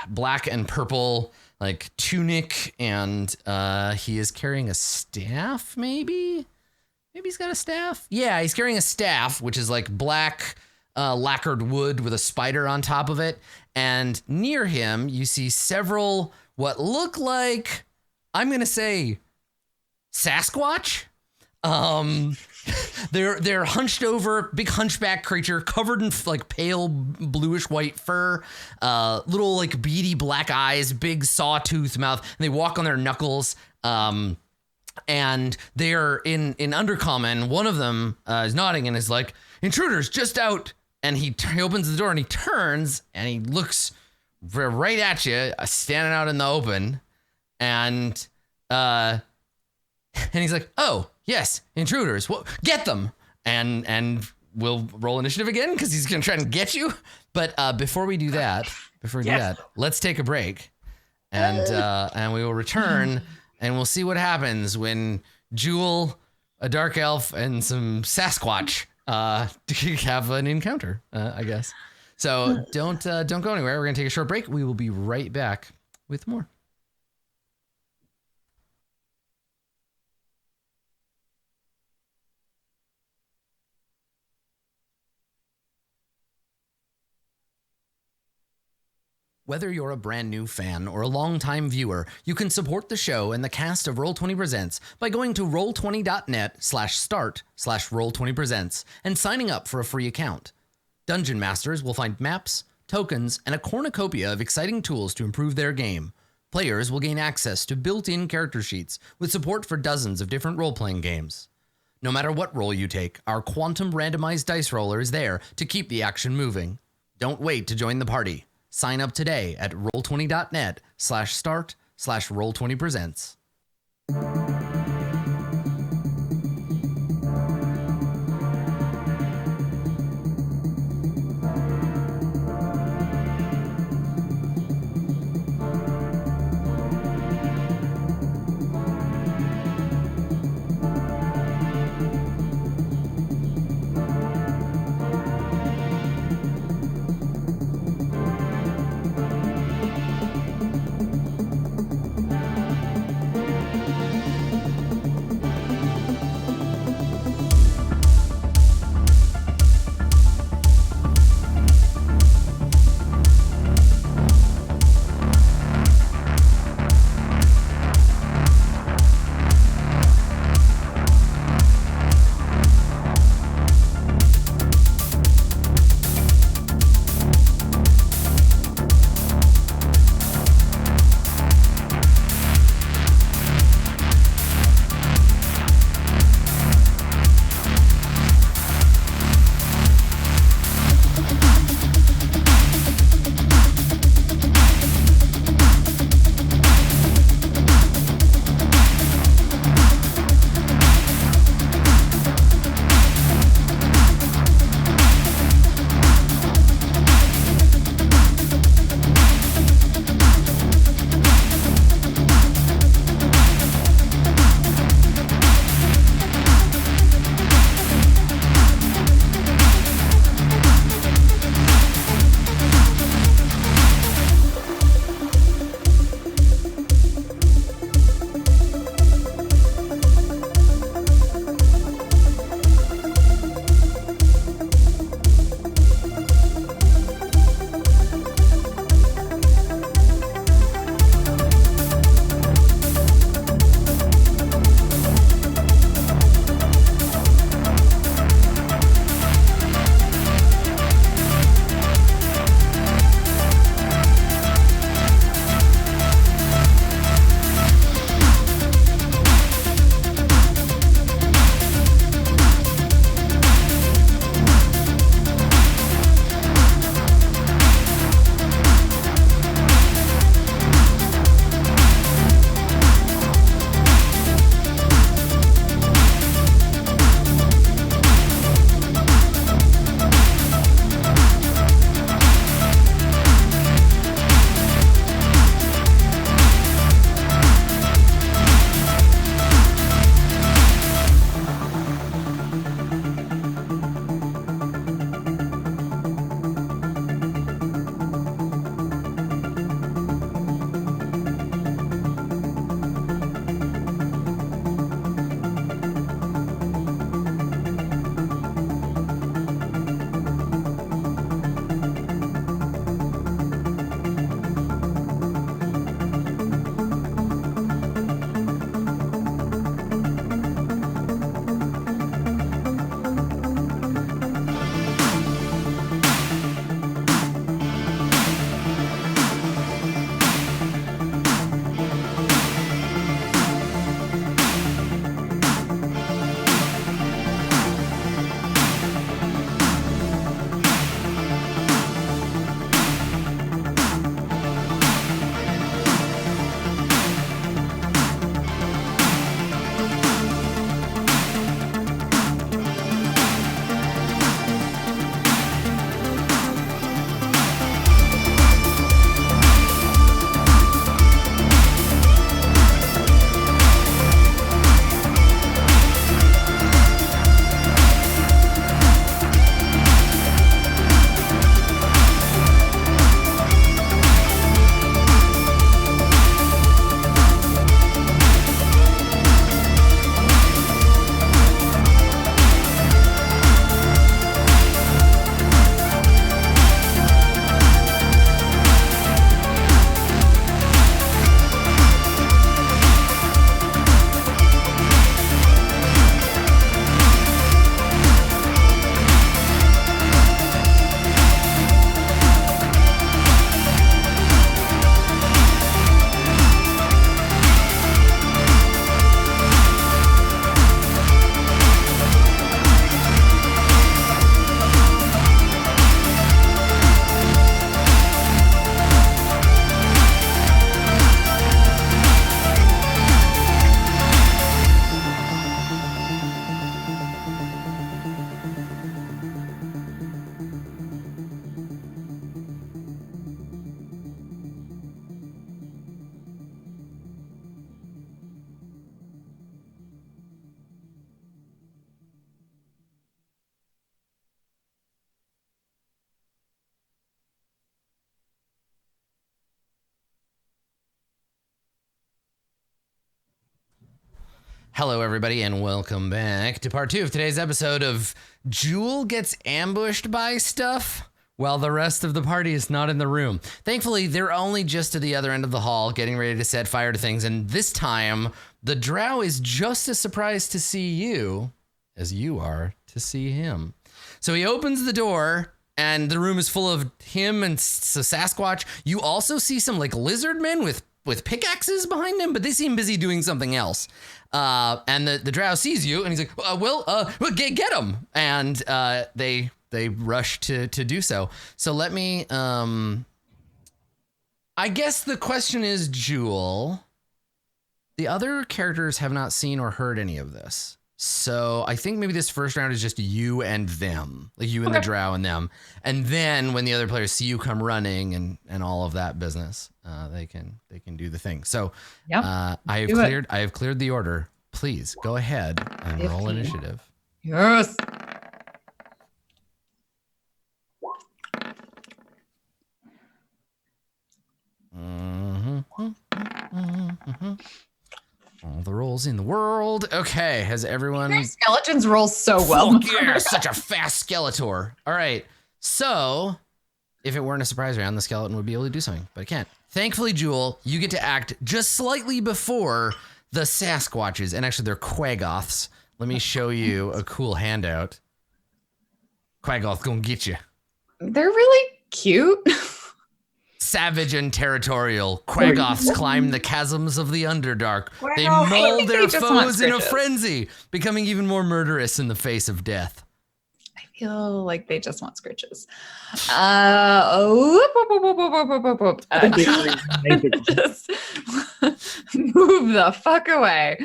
black and purple like tunic, and he is carrying a staff, maybe? Maybe he's got a staff? Yeah, he's carrying a staff, which is like black lacquered wood with a spider on top of it. And near him, you see several what look like, I'm going to say, Sasquatch. They're hunched over, big hunchback creature covered in like pale bluish white fur, little like beady black eyes, big sawtooth mouth, and they walk on their knuckles. And they're in undercommon. One of them is nodding and is like, "Intruders just out." And he opens the door and he turns and he looks right at you, standing out in the open, and he's like, "Oh, yes, intruders. Well, get them." And we'll roll initiative again because he's gonna try and get you. But before we do that, let's take a break, and we will return and we'll see what happens when Jewel, a dark elf, and some Sasquatch have an encounter. I guess. So don't go anywhere. We're gonna take a short break. We will be right back with more. Whether you're a brand new fan or a longtime viewer, you can support the show and the cast of Roll20 Presents by going to roll20.net/start/Roll20Presents and signing up for a free account. Dungeon Masters will find maps, tokens, and a cornucopia of exciting tools to improve their game. Players will gain access to built-in character sheets with support for dozens of different role-playing games. No matter what role you take, our quantum randomized dice roller is there to keep the action moving. Don't wait to join the party. Sign up today at roll20.net/start/Roll20Presents. Hello, everybody, and welcome back to part 2 of today's episode of Jewel Gets Ambushed by Stuff while the rest of the party is not in the room. Thankfully, they're only just to the other end of the hall, getting ready to set fire to things, and this time, the drow is just as surprised to see you as you are to see him. So he opens the door, and the room is full of him and Sasquatch. You also see some, like, lizard men with pickaxes behind him, but they seem busy doing something else. And the drow sees you, and he's like, well, get him. And they rush to do so. So let me, I guess the question is, Jewel, the other characters have not seen or heard any of this. So I think maybe this first round is just you and them, like you and the drow and them. And then when the other players see you come running and all of that business, they can do the thing. So I have cleared the order. Please go ahead and roll initiative. Yes. All the rolls in the world. Okay, has everyone... Your skeletons roll so well. Fuck yeah, such a fast Skeletor. All right, so if it weren't a surprise round, the skeleton would be able to do something, but it can't. Thankfully, Jewel, you get to act just slightly before the Sasquatches, and actually they're Quaggoths. Let me show you a cool handout. Quaggoth gonna get you. They're really cute. Savage and territorial, Quaggoths climb the chasms of the Underdark. They Wow. maul their They just want foes in a scritches. frenzy, becoming even more murderous in the face of death. I feel like they just want scritches. Just move the fuck away.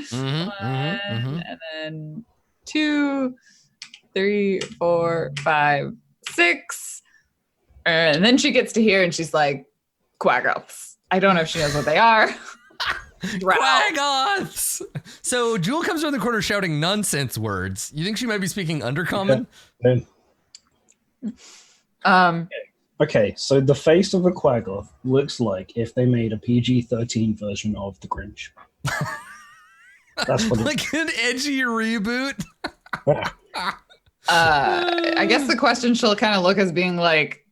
And then 2, 3, 4, 5, 6. And then she gets to here and she's like, Quaggoths. I don't know if she knows what they are. Quaggoths! So Jewel comes around the corner shouting nonsense words. You think she might be speaking Undercommon? Okay, so the face of a Quaggoth looks like if they made a PG-13 version of The Grinch. That's what Like an edgy reboot? I guess the question she'll kind of look as being like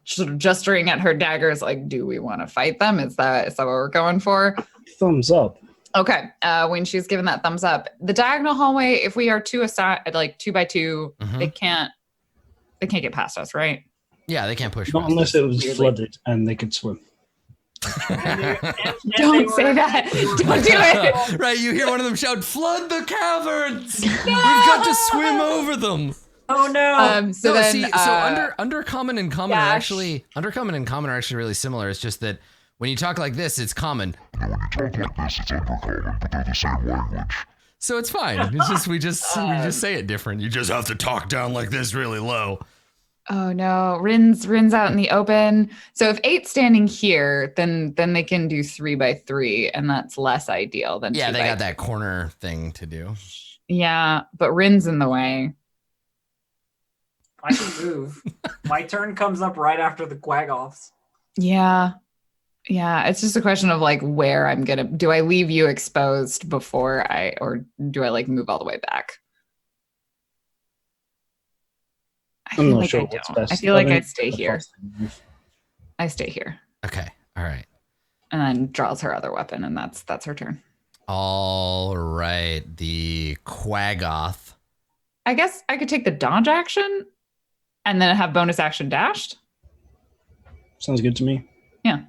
sort of gesturing at her daggers, like, do we want to fight them? Is that what we're going for? thumbs up. Okay. When she's given that thumbs up, the diagonal hallway, if we are 2 aside, like 2 by 2, they can't get past us, right? Yeah, they can't push. Not past unless us. it was flooded and they could swim. Don't say that. Don't do it. Right, you hear one of them shout, "Flood the caverns! We've got to swim over them." Oh no! So No, then, see, undercommon and common are actually really similar. It's just that when you talk like this, it's common. So it's fine. It's just we just say it different. You just have to talk down like this really low. oh no, Rin's out in the open. So if 8's standing here, then they can do 3 by 3, and that's less ideal than 2 Yeah, they by got that corner thing to do. Yeah, but Rin's in the way. I can move. My turn comes up right after the Quaggoths. Yeah. It's just a question of like where I'm gonna. Do I leave you exposed or do I like move all the way back? I I'm feel not like sure I what's don't. best. I feel like I think stay the here. faster move. I stay here, Okay, all right. and then draws her other weapon, and that's her turn. All right, the Quaggoth. I guess I could take the dodge action, and then have bonus action dashed. Sounds good to me. Yeah.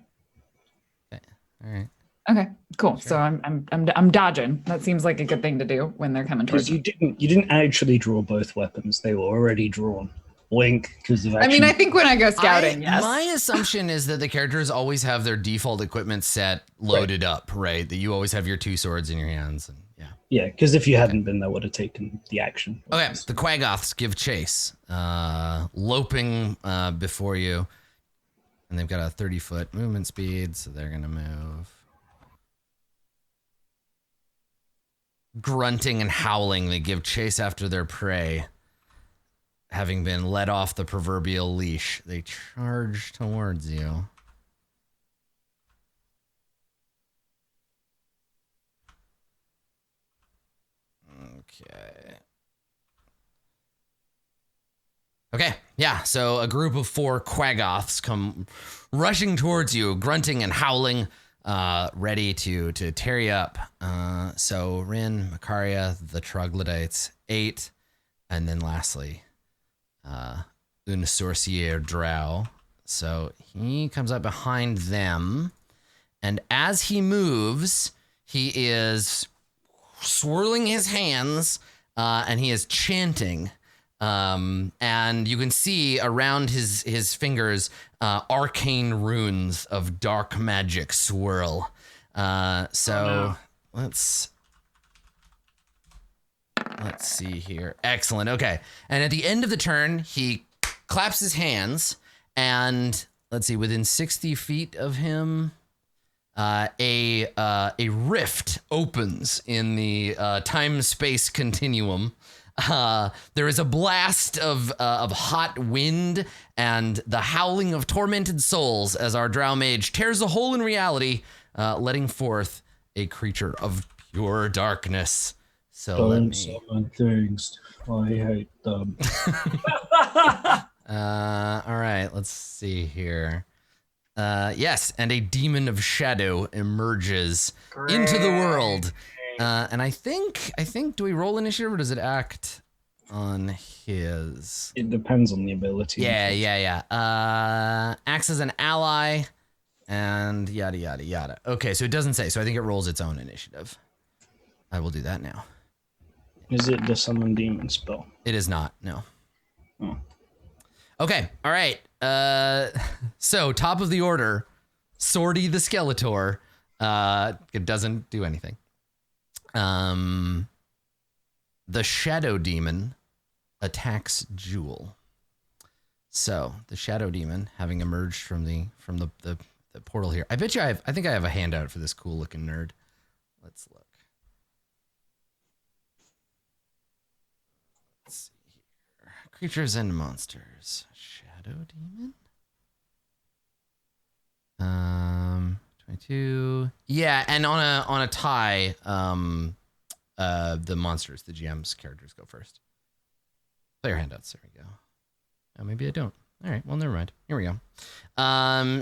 All right. Okay. Cool. Sure. So I'm dodging. That seems like a good thing to do when they're coming towards Because me. you didn't actually draw both weapons; they were already drawn. Wink, because of I mean, action. I think when I go scouting, yes. My assumption is that the characters always have their default equipment set loaded up, right? That you always have your 2 swords in your hands, and yeah. Yeah, because if you hadn't been, that would have taken the action. Okay, the Quaggoths give chase, loping before you, and they've got a 30-foot movement speed, so they're gonna move. Grunting and howling, they give chase after their prey. Having been let off the proverbial leash, they charge towards you. Okay, yeah, so a group of 4 Quaggoths come rushing towards you, grunting and howling, ready to tear you up. So Rin, Macaria, the Troglodytes, 8, and then lastly, Un Sorcier Drow. So he comes up behind them, and as he moves, he is swirling his hands, and he is chanting. And you can see around his fingers arcane runes of dark magic swirl. Let's see here. Excellent. Okay. And at the end of the turn, he claps his hands, and let's see, within 60 feet of him, a rift opens in the time-space continuum. There is a blast of hot wind and the howling of tormented souls as our Drow Mage tears a hole in reality, letting forth a creature of pure darkness. So don't summon things. I hate them. All right, let's see here. Yes, and a demon of shadow emerges into the world. And I think, do we roll initiative or does it act on his? It depends on the ability. Yeah. Acts as an ally and yada, yada, yada. Okay, so it doesn't say, so I think it rolls its own initiative. I will do that now. Is it the summon demon spell? It is not, no. Oh. Okay, all right. So top of the order, Sorty the Skeletor. It doesn't do anything. The Shadow Demon attacks Jewel. So the Shadow Demon, having emerged from the portal here. I bet you I think I have a handout for this cool looking nerd. Let's look. Let's see here. Creatures and monsters. Shadow Demon? 22. Yeah, and on a tie, the monsters, the GM's characters go first. Player handouts, there we go. Oh, maybe I don't. All right, well, never mind. Here we go.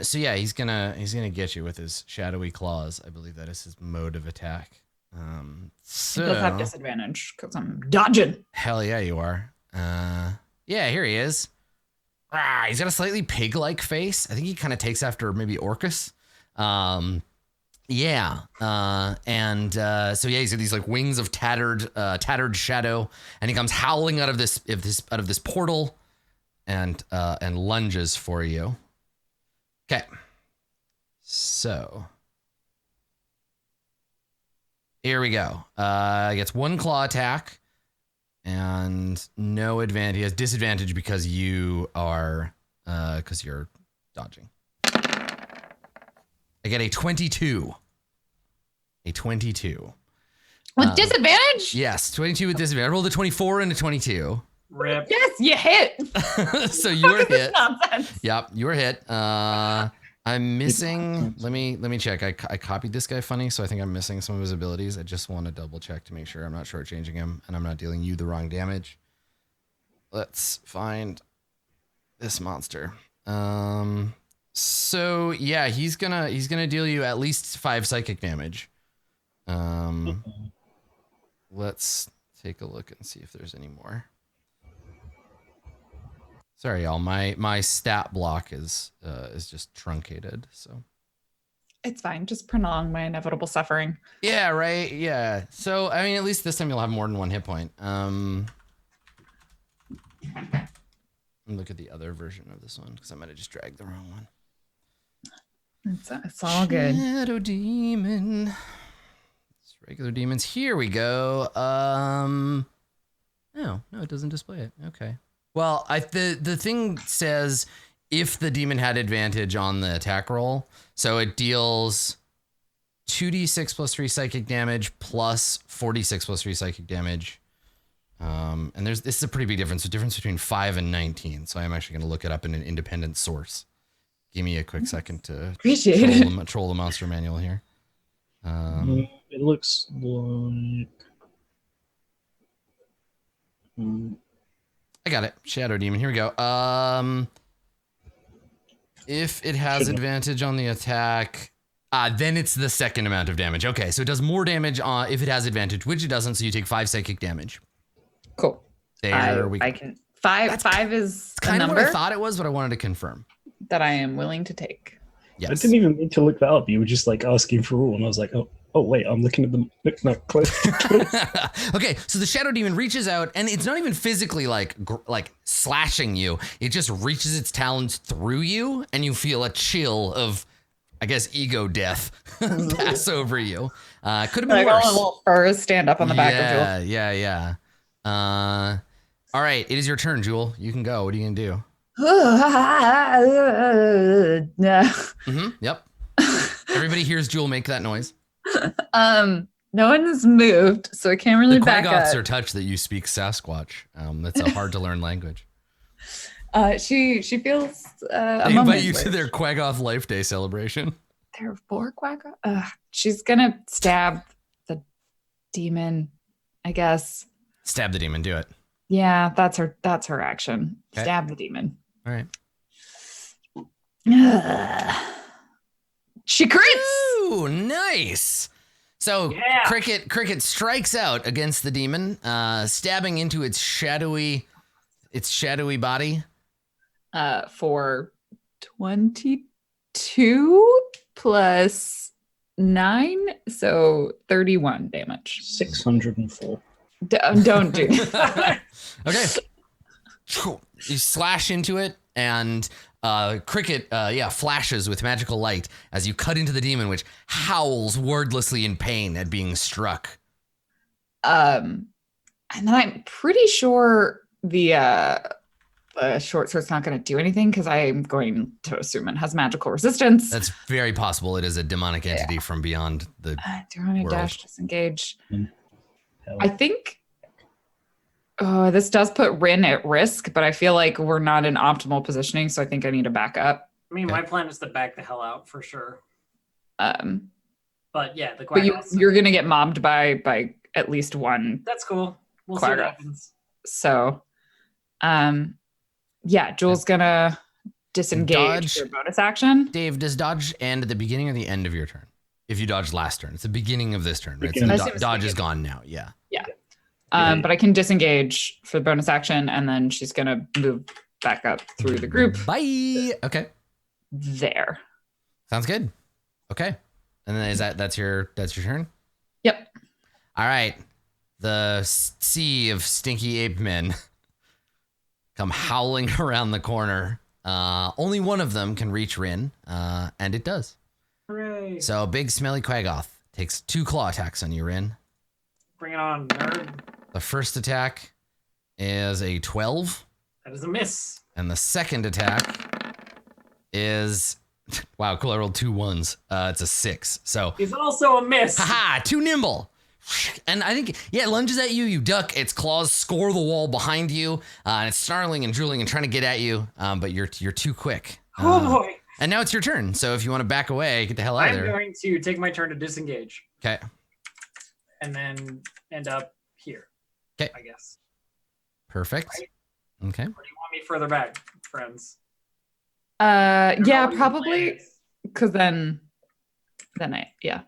So yeah, he's gonna get you with his shadowy claws. I believe that is his mode of attack. So He does have disadvantage because I'm dodging. hell yeah, you are. Yeah, here he is. He's got a slightly pig-like face. I think he kind of takes after maybe Orcus. So yeah, he's got these like wings of tattered shadow, and he comes howling out of this portal, and lunges for you. Okay, so here we go. He gets 1 claw attack, and no advantage. He has disadvantage because you're dodging. I get a 22. A 22. With disadvantage? Yes, 22 with disadvantage. I rolled a 24 and a 22. Rip. Yes, you hit. So you were hit. Nonsense. Yep, you were hit. I'm missing. Let me check. I copied this guy funny, so I think I'm missing some of his abilities. I just want to double check to make sure I'm not shortchanging him and I'm not dealing you the wrong damage. Let's find this monster. So yeah, he's gonna deal you at least 5 psychic damage. Let's take a look and see if there's any more. Sorry, y'all. My stat block is just truncated. So It's fine. Just prolong my inevitable suffering. yeah, right. Yeah. So I mean, at least this time you'll have more than 1 hit point. Let me look at the other version of this one because I might have just dragged the wrong one. It's all good. Shadow Demon. It's regular demons. Here we go. No, it doesn't display it. Okay. Well, the thing says if the demon had advantage on the attack roll, so it deals 2d6 plus 3 psychic damage plus 46 plus 3 psychic damage. And this is a pretty big difference. The difference between 5 and 19. So I'm actually going to look it up in an independent source. Give me a quick second to troll the monster manual here. It looks like I got it. Shadow Demon. Here we go. If it has advantage on the attack, then it's the second amount of damage. Okay, so it does more damage if it has advantage, which it doesn't. So you take 5 psychic damage. Cool. There we go. I can. Five is It's kind a of number what I thought it was, but I wanted to confirm. that I am willing to take. Yes. I didn't even need to look that up. You were just like asking for a rule, and I was like, oh wait, I'm looking at the no, close. Okay, so the Shadow Demon reaches out, and it's not even physically like slashing you. It just reaches its talons through you, and you feel a chill of, I guess, ego death pass over you. Could have been Like worse. all the little furs stand up on the back of Jewel. Yeah. All right, it is your turn, Jewel. You can go. What are you gonna do? Yep. Everybody hears Jewel make that noise. No one has moved, so I can't really The back Quaggoths up. are touched that you speak Sasquatch. That's a hard to learn language. She feels a They moment invite you to where their Quaggoth Life Day celebration. there are 4 Quaggoth. She's gonna stab the demon, I guess. Stab the demon. Do it. Yeah, that's her action. Okay. Stab the demon. All right. She crits. Ooh, nice. So Yeah. Cricket strikes out against the demon, stabbing into its shadowy body. For 22 plus 9, so 31 damage. 604. Don't do that. Okay. You slash into it, and Cricket flashes with magical light as you cut into the demon, which howls wordlessly in pain at being struck. And then I'm pretty sure the short sword's not going to do anything because I'm going to assume it has magical resistance. That's very possible. It is a demonic entity from beyond the. Do I want to world. dash disengage? Hell. I think this does put Rin at risk, but I feel like we're not in optimal positioning, so I think I need to back up. I mean, my plan is to back the hell out for sure. But yeah, the But Quaggoths. you're going to get mobbed by at least one. That's cool. We'll see what Quaggoth. happens. So, Jewel's going to disengage Dodge. for a bonus action. Dave, does dodge end at the beginning or the end of your turn? If you dodge last turn, it's the beginning of this turn, right? So Beginning. the That seems dodge is beginning. gone now. Yeah. But I can disengage for the bonus action, and then she's going to move back up through the group Bye. Okay. there. Sounds good. Okay. And then that's your turn? Yep. All right. The sea of stinky ape men come howling around the corner. Only one of them can reach Rin, and it does. Hooray. So big smelly Quaggoth takes 2 claw attacks on you, Rin. Bring it on, nerd. The first attack is a 12, That is a miss. and the second attack is wow, cool. I rolled 2 1s. It's a 6. So It's also a miss. haha, too nimble. And I think, it lunges at you, you duck, its claws score the wall behind you, and it's snarling and drooling and trying to get at you, but you're too quick. Oh boy. And now it's your turn, so if you want to back away, get the hell out of I'm there. going to take my turn to disengage Okay. and then end up here. 'Kay. I guess. Perfect. Right. Okay. Or do you want me further back, friends? Yeah, What your plan probably, is. because then yeah.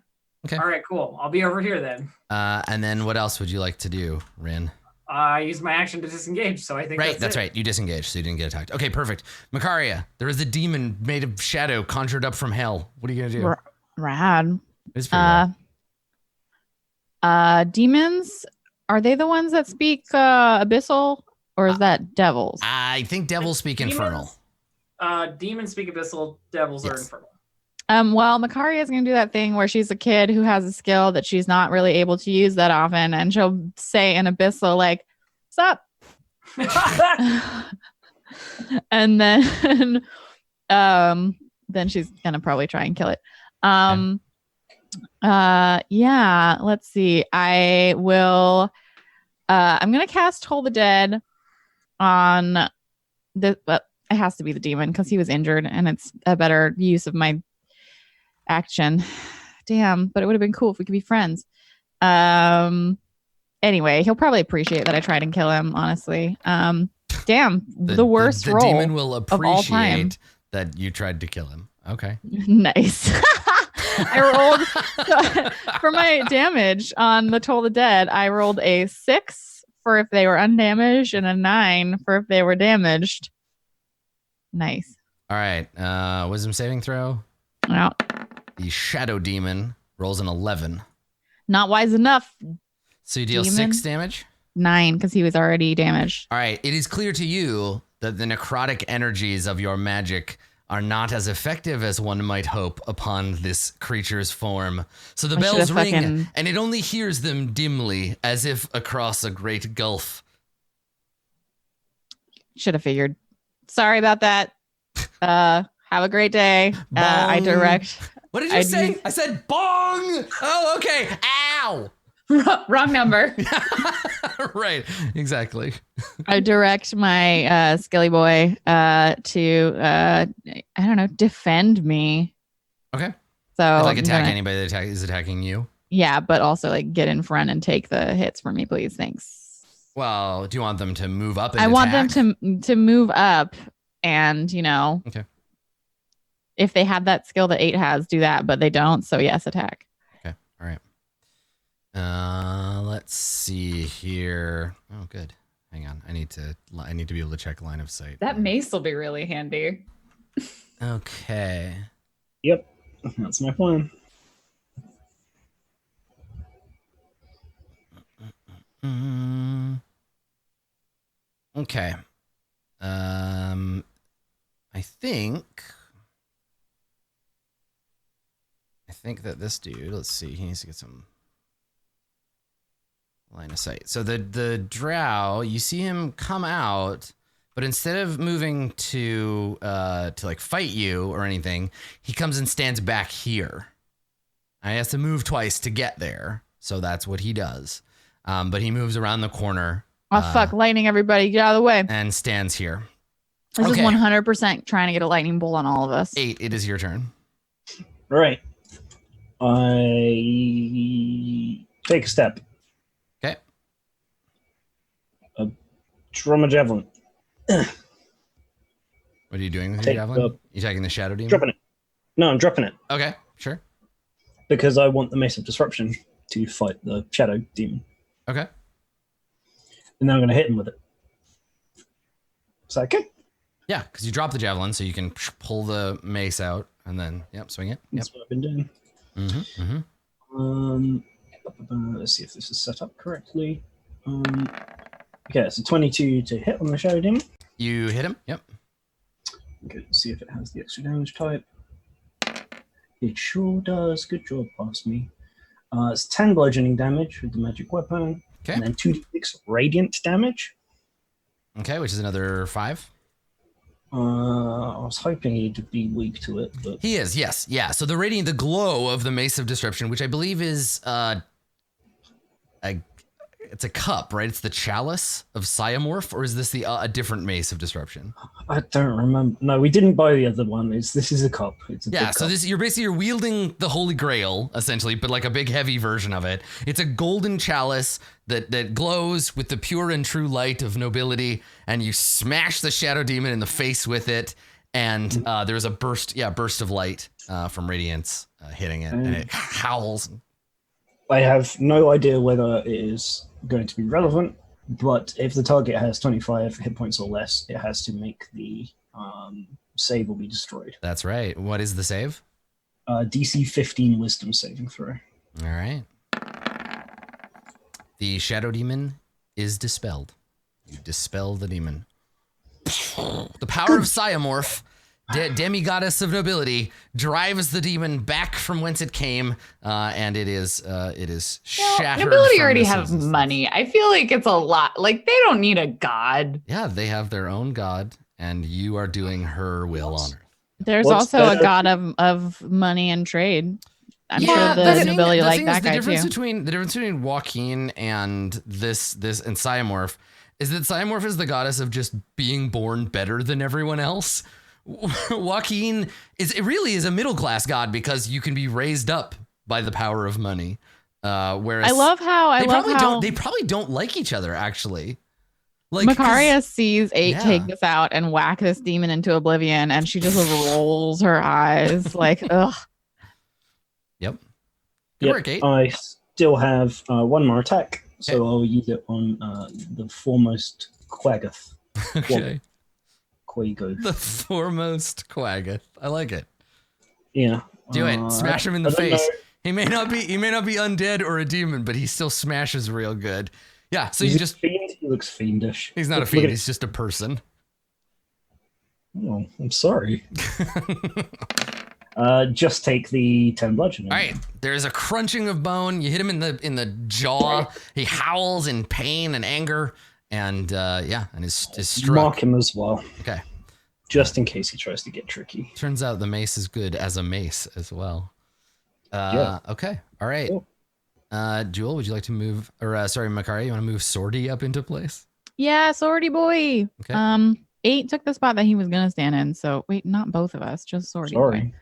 All right, cool. I'll be over here then. And then what else would you like to do, Rin? I use my action to disengage, so I think Right, that's it. right. You disengaged, so you didn't get attacked. Okay, perfect. Macaria, there is a demon made of shadow conjured up from hell. What are you gonna do? Rad. It's pretty rad. Demons, are they the ones that speak abyssal, or is that devils? I think devils speak Demons? infernal. Demons speak abyssal, devils are Yes. infernal. Well, Macarius is gonna do that thing where she's a kid who has a skill that she's not really able to use that often, and she'll say in abyssal like, "Sup," and then she's gonna probably try and kill it. Let's see. I will. I'm gonna cast Toll the Dead on the. Well, it has to be the demon because he was injured, and it's a better use of my action. Damn, but it would have been cool if we could be friends. I'm Anyway, he'll probably appreciate that I tried and kill him, honestly. Damn, the worst the roll demon will of all time. appreciate that you tried to kill him. Okay. Nice. I rolled for my damage on the Toll the Dead. I rolled a 6 for if they were undamaged and a 9 for if they were damaged. Nice. All right. Wisdom saving throw. No, The shadow demon rolls an 11. not wise enough. So you deal Demon? 6 damage. 9 because he was already damaged. All right. It is clear to you that the necrotic energies of your magic are not as effective as one might hope upon this creature's form. So the I bells should've ring, fucking- and it only hears them dimly, as if across a great gulf. Should have figured. Sorry about that. Have a great day. I Bong. direct. What did you say? I said bong. Oh, okay. Ow. Wrong number. Right. Exactly. I direct my Skilly Boy to I don't know, defend me. Okay. So Like I'm attack gonna- anybody that is attacking you. Yeah, but also like get in front and take the hits for me, please. Thanks. Well, do you want them to move up and I want attack? them to move up, and Okay. if they have that skill that 8 has, do that, but they don't. So yes, attack. Okay. All right. Let's see here. Oh, good. Hang on. I need to be able to check line of sight. That mace will be really handy. Okay. Yep, that's my plan. Okay. I think that this dude, let's see, he needs to get some line of sight. So the drow, you see him come out, but instead of moving to like fight you or anything, he comes and stands back here. I has to move twice to get there, so that's what he does. But he moves around the corner. Oh fuck! Lightning, everybody, get out of the way. And stands here. This is okay. 100% trying to get a lightning bolt on all of us. 8, it is your turn. Right. I take a step. Okay. Draw my javelin. What are you doing with your javelin? You taking the shadow demon? Dropping it. No, I'm dropping it Okay, sure. because I want the Mace of Disruption to fight the shadow demon. Okay. And then I'm going to hit him with it. Is that okay? Yeah, because you drop the javelin, so you can pull the mace out and then, swing it. Yep. That's what I've been doing. Let's see if this is set up correctly. Okay, so 22 to hit on the shadow demon. You hit him. Yep. Good. See if it has the extra damage type. It sure does. Good job, past me. It's 10 bludgeoning damage with the magic weapon. Okay. And then 2d6 radiant damage. Okay, which is another 5. I was hoping he'd be weak to it, but He is, yes. Yeah. So the glow of the Mace of Disruption, which I believe is it's a cup, right? It's the chalice of Psyomorph, or is this a different Mace of Disruption? I don't remember. No, we didn't buy the other one. This is a cup. It's a Yeah, big so cup. you're wielding the Holy Grail, essentially, but like a big heavy version of it. It's a golden chalice that glows with the pure and true light of nobility, and you smash the shadow demon in the face with it, and there's a burst of light from radiance hitting it, and it howls. I have no idea whether it is going to be relevant, but if the target has 25 hit points or less, it has to make the save will be destroyed. That's right. What is the save? DC 15 Wisdom saving throw. All right. The shadow demon is dispelled. You dispel the demon. The power of Psyomorph, demigoddess of nobility, drives the demon back from whence it came, and it is shattered. Nobility from already this have existence. money. I feel like it's a lot. Like they don't need a god. Yeah, they have their own god, and you are doing her will on earth. There's What's also better- a god of money and trade. I'm sure the thing- nobility like thing that is, the guy difference too. between Joaquin and this and Psyomorph is that Psyomorph is the goddess of just being born better than everyone else. Joaquin really is a middle class god because you can be raised up by the power of money. Whereas I love how they probably don't like each other actually. Like Macarius sees 8 yeah. take this out and whack this demon into oblivion, and she just rolls her eyes like, ugh. Yep. Good work, 8. I still have one more attack, so Okay. I'll use it on the foremost Quaggoth. Okay. Quago. The foremost Quaggoth. I like it. Yeah. Do it. Smash him in the I don't face. know. He may not be undead or a demon, but he still smashes real good. Yeah, so He's you a just fiend. He looks fiendish. he's not a Look fiend, at- he's just a person. Oh, I'm sorry. Just take the 10 bludgeoning. All right, there's a crunching of bone. You hit him in the jaw. He howls in pain and anger, and and is struck. Mark him as well, Okay. just in case he tries to get tricky. Turns out the mace is good as a mace as well. Yeah. Okay. All right. Cool. Jewel, would you like to move, or sorry, Macari, you want to move Swordy up into place? Yeah, Swordy boy. Okay. 8 took the spot that he was gonna stand in. So wait, not both of us, just Swordy boy. Sorry.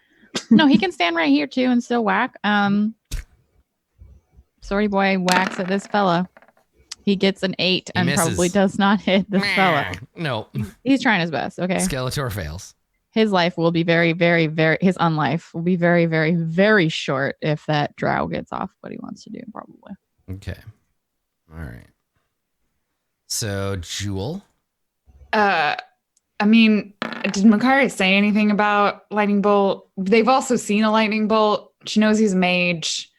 No, he can stand right here too and still whack. Sorry boy whacks at this fella. He gets an 8 and misses. probably does not hit this fella. No. He's trying his best. Okay. Skeletor fails. His life will be very, very, very, his unlife will be very, very, very short if that drow gets off what he wants to do, probably. Okay. All right. So, Jewel. I mean, did Macarius say anything about lightning bolt? They've also seen a lightning bolt. She knows he's a mage.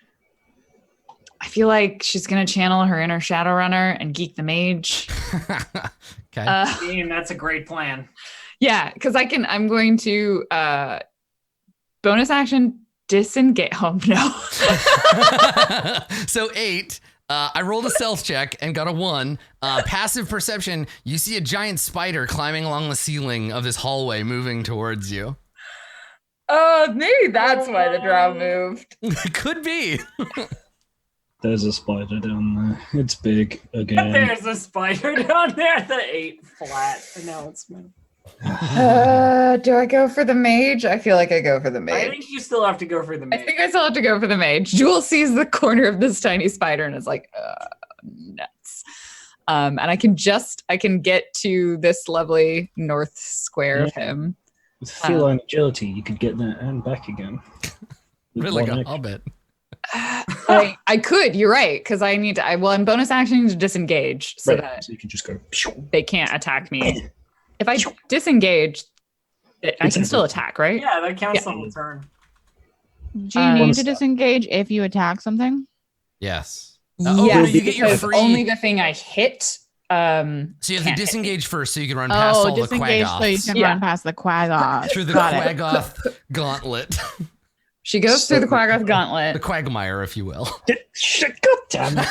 I feel like she's gonna channel her inner Shadowrunner and geek the mage. Okay. Ian, that's a great plan. Yeah, because I'm going to bonus action disengage. Oh no. So 8. I rolled a stealth check and got a 1. Passive perception. You see a giant spider climbing along the ceiling of this hallway, moving towards you. Oh, maybe that's why the drow moved. Could be. There's a spider down there. It's big again. There's a spider down there. The 8 flat announcement. Do I go for the mage? I feel like I go for the I mage. think you still have to go for the I mage. think I still have to go for the mage. Jewel sees the corner of this tiny spider and is like, nuts. And I can get to this lovely north square of him. With feline agility, you could get there and back again. With Really like one a action. hobbit. I could, you're right, because I need to, in bonus action to disengage so Right, that so you can just go. they can't attack me. If I disengage, I can still attack, right? Yeah, that counts Yeah. on the turn. Do you One need to step. disengage if you attack something? Yes. Yes, you get your because free. only the thing I hit. So you have to can't hit disengage first, so you can run past all the disengage so you Quaggoths can Yeah. run past the Quaggoth. through the Got it. Quaggoth gauntlet, She goes through the Quaggoth gauntlet. the Quagmire, if you will. Shit, God damn it.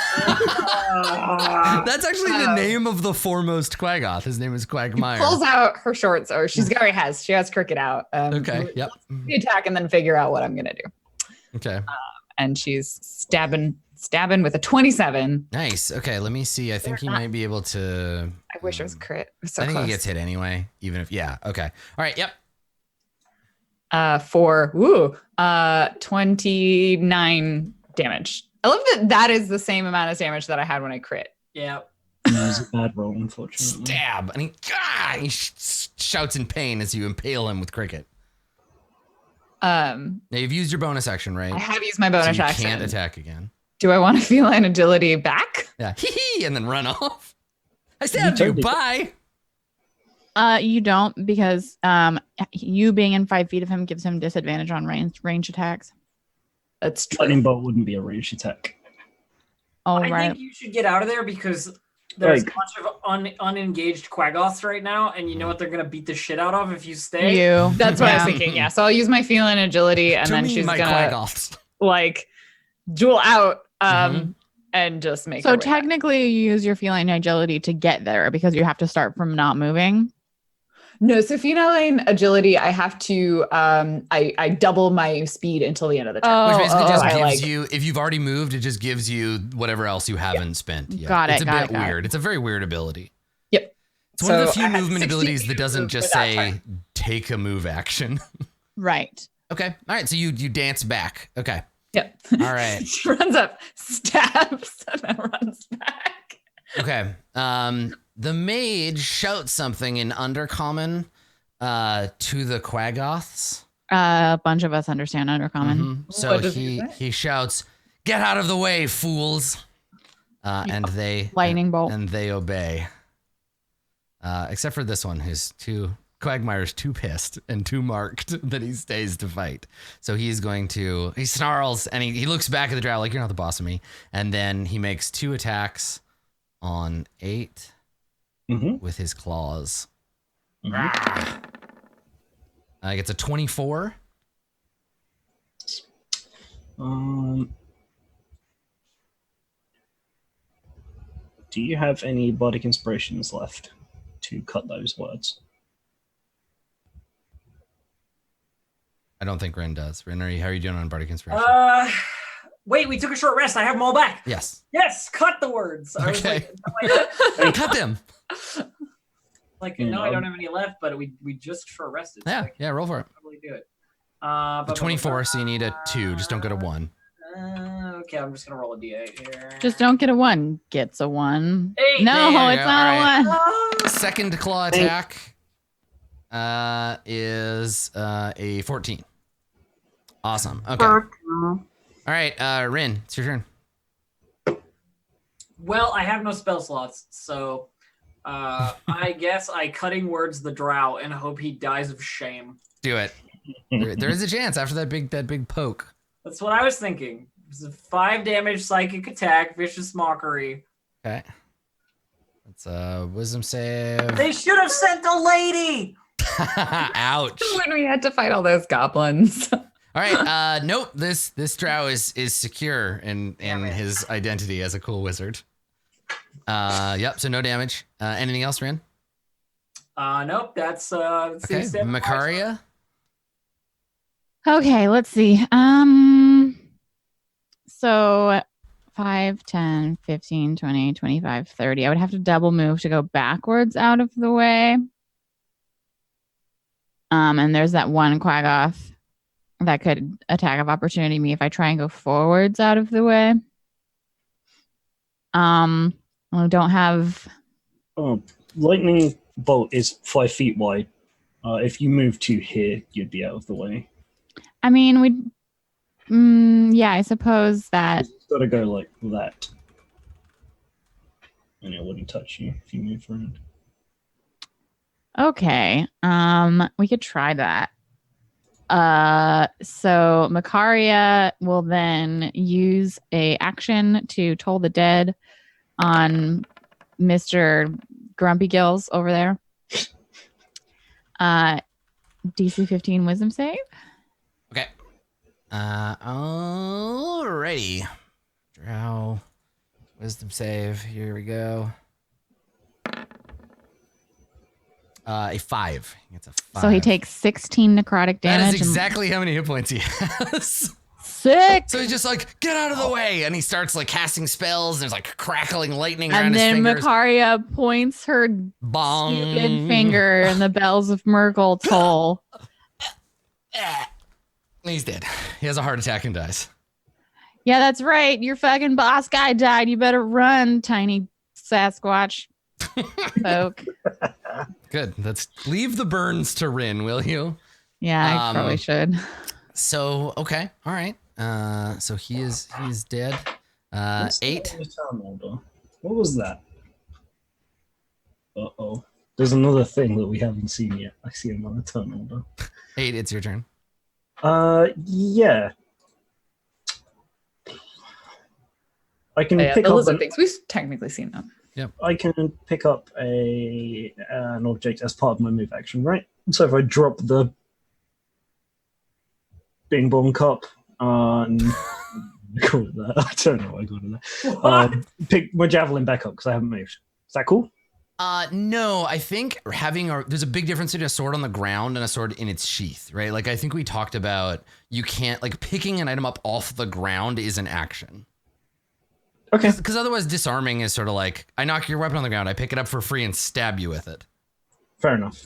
That's actually the name of the foremost Quaggoth. His name is Quagmire. Pulls out her shorts, or she has cricket out. Okay. Yep. The attack and then figure out what I'm gonna do. Okay. And she's stabbing with a 27. Nice. Okay. Let me see. I think he might be able to. I wish it was crit. It was so I think close. he gets hit anyway, even if. Yeah. Okay. All right. Yep. For 29 damage. I love that is the same amount of damage that I had when I crit. Yeah. No, it was a bad roll, unfortunately. Stab, and he shouts in pain as you impale him with cricket. Now you've used your bonus action, right? I have used my So bonus you action. can't attack again. Do I want to feline agility back? Yeah. Hee hee, and then run off. I stabbed you. totally Bye. You don't, because you being in 5 feet of him gives him disadvantage on range attacks. That's true. Lightning bolt wouldn't be a ranged attack. Oh, I right. think you should get out of there because there's Like- a bunch of unengaged Quaggoths right now, and you know what they're gonna beat the shit out of if you stay. You. That's what I was Yeah. thinking. Yeah. So I'll use my feline agility and To then me, she's my gonna Quaggoths. like duel out Mhm. and just make So her way back. technically, you use your feline agility to get there because you have to start from not moving. No, so feline agility, I have to I double my speed until the end of the turn. Which basically just I gives like- you, if you've already moved, it just gives you whatever else you haven't spent. Yeah. Got it, It's a got bit it, got it. weird. It's a very weird ability. Yep. It's one of the So few I had movement 60 abilities that feet doesn't move just for that say turn. take a move action. Right. Okay. All right. So you dance back. Okay. Yep. All right. She runs up, stabs, and then runs back. Okay. The mage shouts something in Undercommon to the Quaggoths. A bunch of us understand Undercommon. So What does he say? he shouts, "Get out of the way, fools!" And they Lightning bolt. and they obey. Except for this one, who's Quagmire's too pissed and too marked that he stays to fight. So he snarls and he looks back at the drow like, "You're not the boss of me." And then he makes 2 attacks on 8 with his claws. Gets a 24. Do you have any bardic inspirations left to cut those words? I don't think Rin does. Rin, how are you doing on Bardic Inspiration? Wait, we took a short rest. I have them all back. Yes. Yes, cut the words. I was Okay. like, Cut them. no, I don't have any left, but we just short rested. So I can Yeah, roll for it. probably do it. A 24, so you need a 2. Just don't go to 1. Okay, I'm just gonna roll a d8 here. Just don't get a 1. Gets a 1. Eight. No, There you it's go. not All right. a 1. Second claw attack is a 14. Awesome. Okay. All right, Rin, it's your turn. Well, I have no spell slots, so I guess I cutting words the drow and hope he dies of shame. Do it. There is a chance after that big poke. That's what I was thinking. It's a 5 damage psychic attack, vicious mockery. Okay. That's a wisdom save. They should have sent a lady. Ouch. When we had to fight all those goblins. All right. Nope. This drow is secure in his identity as a cool wizard. Yep. So no damage. Anything else, Rin? Nope. That's the Okay. extent of my Macaria. Okay, let's see. So 5, 10, 15, 20, 25, 30. I would have to double move to go backwards out of the way. And there's that one Quaggoth that could attack of opportunity me if I try and go forwards out of the way. I don't have. Lightning bolt is 5 feet wide. If you move to here, you'd be out of the way. I mean, yeah, I suppose that. It's got to go like that. And it wouldn't touch you if you move around. Okay. We could try that. So Macaria will then use a action to toll the dead on Mr. Grumpy Gills over there. DC 15 wisdom save. Okay. Alrighty. Drow. Wisdom save. Here we go. A 5. It's a 5. So he takes 16 necrotic damage. That is exactly how many hit points he has. Sick. So he's just like, get out of the way. And he starts like casting spells. And there's like crackling lightning around And his then fingers. Macaria points her Bong. stupid finger and the bells of Merkel toll. He's dead. He has a heart attack and dies. Yeah, that's right. Your fucking boss guy died. You better run, tiny Sasquatch. Folk. Good. Let's leave the burns to Rin, will you? Yeah, I probably should. So, okay. All right. So he's dead. 8. What was that? Uh-oh. There's another thing that we haven't seen yet. I see another turn order. 8, it's your turn. Yeah. I can Yeah, pick the up lizard things. We've technically seen them. I can pick up an object as part of my move action, right? So if I drop the Bing Bong Cup and call it that. I don't know what I call it that. Pick my javelin back up because I haven't moved. Is that cool? No, I think there's a big difference between a sword on the ground and a sword in its sheath, right? Like I think we talked about you can't like picking an item up off the ground is an action. Okay. Because otherwise disarming is sort of like I knock your weapon on the ground, I pick it up for free and stab you with it. Fair enough.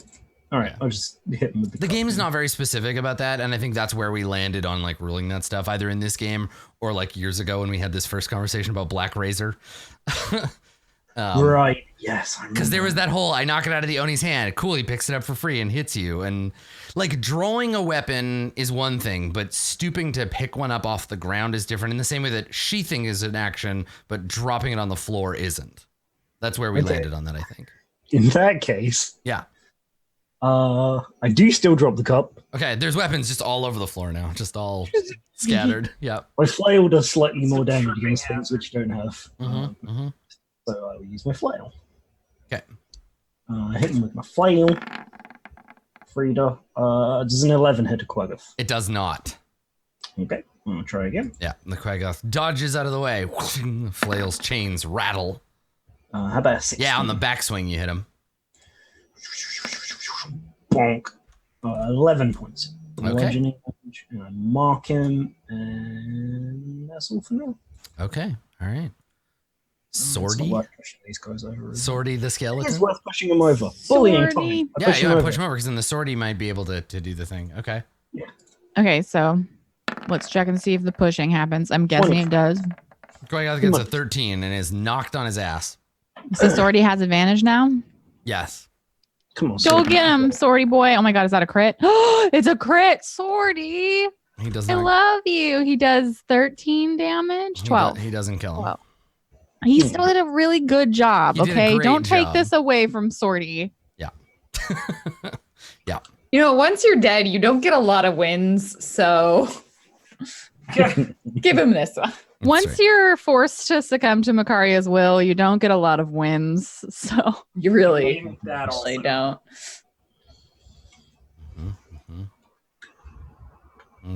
All right, Yeah. I'll just hit him with the The cup. game is not very specific about that, and I think that's where we landed on like ruling that stuff, either in this game or like years ago when we had this first conversation about Black Razor. Right. Yes. Because there was that whole I knock it out of the Oni's hand. Cool, he picks it up for free and hits you. And like drawing a weapon is one thing, but stooping to pick one up off the ground is different in the same way that sheathing is an action, but dropping it on the floor isn't. That's where we landed on that, I think. In that case, Yeah. I do still drop the cup. Okay, there's weapons just all over the floor now, just all scattered. Yeah. My flail does slightly It's more a damage tripping against hazard. things which don't have. So I will use my flail. Okay. Hit him with my flail. Frida. Does an 11 hit a Quaggoth? It does not. Okay. I'm going to try again. Yeah, and the Quaggoth dodges out of the way. Flail's chains rattle. How about a 16? Yeah, on the backswing you hit him. Bonk. 11 points. Okay. Bludgeoning damage, and I mark him, and that's all for now. Okay, all right. It's not Swordy? worth pushing these guys over. is it? Swordy the It is skeleton? worth pushing them over. Bullying Swordy. time. I Yeah, push you him want to over. push him over because then the Swordy might be able to do the thing. Okay. Okay, so let's check and see if the pushing happens. I'm guessing it does. Quaggoth gets a 13 and is knocked on his ass. So Swordy has advantage now. Yes. Come on, Go Swordy. get him, Swordy boy. Oh my god, is that a crit? It's a crit, Swordy. He does I not. love you. He does 13 damage. 12. He doesn't kill him. Well, he still did a really good job. He did a Okay, great don't take job. this away from Swordy. Yeah. You know, once you're dead, you don't get a lot of wins. So give him this one. Once right. you're forced to succumb to Macarius' will, you don't get a lot of wins. So You really, That also. really don't.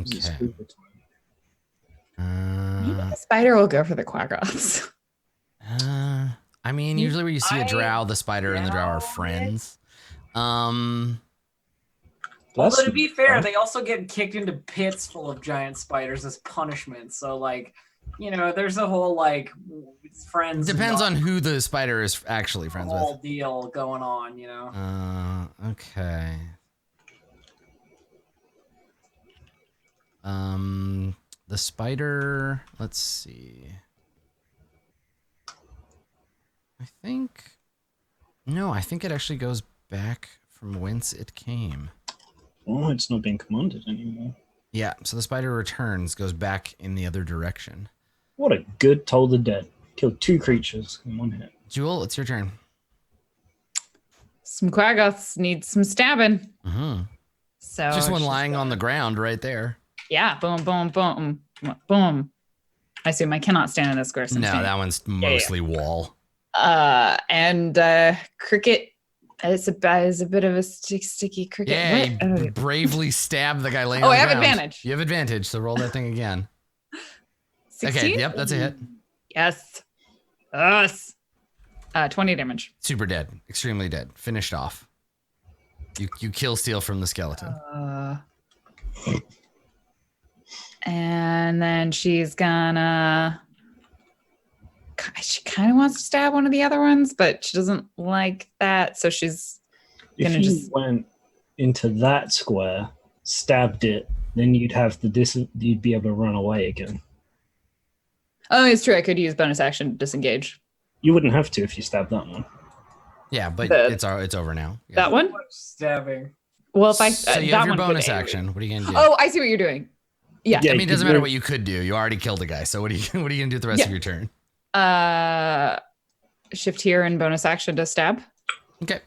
Just Okay. move the time. Maybe the spider will go for the Quaggoths. I mean, usually when you see a drow, the spider and the drow are Yeah. friends. Although That's to be fair, they also get kicked into pits full of giant spiders as punishment. So like, you know, there's a whole like friends. Depends not on who the spider is actually friends with. whole deal going on. You know. Okay. The spider, let's see. I think it actually goes back from whence it came. Oh, it's not being commanded anymore. Yeah, so the spider returns, goes back in the other direction. What a good Toll the Dead. Killed 2 creatures in 1 hit. Jewel, it's your turn. Some Quaggoths need some stabbing. Mm-hmm. So Just one she's lying on the ground right there. Yeah, boom, boom, boom, boom. I assume I cannot stand in this square. No, that one's mostly wall. And Cricket is a bit of a sticky Cricket. Yeah, What? you bravely stab the guy laying Oh, on I the have ground. advantage. You have advantage, so roll that thing again. 16? Okay, yep, that's a hit. Yes. Us. 20 damage. Super dead, extremely dead, finished off. You kill steal from the skeleton. And then she's gonna. She kind of wants to stab one of the other ones, but she doesn't like that. So she's If gonna you just. went into that square, stabbed it, then you'd have you'd be able to run away again. Oh, it's true. I could use bonus action to disengage. You wouldn't have to if you stabbed that one. Yeah, but The- it's over now. Yeah. That one? Stabbing. Well, if I. So you that have your one could bonus AoE. action. What are you gonna do? Oh, I see what you're doing. Yeah. Yeah, I mean, it you doesn't could matter move- what you could do. You already killed a guy. So what are you gonna do the rest of your turn? Shift here and bonus action to stab. Okay.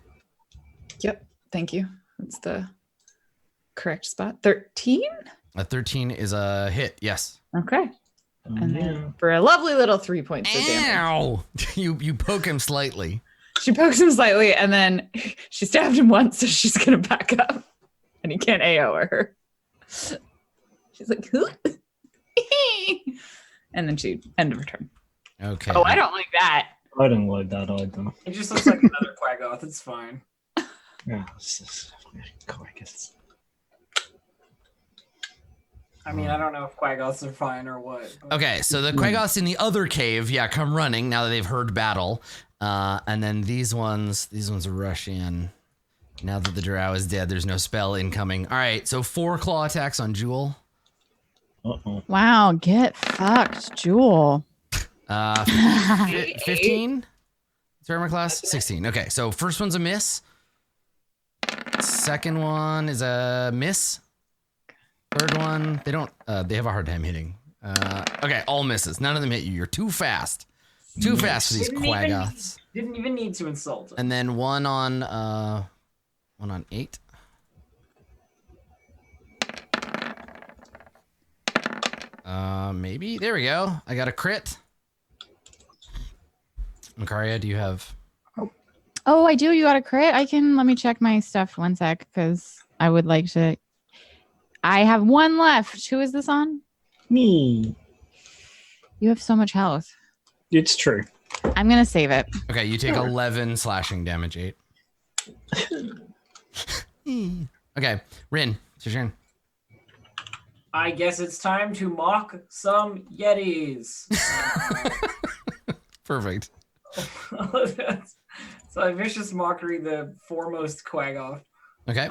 Yep. Thank you. That's the correct spot. 13. A 13 is a hit. Yes. Okay. Oh, And yeah. then for a lovely little 3 points of damage. Ow! You poke him slightly. She pokes him slightly and then she stabbed him once, so she's gonna back up. And he can't AO her. She's like, "Huh?" And then she end of her turn. Okay. Oh, I don't like that. I don't like that either. It just looks like another Quaggoth. It's fine. Yeah, it's just, I guess. I mean, I don't know if Quaggoths are fine or what. but- Okay, so the Quaggoths in the other cave, come running now that they've heard battle. And then these ones rush in. Now that the drow is dead, there's no spell incoming. All right, so 4 claw attacks on Jewel. Uh-oh. Wow, get fucked, Jewel. 15? It's armor class? 16. Okay, so first one's a miss. Second one is a miss. Third one, they have a hard time hitting. Okay, all misses. None of them hit you. You're too fast. Too fast for these quaggoths. Didn't even need to insult him. And then one on 8. Maybe. There we go. I got a crit. Macaria, do you have? Oh, I do. You got a crit? Let me check my stuff 1 sec, because I would like to. I have 1 left. Who is this on? Me. You have so much health. It's true. I'm going to save it. Okay, you take 11 slashing damage, 8. Okay, Rin, it's your turn. I guess it's time to mock some Yetis. Perfect. So I vicious mockery the foremost quaggoth. Okay.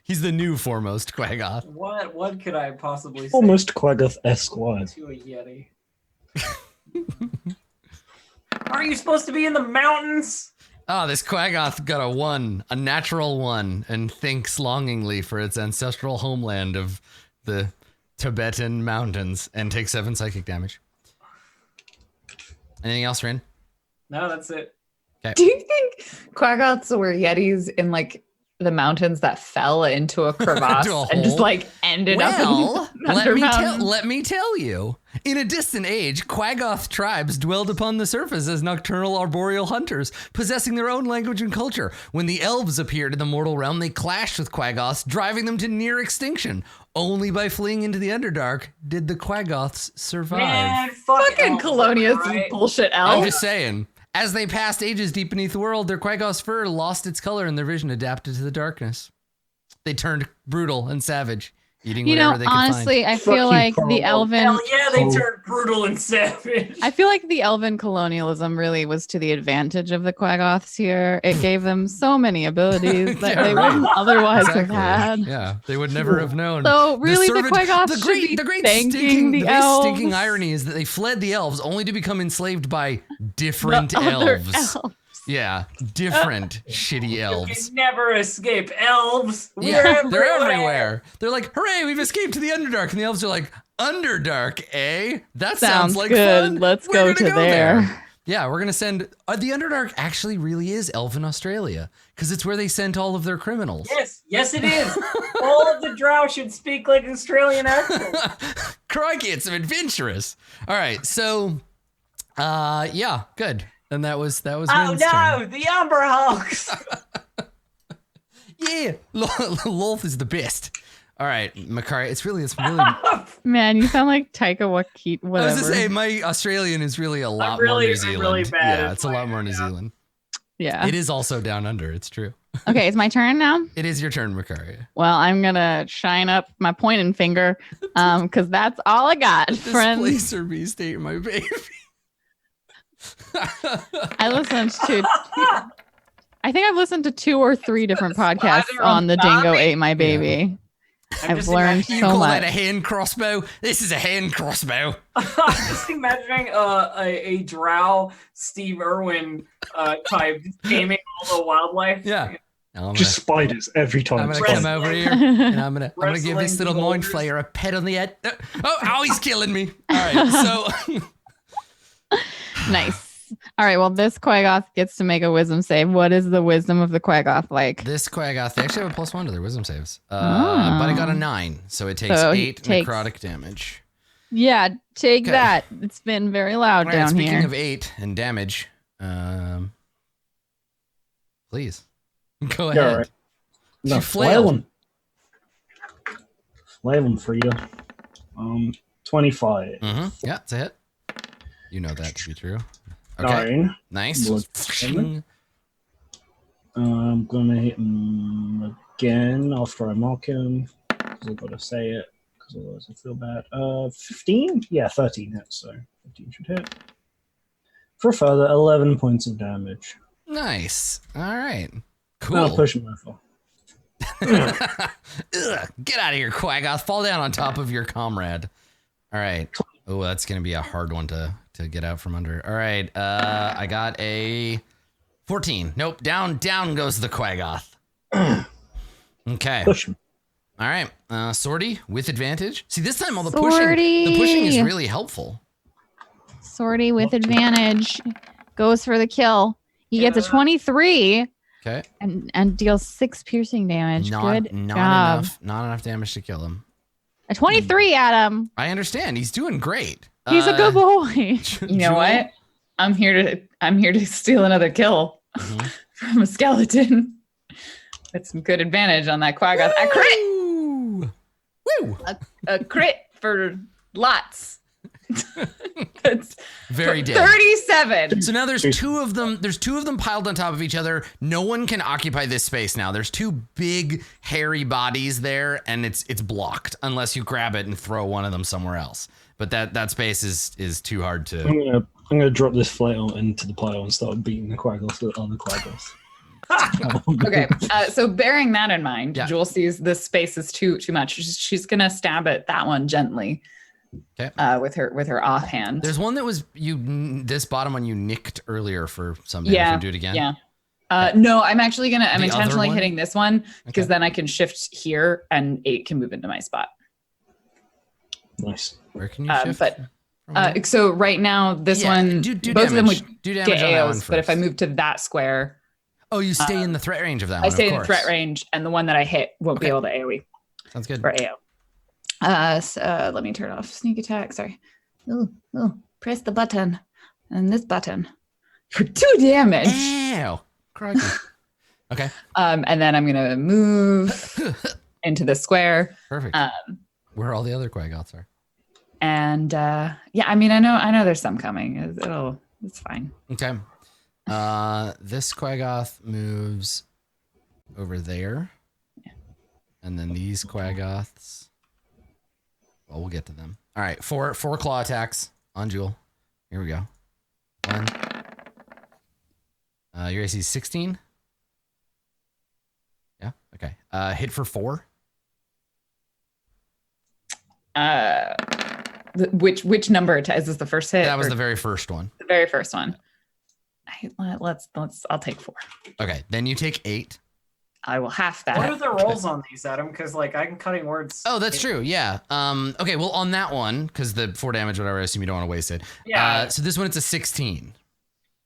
He's the new foremost quaggoth. What could I possibly say Almost Quaggoth Esquire. to a Yeti? Are you supposed to be in the mountains? Oh, this quaggoth got a 1, a natural 1, and thinks longingly for its ancestral homeland of the Tibetan mountains and takes 7 psychic damage. Anything else, Rin? No, that's it. Do you think quaggoths were yetis in like the mountains that fell into a crevasse Into a and just hole? like ended Well, up in let me tell you. In a distant age, quaggoth tribes dwelled upon the surface as nocturnal arboreal hunters, possessing their own language and culture. When the elves appeared in the mortal realm, they clashed with quaggoths, driving them to near extinction. Only by fleeing into the Underdark did the quaggoths survive. Man, fucking elves, colonius right? bullshit I'm elf. just saying. As they passed ages deep beneath the world, their quaggoth's fur lost its color and their vision adapted to the darkness. They turned brutal and savage, eating whatever they could honestly, find. I feel like the elven. Hell yeah, they turned brutal and savage. I feel like the elven colonialism really was to the advantage of the quaggoths here. It gave them so many abilities that Yeah, they right. wouldn't otherwise have Exactly. had. Yeah, they would never have known. So really, the quaggoths the should great, be the great thanking stinking, the the very elves. stinking irony is that they fled the elves only to become enslaved by different The other elves. elves. Yeah, different shitty You elves. can never escape elves. Yeah, they're everywhere. They're like, hooray, we've escaped to the Underdark. And the elves are like, Underdark, eh? That sounds like good. fun. Let's We're go gonna to there. Yeah, we're going to send... the Underdark actually really is Elven Australia because it's where they sent all of their criminals. Yes, it is. All of the drow should speak like Australian accents. Crikey, it's adventurous. All right, so... yeah, good. And that was Oh Rin's turn. no, the Umber Hulks. Yeah, Lolth is the best. All right, Macari, it's really. Man, you sound like Taika Waititi. I Whatever. was to say my Australian is really a lot more New Zealand. really bad Yeah, at it's a lot more New yeah. Zealand. Yeah. It is also down under. It's true. Okay, it's my turn now. It is your turn, Macari. Well, I'm gonna shine up my pointing finger, because that's all I got, friends. Displacer me, state my baby. I listened to. I think I've listened to 2 or 3 different podcasts Father on the of Dingo Tommy. Ate My Baby. I'm I've just learned imagining- You so call much. that a hand crossbow? This is a hand crossbow. I'm just imagining a drow Steve Irwin type just aiming all the wildlife. Yeah. Now I'm Just spiders every time. gonna Wrestling. come over here and I'm gonna give this Wrestling little mind boulders. flayer a pet on the head. Oh, he's killing me. All right, so Nice. All right. Well, this Quaggoth gets to make a wisdom save. What is the wisdom of the Quaggoth like? this quaggoth, they actually have a +1 to their wisdom saves. But Oh. I got a 9, so it takes So he 8 takes- necrotic damage. Yeah, take Okay. that. It's been very loud All right, down speaking here. of 8 and damage, please go Yeah, ahead. right. No, She flailed. flail him for you. 25. Yeah, it's a hit. You know that to be true. Okay, 9. nice. Blood damage. I'm gonna hit him again after I mark him because I've got to say it because otherwise I feel bad. 15? Yeah, 13 hits, so 15 should hit. For a further 11 points of damage. Nice. All right. Cool. Potion rifle. Ugh, get out of here, Quaggoth. Fall down on top of your comrade. All right. Oh, that's going to be a hard one to get out from under. All right. I got a 14. Nope. Down goes the Quaggoth. Okay. Push him. All right. Sortie with advantage. See, this time all the Sortie. pushing is really helpful. Sortie with advantage goes for the kill. He gets a 23 Okay. and deals 6 piercing damage. Good job. Not enough damage to kill him. A 23, Adam. I understand. He's doing great. He's a good boy. You know what? I'm here to steal another kill from a skeleton. With some good advantage on that Quaggoth. A crit! Woo! A crit for lots. That's Very dead. 37. So now there's two of them. There's two of them piled on top of each other. No one can occupy this space now. There's two big hairy bodies there, and it's blocked unless you grab it and throw one of them somewhere else. But that space is too hard to. I'm gonna drop this flail into the pile and start beating the Quaggoth on the Quaggoth. Okay, so bearing that in mind, Yeah. Jewel sees this space is too much. She's gonna stab at that one gently. Okay. With her offhand. There's one that was this bottom one you nicked earlier for some damage. Yeah. Do it again. Yeah. No, I'm actually I'm The other intentionally one? hitting this one because Okay. then I can shift here and 8 can move into my spot. Nice. Where can you shift? But from here? so right now this one, do both of them damage. would Do get damage on that one AOs, but if I first. move to that square, Oh, you stay in the threat range of that one. I stay of in the course. threat range, and the one that I hit won't be Okay. able to AOE Sounds good. or AO. So let me turn off sneak attack. Sorry. Ooh, press the button and this button for 2 damage. Ew. Crikey. Okay. And then I'm gonna move into the square. Perfect. Where all the other Quaggoths are. And yeah, I mean, I know there's some coming. It's fine. Okay. This Quaggoth moves over there. Yeah. And then these Quaggoths. Well, we'll get to them. All right, four claw attacks on Jewel. Here we go. 1. Your AC is 16. Yeah. Okay. Hit for 4. Which number is this? The first hit? That was or the very first one. the very first one. Let's. I'll take 4. Okay. Then you take 8. I will half that. What are the rolls on these, Adam? Because I'm cutting words. Oh, that's true. Yeah. Okay. Well, on that one, because the 4 damage, whatever, I assume you don't want to waste it. Yeah. So this one, it's a 16.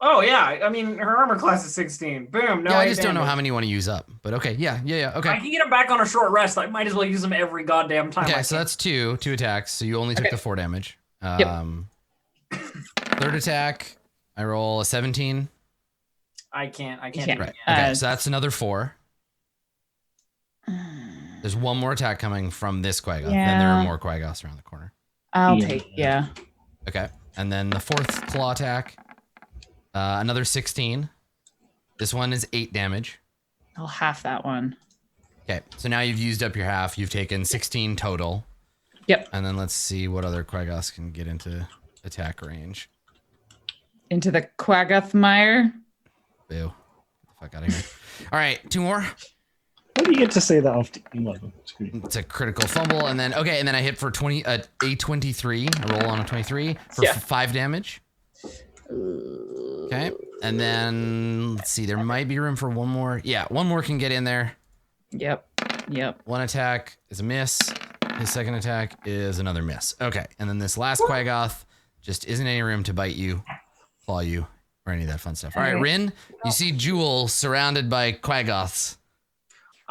Oh yeah. I mean, her armor class is 16. Boom. No. Yeah, I 8 just don't know damage. how many you want to use up. But okay. Yeah. Okay. I can get him back on a short rest. I might as well use them every goddamn time. Okay, I so can. that's 2 attacks. So you only took Okay. the 4 damage. Yep. Third attack, I roll a 17. I can't. can't. do Right. it. Okay, so that's another 4. There's one more attack coming from this Quaggoth. Then there are Yeah. more Quaggoths around the corner. I'll Yeah. take. Yeah. Okay, and then the 4th claw attack, another 16. This one is 8 damage. I'll half that one. Okay, so now you've used up your half. You've taken 16 total. Yep. And then let's see what other Quaggoths can get into attack range. Into the Quaggoth mire. Boo. Get the fuck out of here. All right, 2 more. How do you get to say that after 11? It's a critical fumble, and then I hit for a 23. I roll on a 23 for Yeah. 5 damage. Okay, and then let's see. There might be room for one more. Yeah, one more can get in there. Yep. 1 attack is a miss. His 2nd attack is another miss. Okay, and then this last Quaggoth just isn't any room to bite you, claw you, or any of that fun stuff. All right, Rin, you see Jewel surrounded by Quaggoths.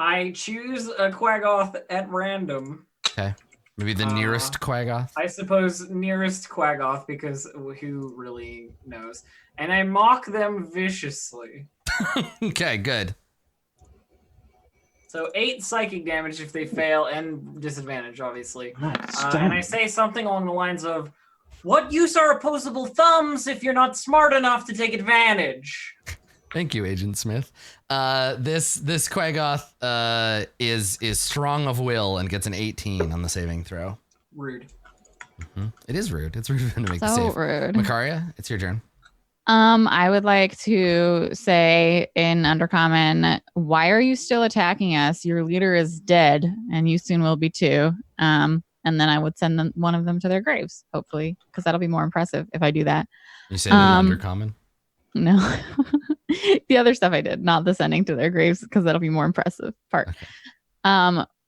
I choose a Quaggoth at random. Okay, maybe the nearest Quaggoth. I suppose nearest Quaggoth, because who really knows? And I mock them viciously. Okay, good. So 8 psychic damage if they fail, and disadvantage, obviously. Nice. And I say something along the lines of, "What use are opposable thumbs if you're not smart enough to take advantage?" Thank you, Agent Smith. This Quaggoth is strong of will and gets an 18 on the saving throw. Rude. It is rude. It's rude to make the So save. rude. Macaria, it's your turn. I would like to say in Undercommon, why are you still attacking us? Your leader is dead, and you soon will be too. And then I would send one of them to their graves, hopefully, because that'll be more impressive if I do that. You say it in Undercommon? No. The other stuff I did, not the sending to their graves, because that'll be more impressive part. Okay.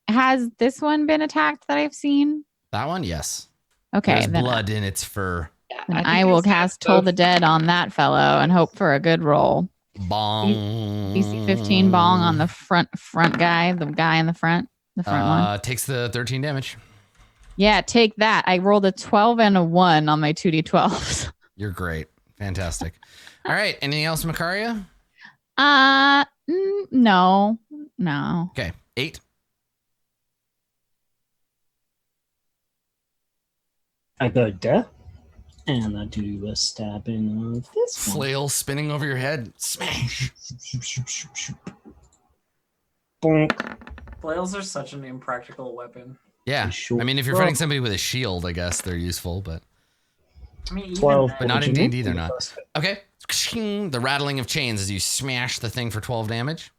Has this one been attacked that I've seen? That one, yes. Okay. There's blood in its fur. Yeah, Then I will cast Toll the Dead on that fellow and hope for a good roll. Bong. DC 15 bong on the front guy, the guy in the front one. Takes the 13 damage. Yeah, take that. I rolled a 12 and a 1 on my 2d12s. You're great. Fantastic. All right. Anything else, Macaria? No. Okay. 8. I go there, and I do a stabbing of this one. Flail spinning over your head. Smash. Bonk. Flails are such an impractical weapon. Yeah. Sure. I mean, if you're fighting somebody with a shield, I guess they're useful, but I mean, even 12. but not in Original? D&D, they're not. Okay. The rattling of chains as you smash the thing for 12 damage.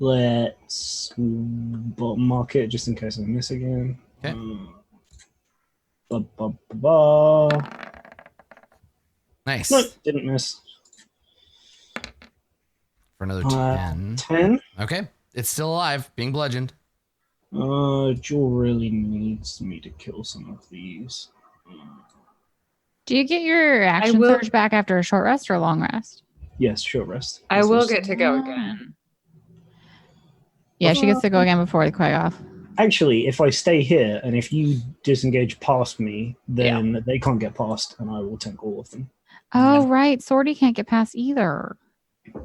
Let's mark it just in case I miss again. Okay. Nice. No, didn't miss. For another 10. 10. Okay. It's still alive, being bludgeoned. Jewel really needs me to kill some of these. Do you get your action surge back after a short rest or a long rest? Yes, short rest. I will get to go again. Yeah, she gets to go again before the Quagoth. Actually, if I stay here and if you disengage past me, then they can't get past, and I will tank all of them. Oh, right. Swordy can't get past either.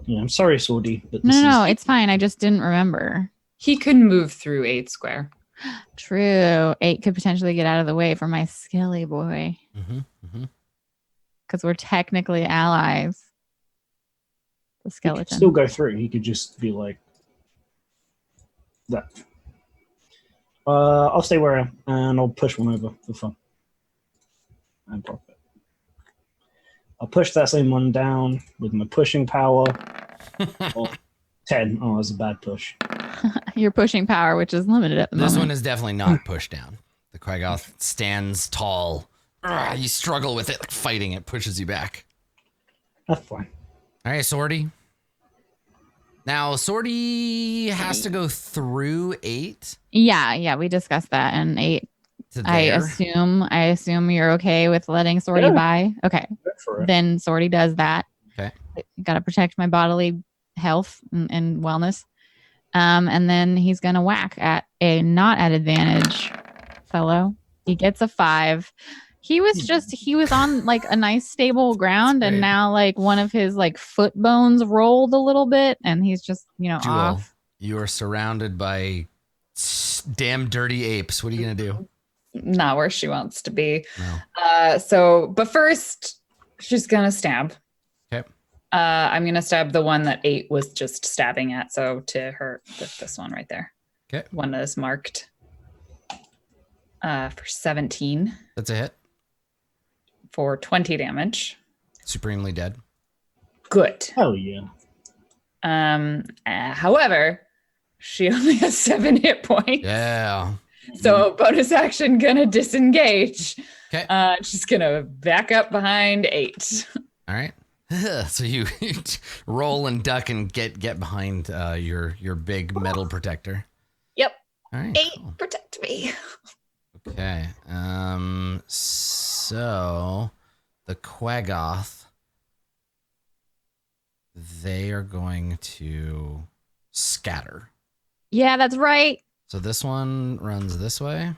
Yeah, I'm sorry, Swordy, but No, it's fine. I just didn't remember. He can move through 8 square. True. 8 could potentially get out of the way for my Skelly boy. Because we're technically allies. The he skeleton. could still go through. He could just be like that. I'll stay where I am, and I'll push one over for fun. And drop it. I'll push that same one down with my pushing power. 10. Oh, that was a bad push. Your pushing power, which is limited at the moment. This one is definitely not pushed down. The Quagoth stands tall. You struggle with it, like fighting it, pushes you back. That's fine. All right, Swordy. Now, Swordy has to go through 8. Yeah, we discussed that. And 8, To I there. assume you're okay with letting Swordy by. Okay. Go for it. Then Swordy does that. Okay. Got to protect my bodily health and wellness. And then he's going to whack at a not at advantage fellow. He gets a 5. He was on like a nice stable ground, and now like one of his like foot bones rolled a little bit, and he's just, Jewel, off. you are surrounded by damn dirty apes. What are you going to do? Not where she wants to be. No. But first, she's going to stab. Okay. I'm going to stab the one that 8 was just stabbing at. So to her, this one right there. Okay. One that is marked for 17. That's a hit. For 20 damage. Supremely dead. Good. Hell yeah. However, she only has 7 hit points. Yeah. So bonus action gonna disengage. Okay. She's gonna back up behind 8. All right. So you roll and duck and get behind your big metal protector. Yep. All right. 8, Cool. protect me. Okay. So the Quagoth, they are going to scatter. Yeah, that's right. So this one runs this way.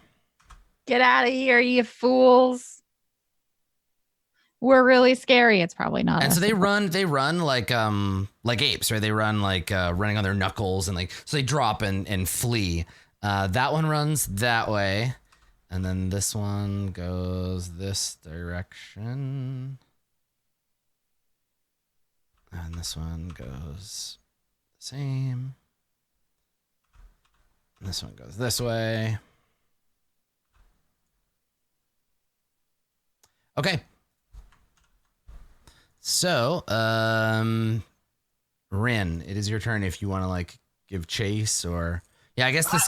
Get out of here, you fools. We're really scary. It's probably not. And us. so they run like apes, right? They run like running on their knuckles, and like so they drop and flee. That one runs that way. And then this one goes this direction. And this one goes the same. And this one goes this way. Okay. So, Rin, it is your turn if you want to like give chase or yeah, I guess the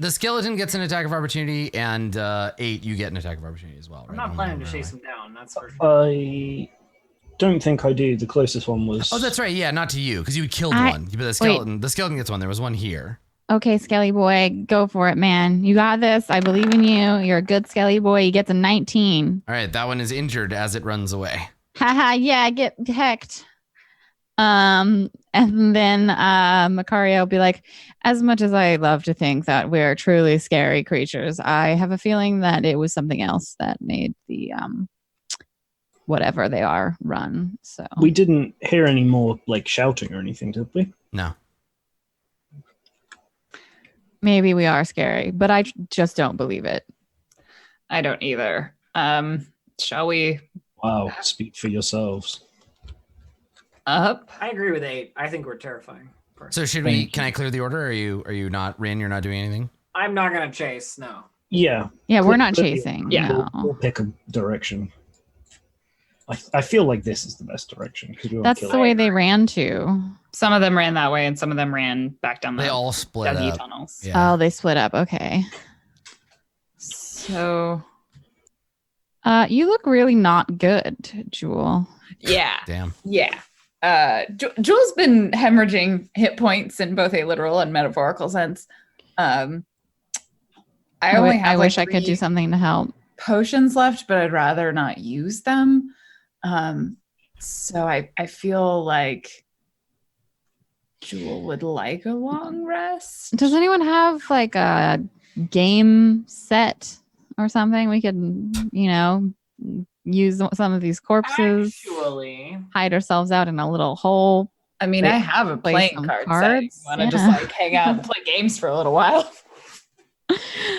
skeleton gets an attack of opportunity, and 8 you get an attack of opportunity as well. I'm right? not planning to chase him down. That's for sure. I don't think I do. The closest one was. Oh, that's right. Yeah, not to you because you killed one. But the skeleton gets one. There was one here. Okay, Skelly boy, go for it, man. You got this. I believe in you. You're a good Skelly boy. You get a 19. All right, that one is injured as it runs away. Haha, yeah, get hecked. And then Macario will be like, as much as I love to think that we're truly scary creatures, I have a feeling that it was something else that made the whatever they are run. So we didn't hear any more like shouting or anything, did we? No. Maybe we are scary, but I just don't believe it. I don't either. Shall we? Wow, speak for yourselves. Up. I agree with 8. I think we're terrifying. So should we? Can I clear the order? Or are you not, Rin? You're not doing anything. I'm not gonna chase. No. Yeah. We're not chasing. Yeah. No. We'll pick a direction. I feel like this is the best direction because we That's the way they ran to. Some of them ran that way, and some of them ran back down the. They all split duggy up. tunnels. Yeah. Oh, they split up. Okay. So. You look really not good, Jewel. Yeah. Damn. Yeah. Jewel's been hemorrhaging hit points in both a literal and metaphorical sense. I I wish I could do 3 something to help. potions left, but I'd rather not use them. So I feel like Jewel would like a long rest. Does anyone have like a game set or something we could, use some of these corpses, Actually, hide ourselves out in a little hole? I mean, Like, I have a play playing some card set. cards? Want to Yeah. just like hang out and play games for a little while?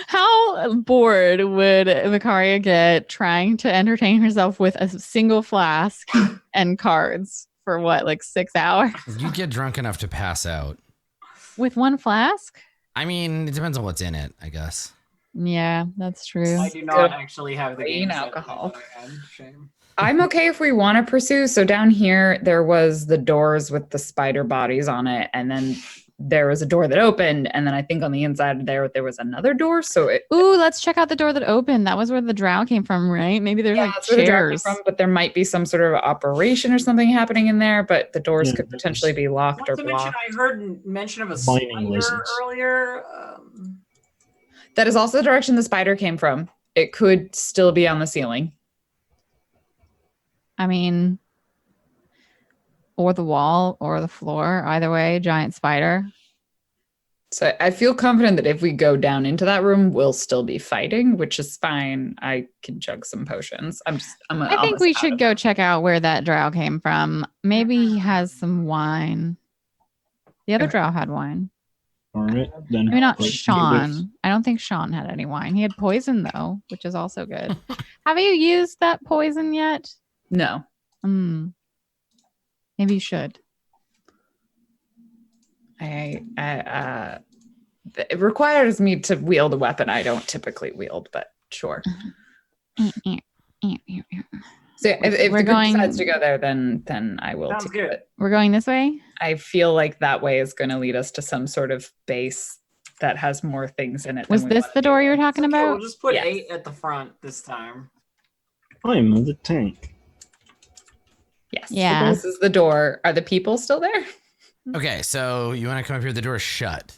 How bored would Macaria get trying to entertain herself with a single flask and cards for what, like 6 hours? You get drunk enough to pass out. With one flask? I mean, it depends on what's in it, I guess. Yeah, that's true. I do not actually have the Green game set alcohol. that I had. Shame. I'm okay if we want to pursue. So down here, there was the doors with the spider bodies on it, and then there was a door that opened, and then I think on the inside there was another door. So Ooh, let's check out the door that opened. That was where the drow came from, right? Maybe there's like that's where the drow came chairs. from, but there might be some sort of operation or something happening in there. But the doors could potentially be locked Not or to mention, blocked. I heard mention of a Mining spider lizards. earlier. That is also the direction the spider came from. It could still be on the ceiling. I mean, or the wall or the floor. Either way, giant spider. So I feel confident that if we go down into that room, we'll still be fighting, which is fine. I can chug some potions. I think we should go check out where that drow came from. Maybe he has some wine. The other drow had wine. All right, then. Maybe not like, Sean. I don't think Sean had any wine. He had poison though, which is also good. Have you used that poison yet? No. Maybe you should. It requires me to wield a weapon I don't typically wield, but sure. So if the group decides to go there, then I will. Sounds do good. it. We're going this way? I feel like that way is going to lead us to some sort of base that has more things in it. Was this the door you were talking Okay, about? we'll just put Yes. 8 at the front this time. I'm the tank. Yes. Yeah. So this is the door. Are the people still there? Okay, so you want to come up here? The door is shut.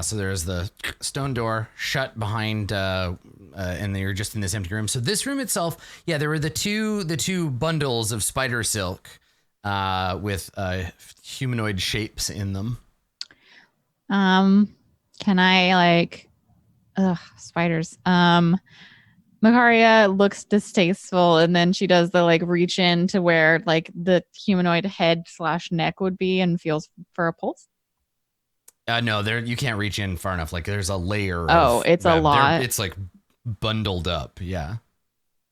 So there's the stone door shut behind, and you're just in this empty room. So this room itself, yeah, there were the two bundles of spider silk, with humanoid shapes in them. Can I spiders? Macaria looks distasteful, and then she does the reach in to where the humanoid head/neck would be, and feels for a pulse. No, you can't reach in far enough. There's a layer. Oh, it's a lot. It's bundled up. Yeah.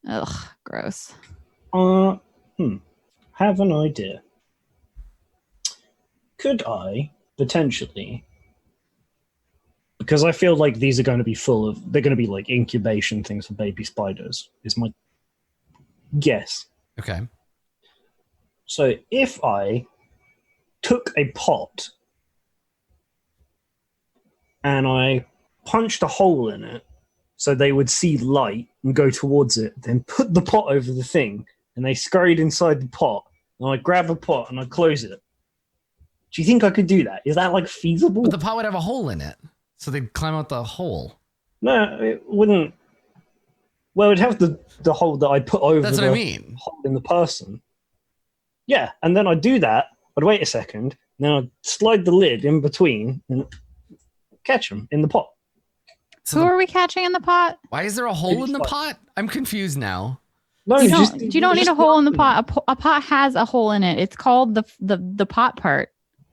Ugh, gross. Have an idea. Could I potentially, because I feel like these are going to be they're going to be incubation things for baby spiders, is my guess. Okay. So if I took a pot and I punched a hole in it so they would see light and go towards it, then put the pot over the thing, and they scurried inside the pot, and I grab a pot and I close it. Do you think I could do that? Is that like feasible? But the pot would have a hole in it, so they'd climb out the hole. No, it wouldn't. Well, it'd have the hole that I put over That's what I mean. hole in the person. Yeah, and then I'd do that. I'd wait a second, then I'd slide the lid in between and catch them in the pot. So Who are we catching in the pot? why is there a hole in the It's pot? I'm confused now. No, You just- don't need just a hole in the open pot. A pot has a hole in it. It's called the pot part.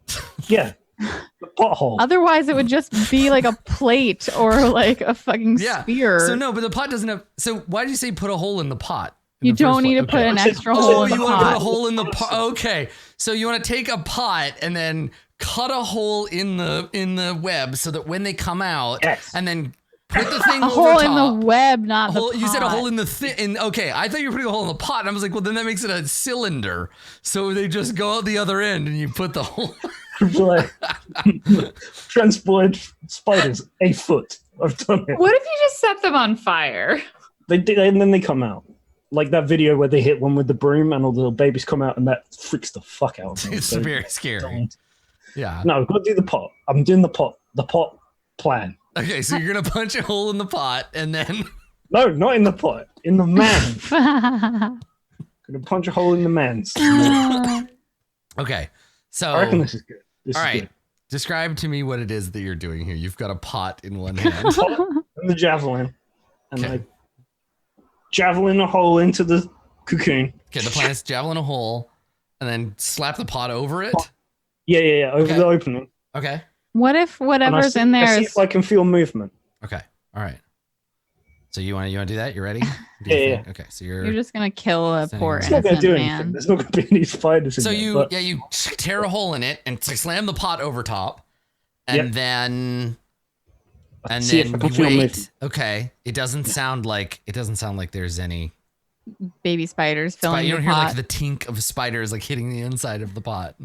it. Yeah, the pot hole. Otherwise, it would just be like a plate or like a fucking Yeah. sphere. So no, but the pot doesn't have. So why did you say put a hole in the pot? in You the first don't need to place? put Okay. an It said extra hole hole Oh, in the you want to put a pot. hole in the pot? Okay, so you want to take a pot and then cut a hole in the web so that when they come out, Yes. and then put the thing A over hole top. in the web, not A the hole, pot. you said a hole in the thing. Okay, I thought you were putting a hole in the pot, and I was like, well, then that makes it a cylinder. So they just go out the other end, and you put the hole. Like, transported spiders a foot. I've done it. What if you just set them on fire? They did, and then they come out. Like that video where they hit one with the broom and all the little babies come out, and that freaks the fuck out of me. It's So, very scary. Yeah. no, I've got to do the pot. I'm doing the pot plan. Okay, so you're gonna punch a hole in the pot, and then No, not in the pot. In the man. Gonna punch a hole in the man's. okay. So I reckon this is good. This all is right. good. Describe to me what it is that you're doing here. You've got a pot in one hand. Pot and the javelin. And Okay. I javelin a hole into the cocoon. Okay, the plan is javelin a hole, and then slap the pot over it. Yeah, over Okay. the opening. Okay. What if And whatever's in I there see is if I can feel movement. Okay. All right. So you want to do that? You ready? Do Yeah, your yeah. thing? Okay. So you're. you're just gonna kill a Standing poor around. It's not going to innocent do anything. man? There's not going to be any spiders in So there. you but you tear a hole in it and slam the pot over top, and Yep. then see if I can you feel wait. movement. Okay. It doesn't sound like there's any. Baby spiders filling You the don't hear pot. like the tink of spiders like hitting the inside of the pot.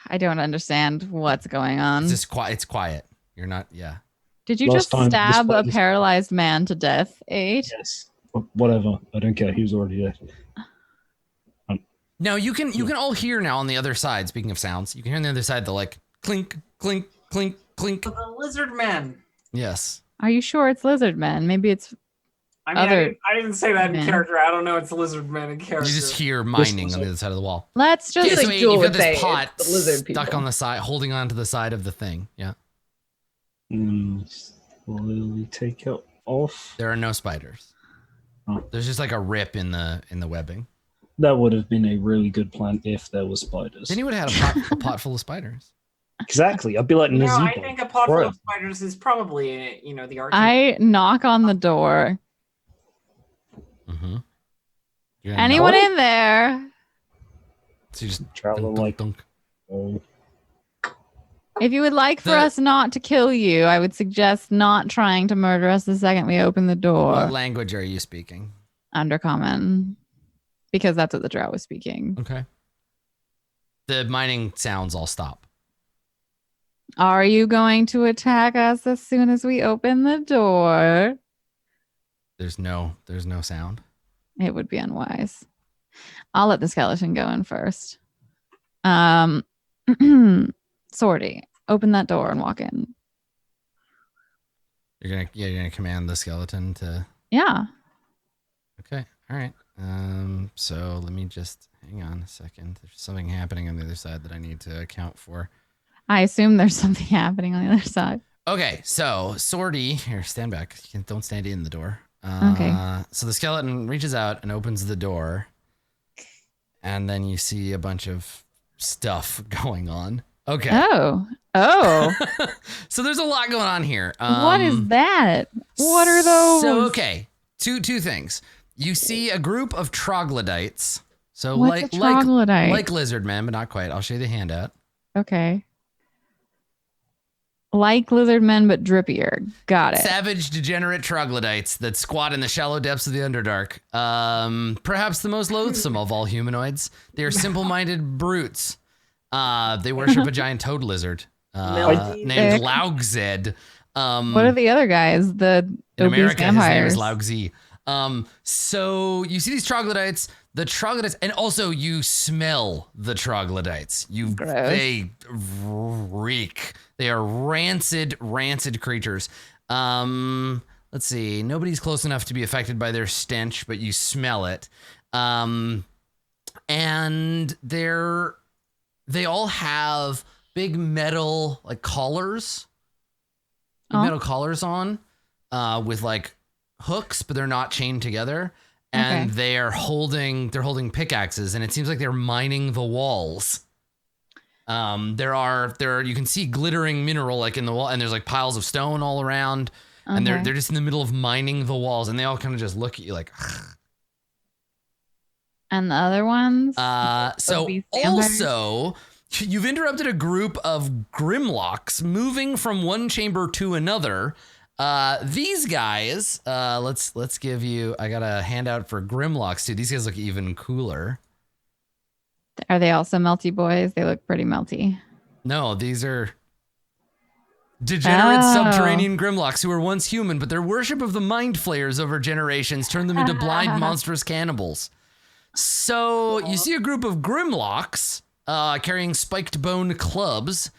I don't understand what's going on. It's just quiet. It's quiet. You're not. Yeah. Did you Last just time the stab a spiders- paralyzed man to death, 8? Yes. Whatever. I don't care. He was already there. No, you can all hear now on the other side. Speaking of sounds, you can hear on the other side the like clink, clink, clink, clink. The lizard man. Yes. Are you sure it's lizard man? Maybe it's I mean, Other I didn't say that in man. character. I don't know. It's lizard man in character. You just hear mining on the other side of the wall. let's just Yeah, like so Jewel you've got would this say, pot it's the lizard stuck people. on the side, holding on to the side of the thing. Yeah. Slowly take it off. There are no spiders. Oh. There's just like a rip in the webbing. That would have been a really good plan if there were spiders. Then you would have had a pot full of spiders. Exactly. I'd be like No, Nazeebo. I think a pot full Right. of spiders is probably, the argument. I knock on the door. Mm-hmm. Anyone in there? So you just Travel dunk, like dunk, dunk. If you would like for The- us not to kill you, I would suggest not trying to murder us the second we open the door. What language are you speaking? Undercommon. Because that's what the drow was speaking. Okay. The mining sounds all stop. Are you going to attack us as soon as we open the door? There's no sound. It would be unwise. I'll let the skeleton go in first. Sorty, open that door and walk in. You're gonna command the skeleton to. Yeah. Okay. All right. So let me just hang on a second. There's something happening on the other side that I need to account for. I assume there's something happening on the other side. Okay, so Sorty, here, stand back. Don't stand in the door. Okay. So the skeleton reaches out and opens the door, and then you see a bunch of stuff going on. Okay. Oh. So there's a lot going on here. What is that? What are those? So okay, two things. You see a group of troglodytes. So What's a troglodyte? like lizard men, but not quite. I'll show you the handout. Okay. Like lizard men, but drippier. Got it. Savage, degenerate troglodytes that squat in the shallow depths of the Underdark. Perhaps the most loathsome of all humanoids. They are simple-minded brutes. They worship a giant toad lizard named Laugzed. What are the other guys? The in obese America, vampires. his name is Laugzi. So you see these troglodytes, and also you smell the troglodytes. They reek. They are rancid creatures. Let's see. Nobody's close enough to be affected by their stench, but you smell it. And they all have big metal like collars. Metal collars on with like hooks, but they're not chained together. And they're holding pickaxes, and it seems like they're mining the walls. You can see glittering mineral like in the wall, and there's like piles of stone all around, and they're just in the middle of mining the walls, and they all kind of just look at you like. And the other ones? So also, you've interrupted a group of Grimlocks moving from one chamber to another. These guys, let's give you. I got a handout for Grimlocks too. These guys look even cooler. Are they also melty boys? They look pretty melty. No, these are degenerate subterranean Grimlocks who were once human, but their worship of the mind flayers over generations turned them into blind, monstrous cannibals. So you see a group of Grimlocks carrying spiked bone clubs,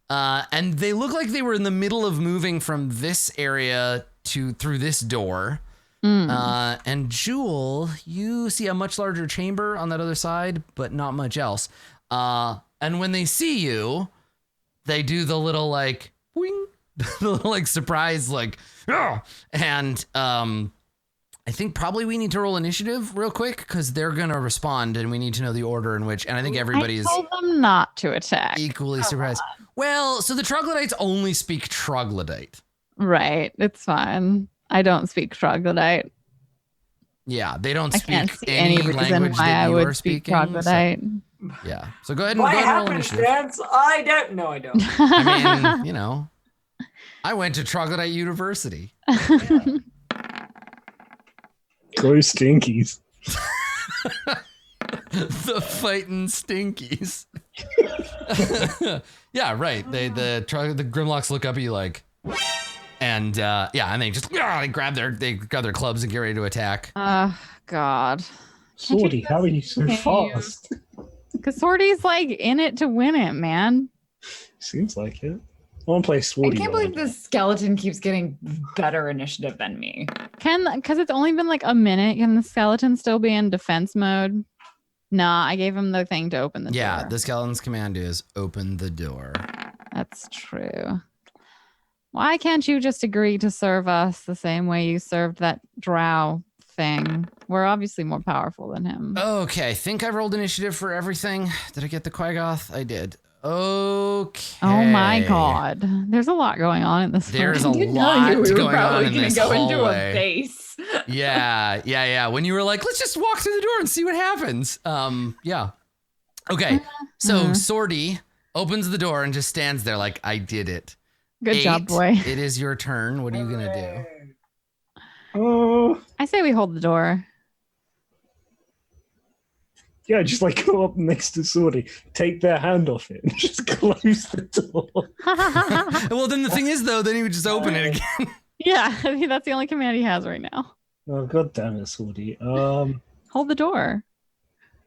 and they look like they were in the middle of moving from this area through this door. And Jewel, you see a much larger chamber on that other side, but not much else. And when they see you, they do the little like wing, the little like surprise like, "Ugh!" And I think probably we need to roll initiative real quick because they're gonna respond, and we need to know the order in which. And I think everybody's told them not to attack. Equally surprised. Well, so the troglodytes only speak troglodyte. Right, it's fine. I don't speak troglodyte. Yeah, they don't I speak can't see any reason language why that I you would are speak speaking. troglodyte. So, yeah. So go ahead and By roll initiative. happenstance, I don't. No, I don't. I mean, I went to Troglodyte University. Go Stinkies. The fighting Stinkies. Yeah, right. The Grimlocks look up at you like, and and they just they grab their clubs and get ready to attack. God. Swordy, how are you so fast? Because Swordy's like in it to win it, man. Seems like it. I want to play I Swordy. can't believe this skeleton keeps getting better initiative than me. Because it's only been like a minute, can the skeleton still be in defense mode? Nah, I gave him the thing to open the door. Yeah, the skeleton's command is open the door. That's true. Why can't you just agree to serve us the same way you served that drow thing? We're obviously more powerful than him. Okay, I think I rolled initiative for everything. Did I get the Quaggoth? I did. Okay. Oh my God. There's a lot going on in this There's room. a lot we were going on probably in gonna this go hallway. into a base. Yeah. When you were like, let's just walk through the door and see what happens. Yeah. Okay. So Swordy opens the door and just stands there like, I did it. Good 8, job, boy. It is your turn. What are you gonna do? Oh, I say we hold the door. yeah, just like go up next to Swordy, take their hand off it, and just close the door. Well, then the thing is, though, then he would just open it again. Yeah, I think that's the only command he has right now. Oh, god damn it, Swordy. Hold the door.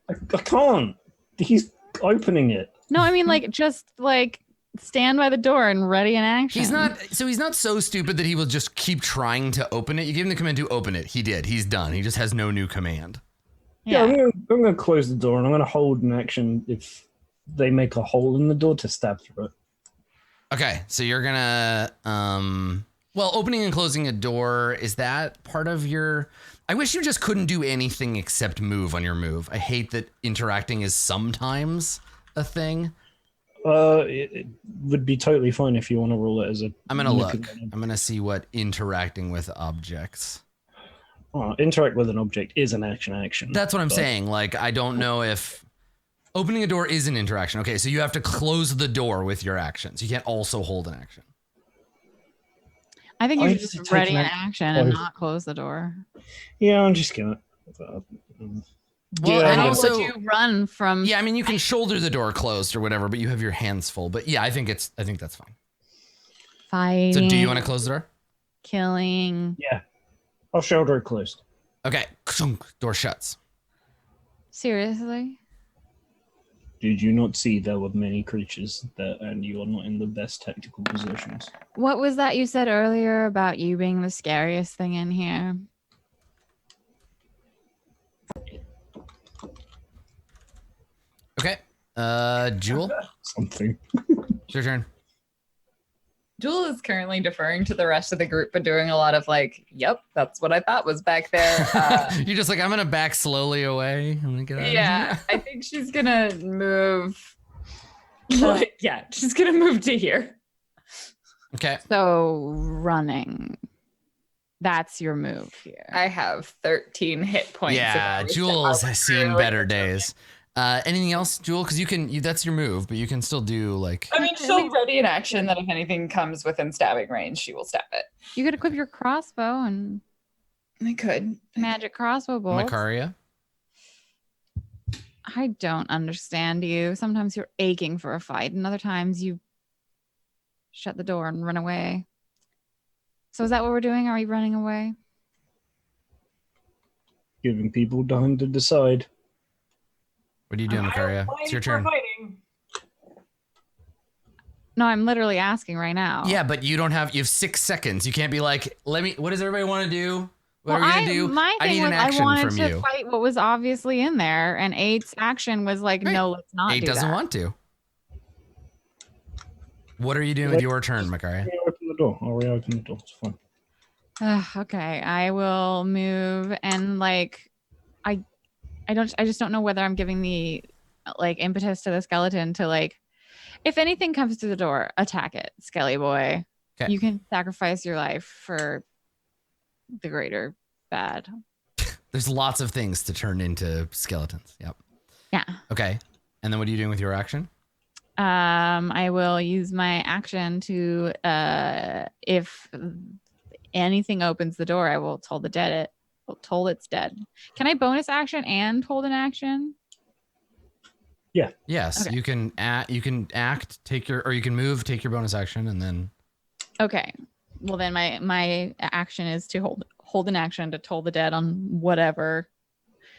I can't. He's opening it. No, I mean like just like stand by the door and ready in action. He's not so stupid that he will just keep trying to open it. You give him the command to open it. He did. He's done. He just has no new command. Yeah, I'm gonna close the door and I'm gonna hold an action if they make a hole in the door to stab through it. Okay, so you're gonna well, opening and closing a door, is that part of your... I wish you just couldn't do anything except move on your move. I hate that interacting is sometimes a thing. It would be totally fine if you want to roll it as a... I'm gonna look. I'm gonna see what interacting with objects. Interact with an object is an action. That's what I'm saying. Like, I don't know if... Opening a door is an interaction. Okay, so you have to close the door with your actions. You can't also hold an action. I think you I should need to just take ready an an action and Oh. not close the door. Yeah, I'm just gonna. Well, yeah, and I'm How gonna- also- would you run from? Yeah, I mean, you can shoulder the door closed or whatever, but you have your hands full. But yeah, I think that's fine. Fighting. So do you want to close the door? Killing. yeah, I'll shoulder it closed. Okay. Door shuts. Seriously? Did you not see there were many creatures there, and you are not in the best tactical positions? What was that you said earlier about you being the scariest thing in here? Okay. Jewel, Something. it's your turn. Jewel is currently deferring to the rest of the group, but doing a lot of like, yep, that's what I thought was back there. You're just like, I'm gonna back slowly away. I'm gonna get out Yeah, of here. I think she's gonna move. Yeah, she's gonna move to here. Okay. So running. That's your move here. I have 13 hit points. Yeah, Jewel's has seen better days. Anything else, Jewel? Because that's your move, but you can still do like. I mean, she'll ready an action that if anything comes within stabbing range, she will stab it. You could equip your crossbow and I could. magic crossbow bolts. Macaria. I don't understand you. Sometimes you're aching for a fight, and other times you shut the door and run away. So is that what we're doing? Are we running away? Giving people time to decide. What are you doing, Macaria? It's your turn. Fighting. No, I'm literally asking right now. Yeah, but you have 6 seconds. You can't be like, what does everybody want to do? What Well, are we gonna do? My I thing need was an I action wanted from to you. fight what was obviously in there, and 8's action was like, Right. no, let's not 8 do doesn't that. want to. What are you doing with your turn, Macaria? Open the door. I'll reopen the door. It's fine. Okay, I will move and like, I just don't know whether I'm giving the like impetus to the skeleton to like, if anything comes through the door, attack it, Skelly boy. 'Kay. You can sacrifice your life for the greater bad. There's lots of things to turn into skeletons. Yep. Yeah. Okay. And then what are you doing with your action? I will use my action to if anything opens the door, I will toll it's dead. Can I bonus action and hold an action? Yes, Okay. you can act, you can move, take your bonus action, and then Okay. Well, then my action is to hold an action to toll the dead on whatever.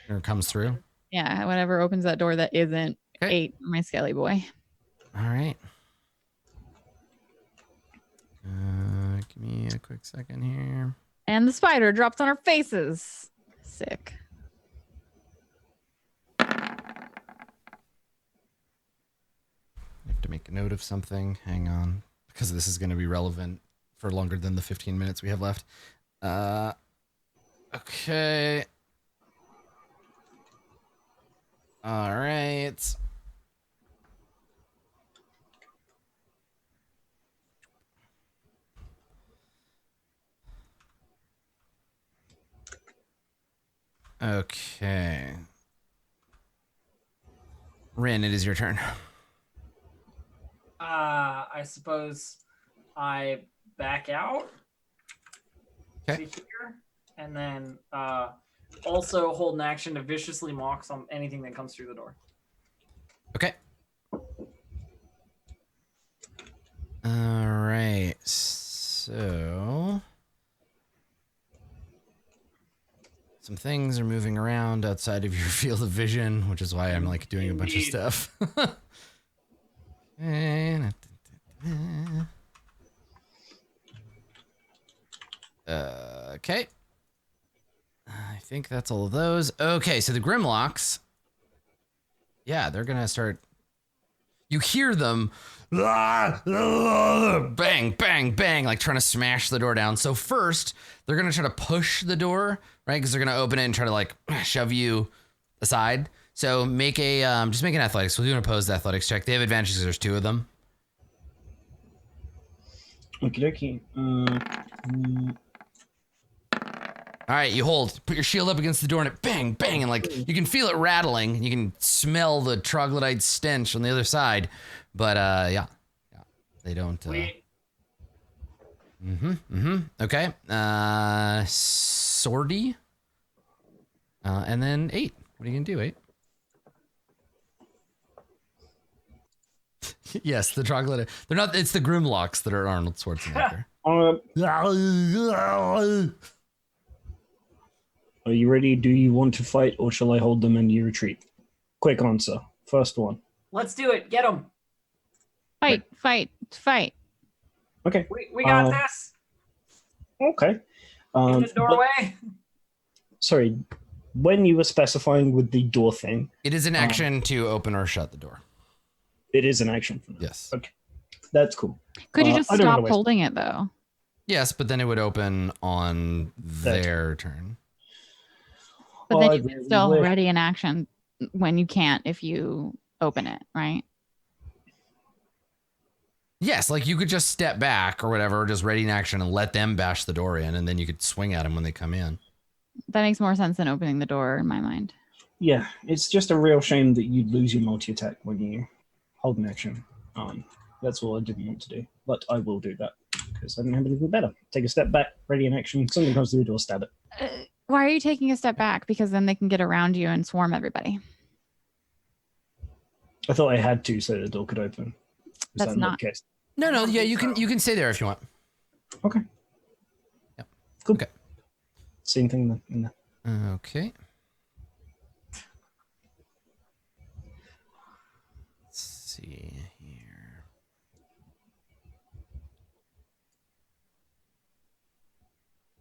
it comes through. Yeah, whatever opens that door that isn't Okay. 8, my Skelly boy. All right. Give me a quick second here. And the spider drops on our faces. Sick. I have to make a note of something. Hang on, because this is going to be relevant for longer than the 15 minutes we have left. Okay. All right. Okay. Rin, it is your turn. I suppose I back out Okay. to here, and then also hold an action to viciously mock anything that comes through the door. Okay. All right. So some things are moving around outside of your field of vision, which is why I'm like doing a bunch of Indeed. stuff. And okay. I think that's all of those. Okay, so the Grimlocks. Yeah, they're gonna start. You hear them bang, bang, bang, like trying to smash the door down. So first, they're gonna try to push the door, right? Because they're gonna open it and try to like shove you aside. So make a just make an athletics. We'll do an opposed athletics check. They have advantages because there's 2 of them. Okie dokie. All right, you hold. Put your shield up against the door and it bang, bang, and like you can feel it rattling. And you can smell the troglodyte stench on the other side. But yeah, they don't. Wait. Okay. Swordy. And then 8. What are you gonna do, 8? Yes, the troglodyte. They're not. It's the Grimlocks that are Arnold Schwarzenegger. Are you ready? Do you want to fight, or shall I hold them and you retreat? Quick answer. First one. Let's do it. Get them. Fight, fight, fight. Okay. We got this. Okay. In the doorway. Sorry. When you were specifying with the door thing, It is an action to open or shut the door. it is an action for them. Yes. Okay. That's cool. Could you just I don't wanna stop waste- holding it though? Yes, but then it would open on their turn. But then I you can really still wish- ready an action when you can't if you open it, right? Yes, like you could just step back or whatever, just ready in action and let them bash the door in, and then you could swing at them when they come in. That makes more sense than opening the door in my mind. Yeah, it's just a real shame that you'd lose your multi-attack when you hold an action. That's all I didn't want to do, but I will do that because I don't have anything better. Take a step back, ready in action. Something comes through the door, stab it. Why are you taking a step back? Because then they can get around you and swarm everybody. I thought I had to so the door could open. Is That's that not- the case? No, yeah, you can stay there if you want. Okay. Yep. Cool. Okay. Same thing in there. Okay. Let's see here.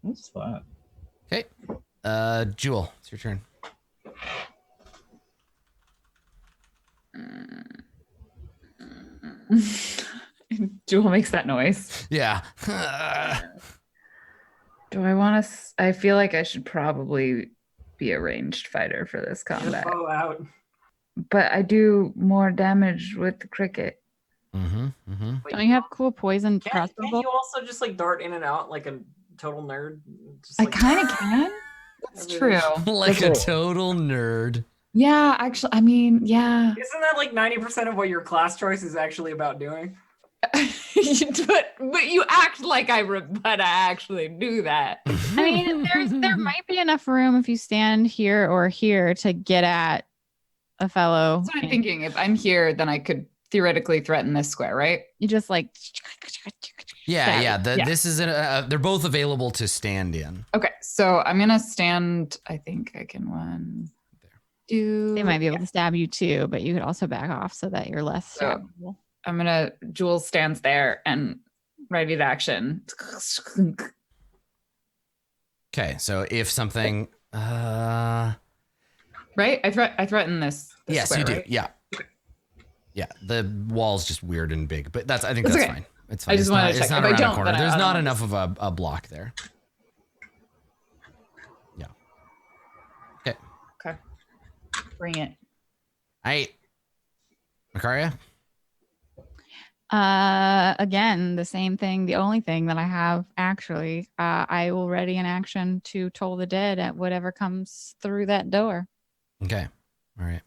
What's that? Okay. Jewel, it's your turn. Jewel makes that noise. Yeah. Do I want to? I feel like I should probably be a ranged fighter for this Get combat, a bow out. but I do more damage with the cricket. Wait, Don't you have cool poison crossbow Can't bolt? you also just like dart in and out like a total nerd? Just, I like, kind of can. That's true. Like a That's all. total nerd. Yeah, actually, I mean, yeah. Isn't that like 90% of what your class choice is actually about doing? but you act like but I actually do that. I mean, there might be enough room if you stand here or here to get at a fellow. That's what I'm thinking. If I'm here, then I could theoretically threaten this square, right? You just like Yeah, yeah. stab. This is they're both available to stand in. Okay, so I'm gonna stand. I think I can one. They might be able to stab you too, but you could also back off so that you're less So- stabbable. I'm gonna. Jules stands there and ready to action. Okay, so if something Right? I threaten this yes, square, you do. right? Yeah. Yeah, the wall's just weird and big, but I think That's that's okay. fine. It's fine. I just It's wanted not- to check. It's not If I around a don't, corner. then I There's don't not know. enough of a block there. Yeah. Okay. Okay. Bring it. Macaria? Again, the same thing. The only thing that I have actually, I will ready an action to toll the dead at whatever comes through that door Okay. All right.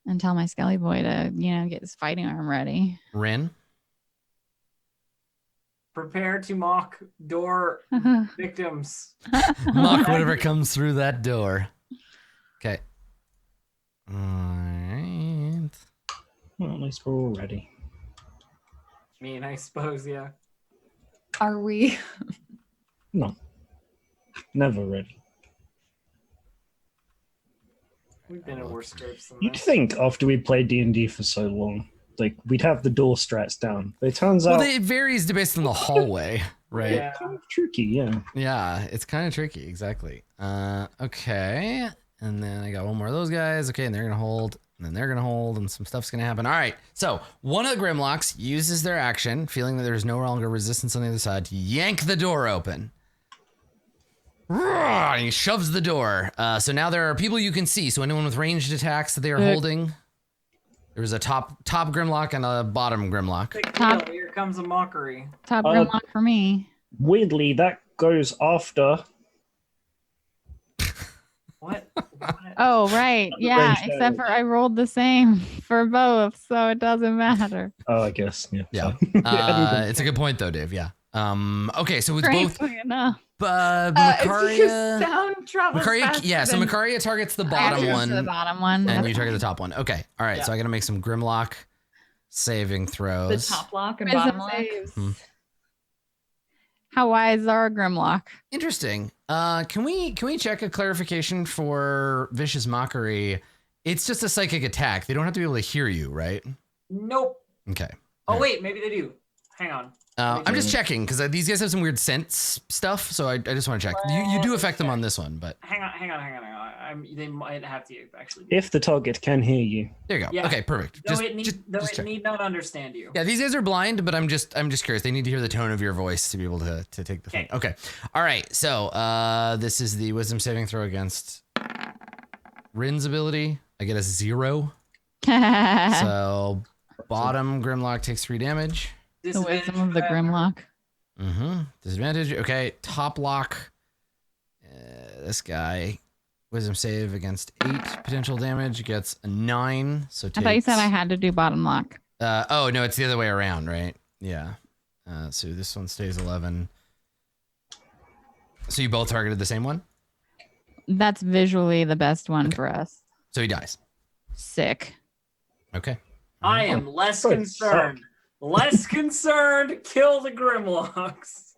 and tell my Skelly boy to, get his fighting arm ready. Rin? Prepare to mock door victims. Mock whatever comes through that door. Okay. All right. Well, at least we're all ready. I mean, I suppose, yeah. Are we? No. Never ready. We've been in worse scrapes than You'd this. think after we played D&D for so long, like, we'd have the door strats down. But it turns Well, out it varies based on the hallway, right? Yeah. kind of tricky, yeah. Yeah, it's kind of tricky. Exactly. Okay. And then I got one more of those guys. Okay, and they're going to hold. And then they're going to hold, and some stuff's going to happen. All right. So one of the Grimlocks uses their action, feeling that there's no longer resistance on the other side, to yank the door open. Roar, and he shoves the door. So now there are people you can see. So anyone with ranged attacks that they are holding. There's a top Grimlock and a bottom Grimlock. Big Top- deal. Here comes a mockery. Top Grimlock for me. Weirdly, that goes after... What? Oh, right. Yeah, range except damage. for I rolled the same for both, so it doesn't matter. Oh, I guess. Yeah. Yeah. It's a good point though, Dave. Yeah. Okay, so it's both Strangely enough. It's Macaria. because sound travels Macaria, faster yeah. So than- Macaria targets the I bottom gotta go one, to the bottom one. and That's you target fine. the top one. Okay. All right. So I got to make some Grimlock saving the throws. top lock and Wisdom bottom lock. saves. Hmm. How wise are Grimlock? Interesting. Can we check a clarification for Vicious Mockery? It's just a psychic attack. They don't have to be able to hear you, right? Nope. Okay. Oh wait, maybe they do. Hang on. I'm just checking because these guys have some weird sense stuff, so I just want to check. You do affect them on this one, but Hang on. They might have to actually. If the target can hear you. there you go. Yeah. Okay, perfect. Though Just it check. need not understand you. Yeah, these guys are blind, but I'm just curious. They need to hear the tone of your voice to be able to take the thing. Okay. All right. So this is the wisdom saving throw against Rin's ability. I get a 0. So bottom Grimlock takes 3 damage. The wisdom of the Grimlock. Disadvantage. Okay. Top lock. This guy. Wisdom save against 8 potential damage gets a 9. So I thought you said I had to do bottom lock. Oh no, it's the other way around, right? Yeah. So this one stays 11. So you both targeted the same one? That's visually the best one for us. So he dies. Sick. Okay. I am less Oh, concerned. Less concerned. Kill the Grimlocks.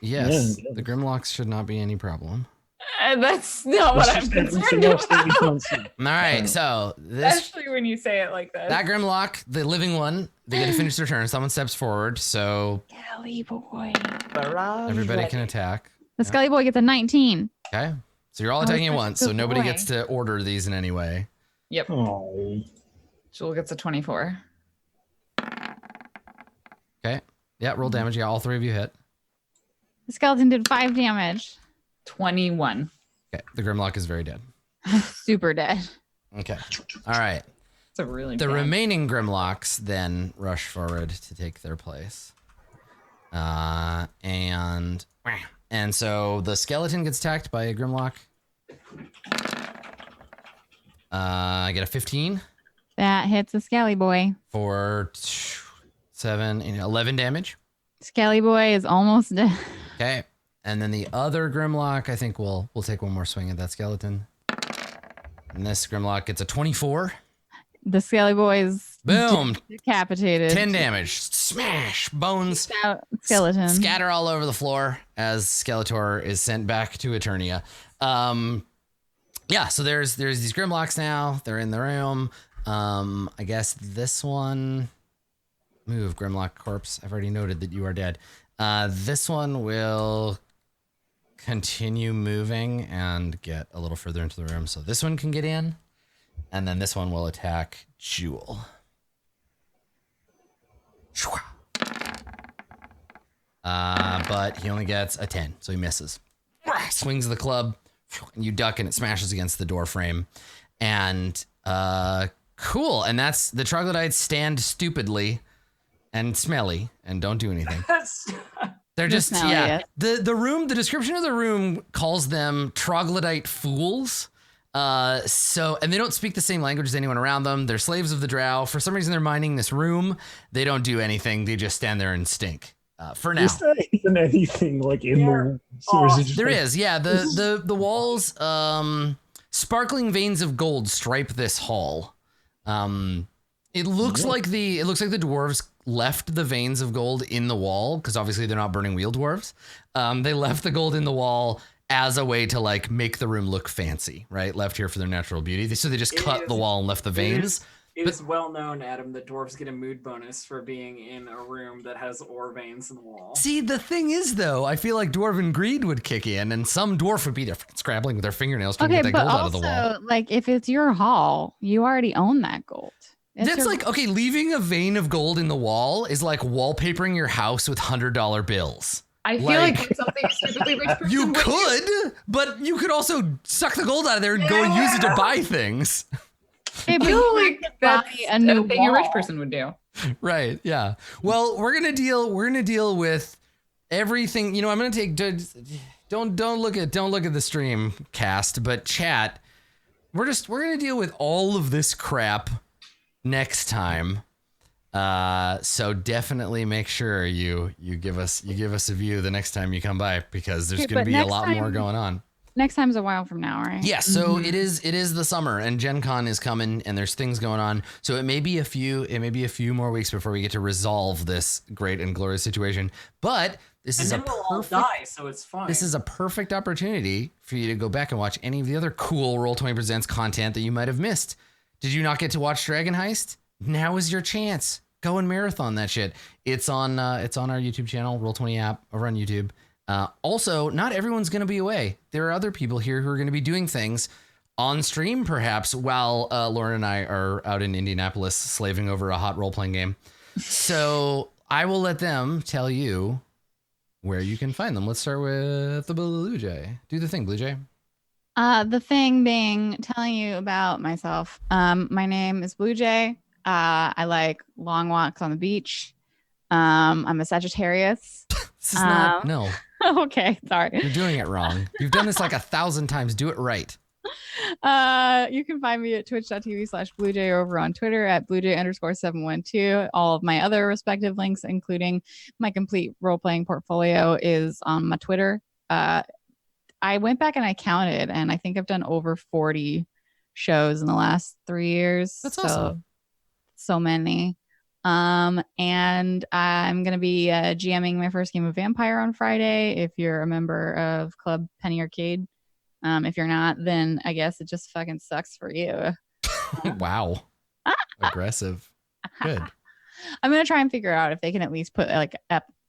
Yes, Yeah. the Grimlocks should not be any problem. That's not what I'm Let's just everything concerned else that we about. can't see. All right, so this Especially when you say it like that. that Grimlock, the living one, they get to finish their turn. Someone steps forward, so Skelly boy. everybody can attack. The Skelly boy gets a 19. Okay. So you're all Oh, attacking at such a once, so good nobody boy. gets to order these in any way. Yep. Oh. Jewel gets a 24. Okay. Yeah, roll damage. Yeah, all 3 of you hit. The skeleton did 5 damage. 21. Okay. The Grimlock is very dead. Super dead. Okay. All right. It's a really The bad. remaining Grimlocks then rush forward to take their place. And so the skeleton gets attacked by a Grimlock. I get a 15 That hits the Skelly boy. for 11 damage. Skelly boy is almost dead. Okay. And then the other Grimlock, I think we'll take one more swing at that skeleton. And this Grimlock gets a 24. The Skelly boy is Boom. decapitated. 10 damage. Smash. Bones Skeleton. scatter all over the floor as Skeletor is sent back to Eternia. Yeah, so there's these Grimlocks now. They're in the room. I guess this one... Move, Grimlock Corpse. I've already noted that you are dead. This one will continue moving and get a little further into the room. So this one can get in. And then this one will attack Jewel. But he only gets a 10, so he misses. Swings the club, and you duck, and it smashes against the door frame. And cool. And that's the troglodytes stand stupidly and smelly and don't do anything. They're just smelliest. The room. The description of the room calls them troglodyte fools. And they don't speak the same language as anyone around them. They're slaves of the drow. For some reason, they're mining this room. They don't do anything. They just stand there and stink. For now. Is there even anything like in the walls, or is it just There like- is, yeah. The walls, sparkling veins of gold stripe this hall. It looks like the dwarves left the veins of gold in the wall because obviously they're not burning wheel dwarves. They left the gold in the wall as a way to like make the room look fancy, right? Left here for their natural beauty. So they just cut the wall and left the veins. It is well known, Adam, that dwarves get a mood bonus for being in a room that has ore veins in the wall. See, the thing is, though, I feel like dwarven greed would kick in, and some dwarf would be there scrabbling with their fingernails trying to Okay, get that but gold out of the wall. also, like, if it's your hall, you already own that gold. It's That's your- like, okay, leaving a vein of gold in the wall is like wallpapering your house with $100 bills. I feel like- like, it's something stupidly rich person You would could, but you could also suck the gold out of there and go and use it to buy things. Hey, I but feel you like could that's buy a new thing a rich wall. person would do. Right, yeah. Well, we're gonna deal with everything. You know, I'm gonna take don't look at the stream cast, but chat. we're gonna deal with all of this crap next time. So definitely make sure you give us a view the next time you come by, because there's gonna be a lot more going on. Next time's a while from now, right? Yeah, so it is the summer, and Gen Con is coming, and there's things going on. So it may be a few more weeks before we get to resolve this great and glorious situation. But this is we'll all die, so it's fine. This is a perfect opportunity for you to go back and watch any of the other cool Roll20 Presents content that you might have missed. Did you not get to watch Dragon Heist? Now is your chance. Go and marathon that shit. It's on our YouTube channel, Roll20 app over on YouTube. Also, not everyone's going to be away. There are other people here who are going to be doing things on stream, perhaps, while Lauren and I are out in Indianapolis slaving over a hot role-playing game. So I will let them tell you where you can find them. Let's start with the Blue Jay. Do the thing, Blue Jay. The thing being telling you about myself. My name is Blue Jay. I like long walks on the beach. I'm a Sagittarius. This is not, no. Okay, sorry. You're doing it wrong. You've done this like 1,000 times. Do it right. You can find me at twitch.tv/bluejay, over on Twitter at bluejay_712. All of my other respective links, including my complete role-playing portfolio, is on my Twitter. I went back and I counted, and I think I've done over 40 shows in the last 3 years. That's awesome. So many. And I'm going to be GMing my first game of Vampire on Friday. If you're a member of Club Penny Arcade, if you're not, then I guess it just fucking sucks for you. Wow. Aggressive. Good. I'm going to try and figure out if they can at least put like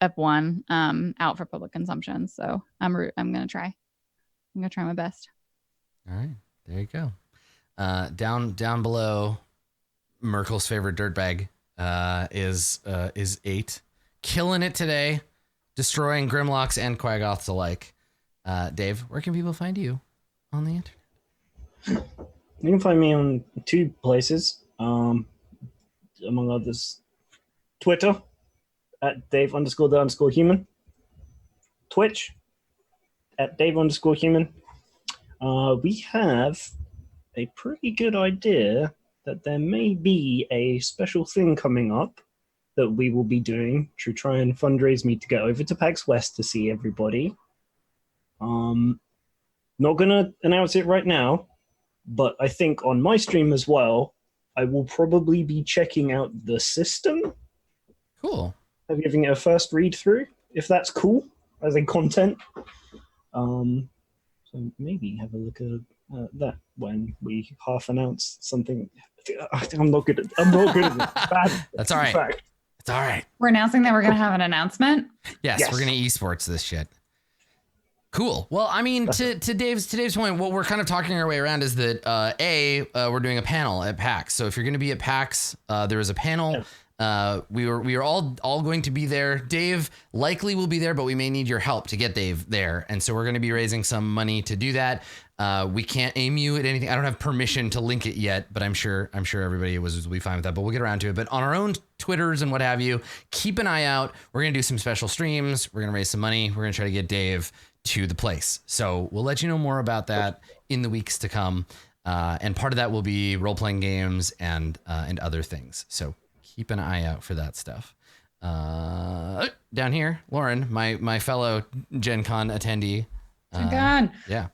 Ep1 out for public consumption. So I'm going to try. I'm going to try my best. All right. There you go. Down below, Merkel's favorite dirtbag is 8, killing it today, destroying Grimlocks and Quaggoths alike. Dave, where can people find you on the internet? You can find me on 2 places, among others, Twitter at Dave_the_human, Twitch at Dave_human. We have a pretty good idea that there may be a special thing coming up that we will be doing to try and fundraise me to get over to PAX West to see everybody. Not gonna announce it right now, but I think on my stream as well, I will probably be checking out the system. Cool. I'm giving it a first read through, if that's cool, as in content. So maybe have a look at that when we half announce something. I'm not good at it. Bad. That's all right. Fact. It's all right. We're announcing that we're going to have an announcement. Yes, we're going to esports this shit. Cool. Well, I mean, to Dave's point, what we're kind of talking our way around is that we're doing a panel at PAX. So if you're going to be at PAX, there is a panel. We are all going to be there. Dave likely will be there, but we may need your help to get Dave there. And so we're going to be raising some money to do that. We can't aim you at anything. I don't have permission to link it yet, but I'm sure everybody will be fine with that, but we'll get around to it. But on our own Twitters and what have you, keep an eye out. We're going to do some special streams. We're going to raise some money. We're going to try to get Dave to the place. So we'll let you know more about that in the weeks to come. And part of that will be role-playing games and other things. So keep an eye out for that stuff. Down here, Lauren, my fellow Gen Con attendee. Gen Con. Yeah.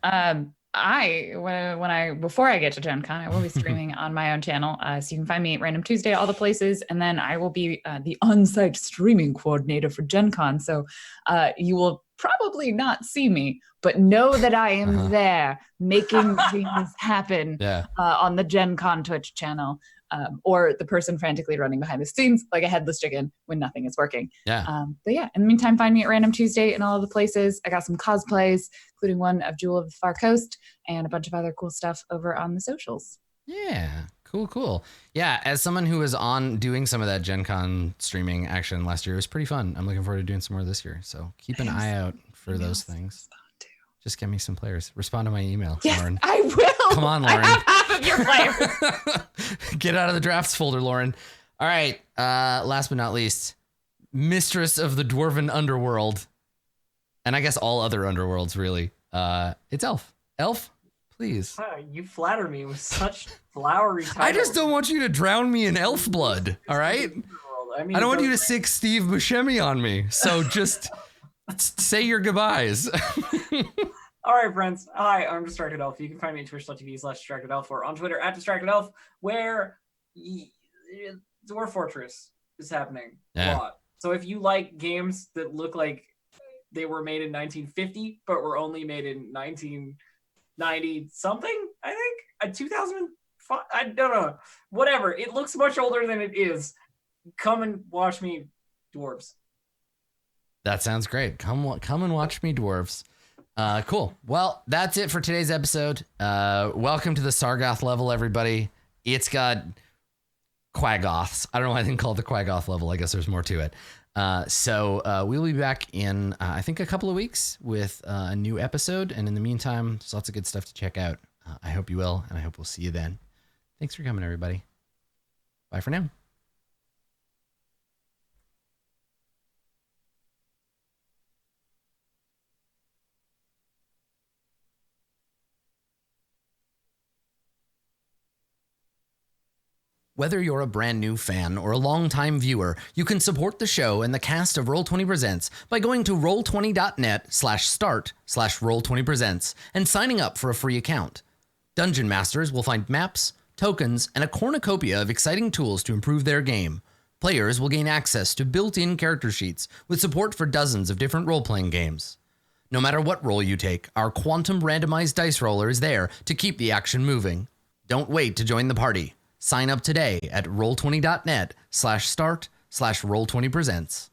Before I get to Gen Con, I will be streaming on my own channel. So you can find me at Random Tuesday, all the places. And then I will be the on-site streaming coordinator for Gen Con. So you will probably not see me, but know that I am there making things happen on the Gen Con Twitch channel. Or the person frantically running behind the scenes like a headless chicken when nothing is working. Yeah. But yeah, in the meantime, find me at Random Tuesday in all of the places. I got some cosplays, including one of Jewel of the Far Coast and a bunch of other cool stuff over on the socials. Yeah. Cool. Yeah. As someone who was on doing some of that Gen Con streaming action last year, it was pretty fun. I'm looking forward to doing some more this year. So keep an eye out for those things. Just get me some players. Respond to my email, yes, Lauren. I will. Come on, Lauren. I have half of your players. Get out of the drafts folder, Lauren. All right. Last but not least, mistress of the dwarven underworld, and I guess all other underworlds, really. It's Elf. Elf, Please. You flatter me with such flowery titles. I just don't want you to drown me in elf blood, all right? I mean, I don't want you to sick Steve Buscemi on me, so just say your goodbyes. All right, friends. Hi, I'm Distracted Elf. You can find me at twitch.tv/DistractedElf or on Twitter at DistractedElf, where Dwarf Fortress is happening a lot. So if you like games that look like they were made in 1950, but were only made in 1990 something, I think, 2005, I don't know. Whatever. It looks much older than it is. Come and watch me, dwarves. That sounds great. Come and watch me, dwarves. Cool. Well, that's it for today's episode. Welcome to the Sargoth level, everybody. It's got Quaggoths. I don't know why I didn't call it the Quaggoth level. I guess there's more to it. So we'll be back in, I think, a couple of weeks with a new episode. And in the meantime, there's lots of good stuff to check out. I hope you will, and I hope we'll see you then. Thanks for coming, everybody. Bye for now. Whether you're a brand new fan or a longtime viewer, you can support the show and the cast of Roll20 Presents by going to roll20.net/start/roll20presents and signing up for a free account. Dungeon Masters will find maps, tokens, and a cornucopia of exciting tools to improve their game. Players will gain access to built-in character sheets with support for dozens of different role-playing games. No matter what role you take, our quantum randomized dice roller is there to keep the action moving. Don't wait to join the party. Sign up today at roll20.net/start/roll20presents.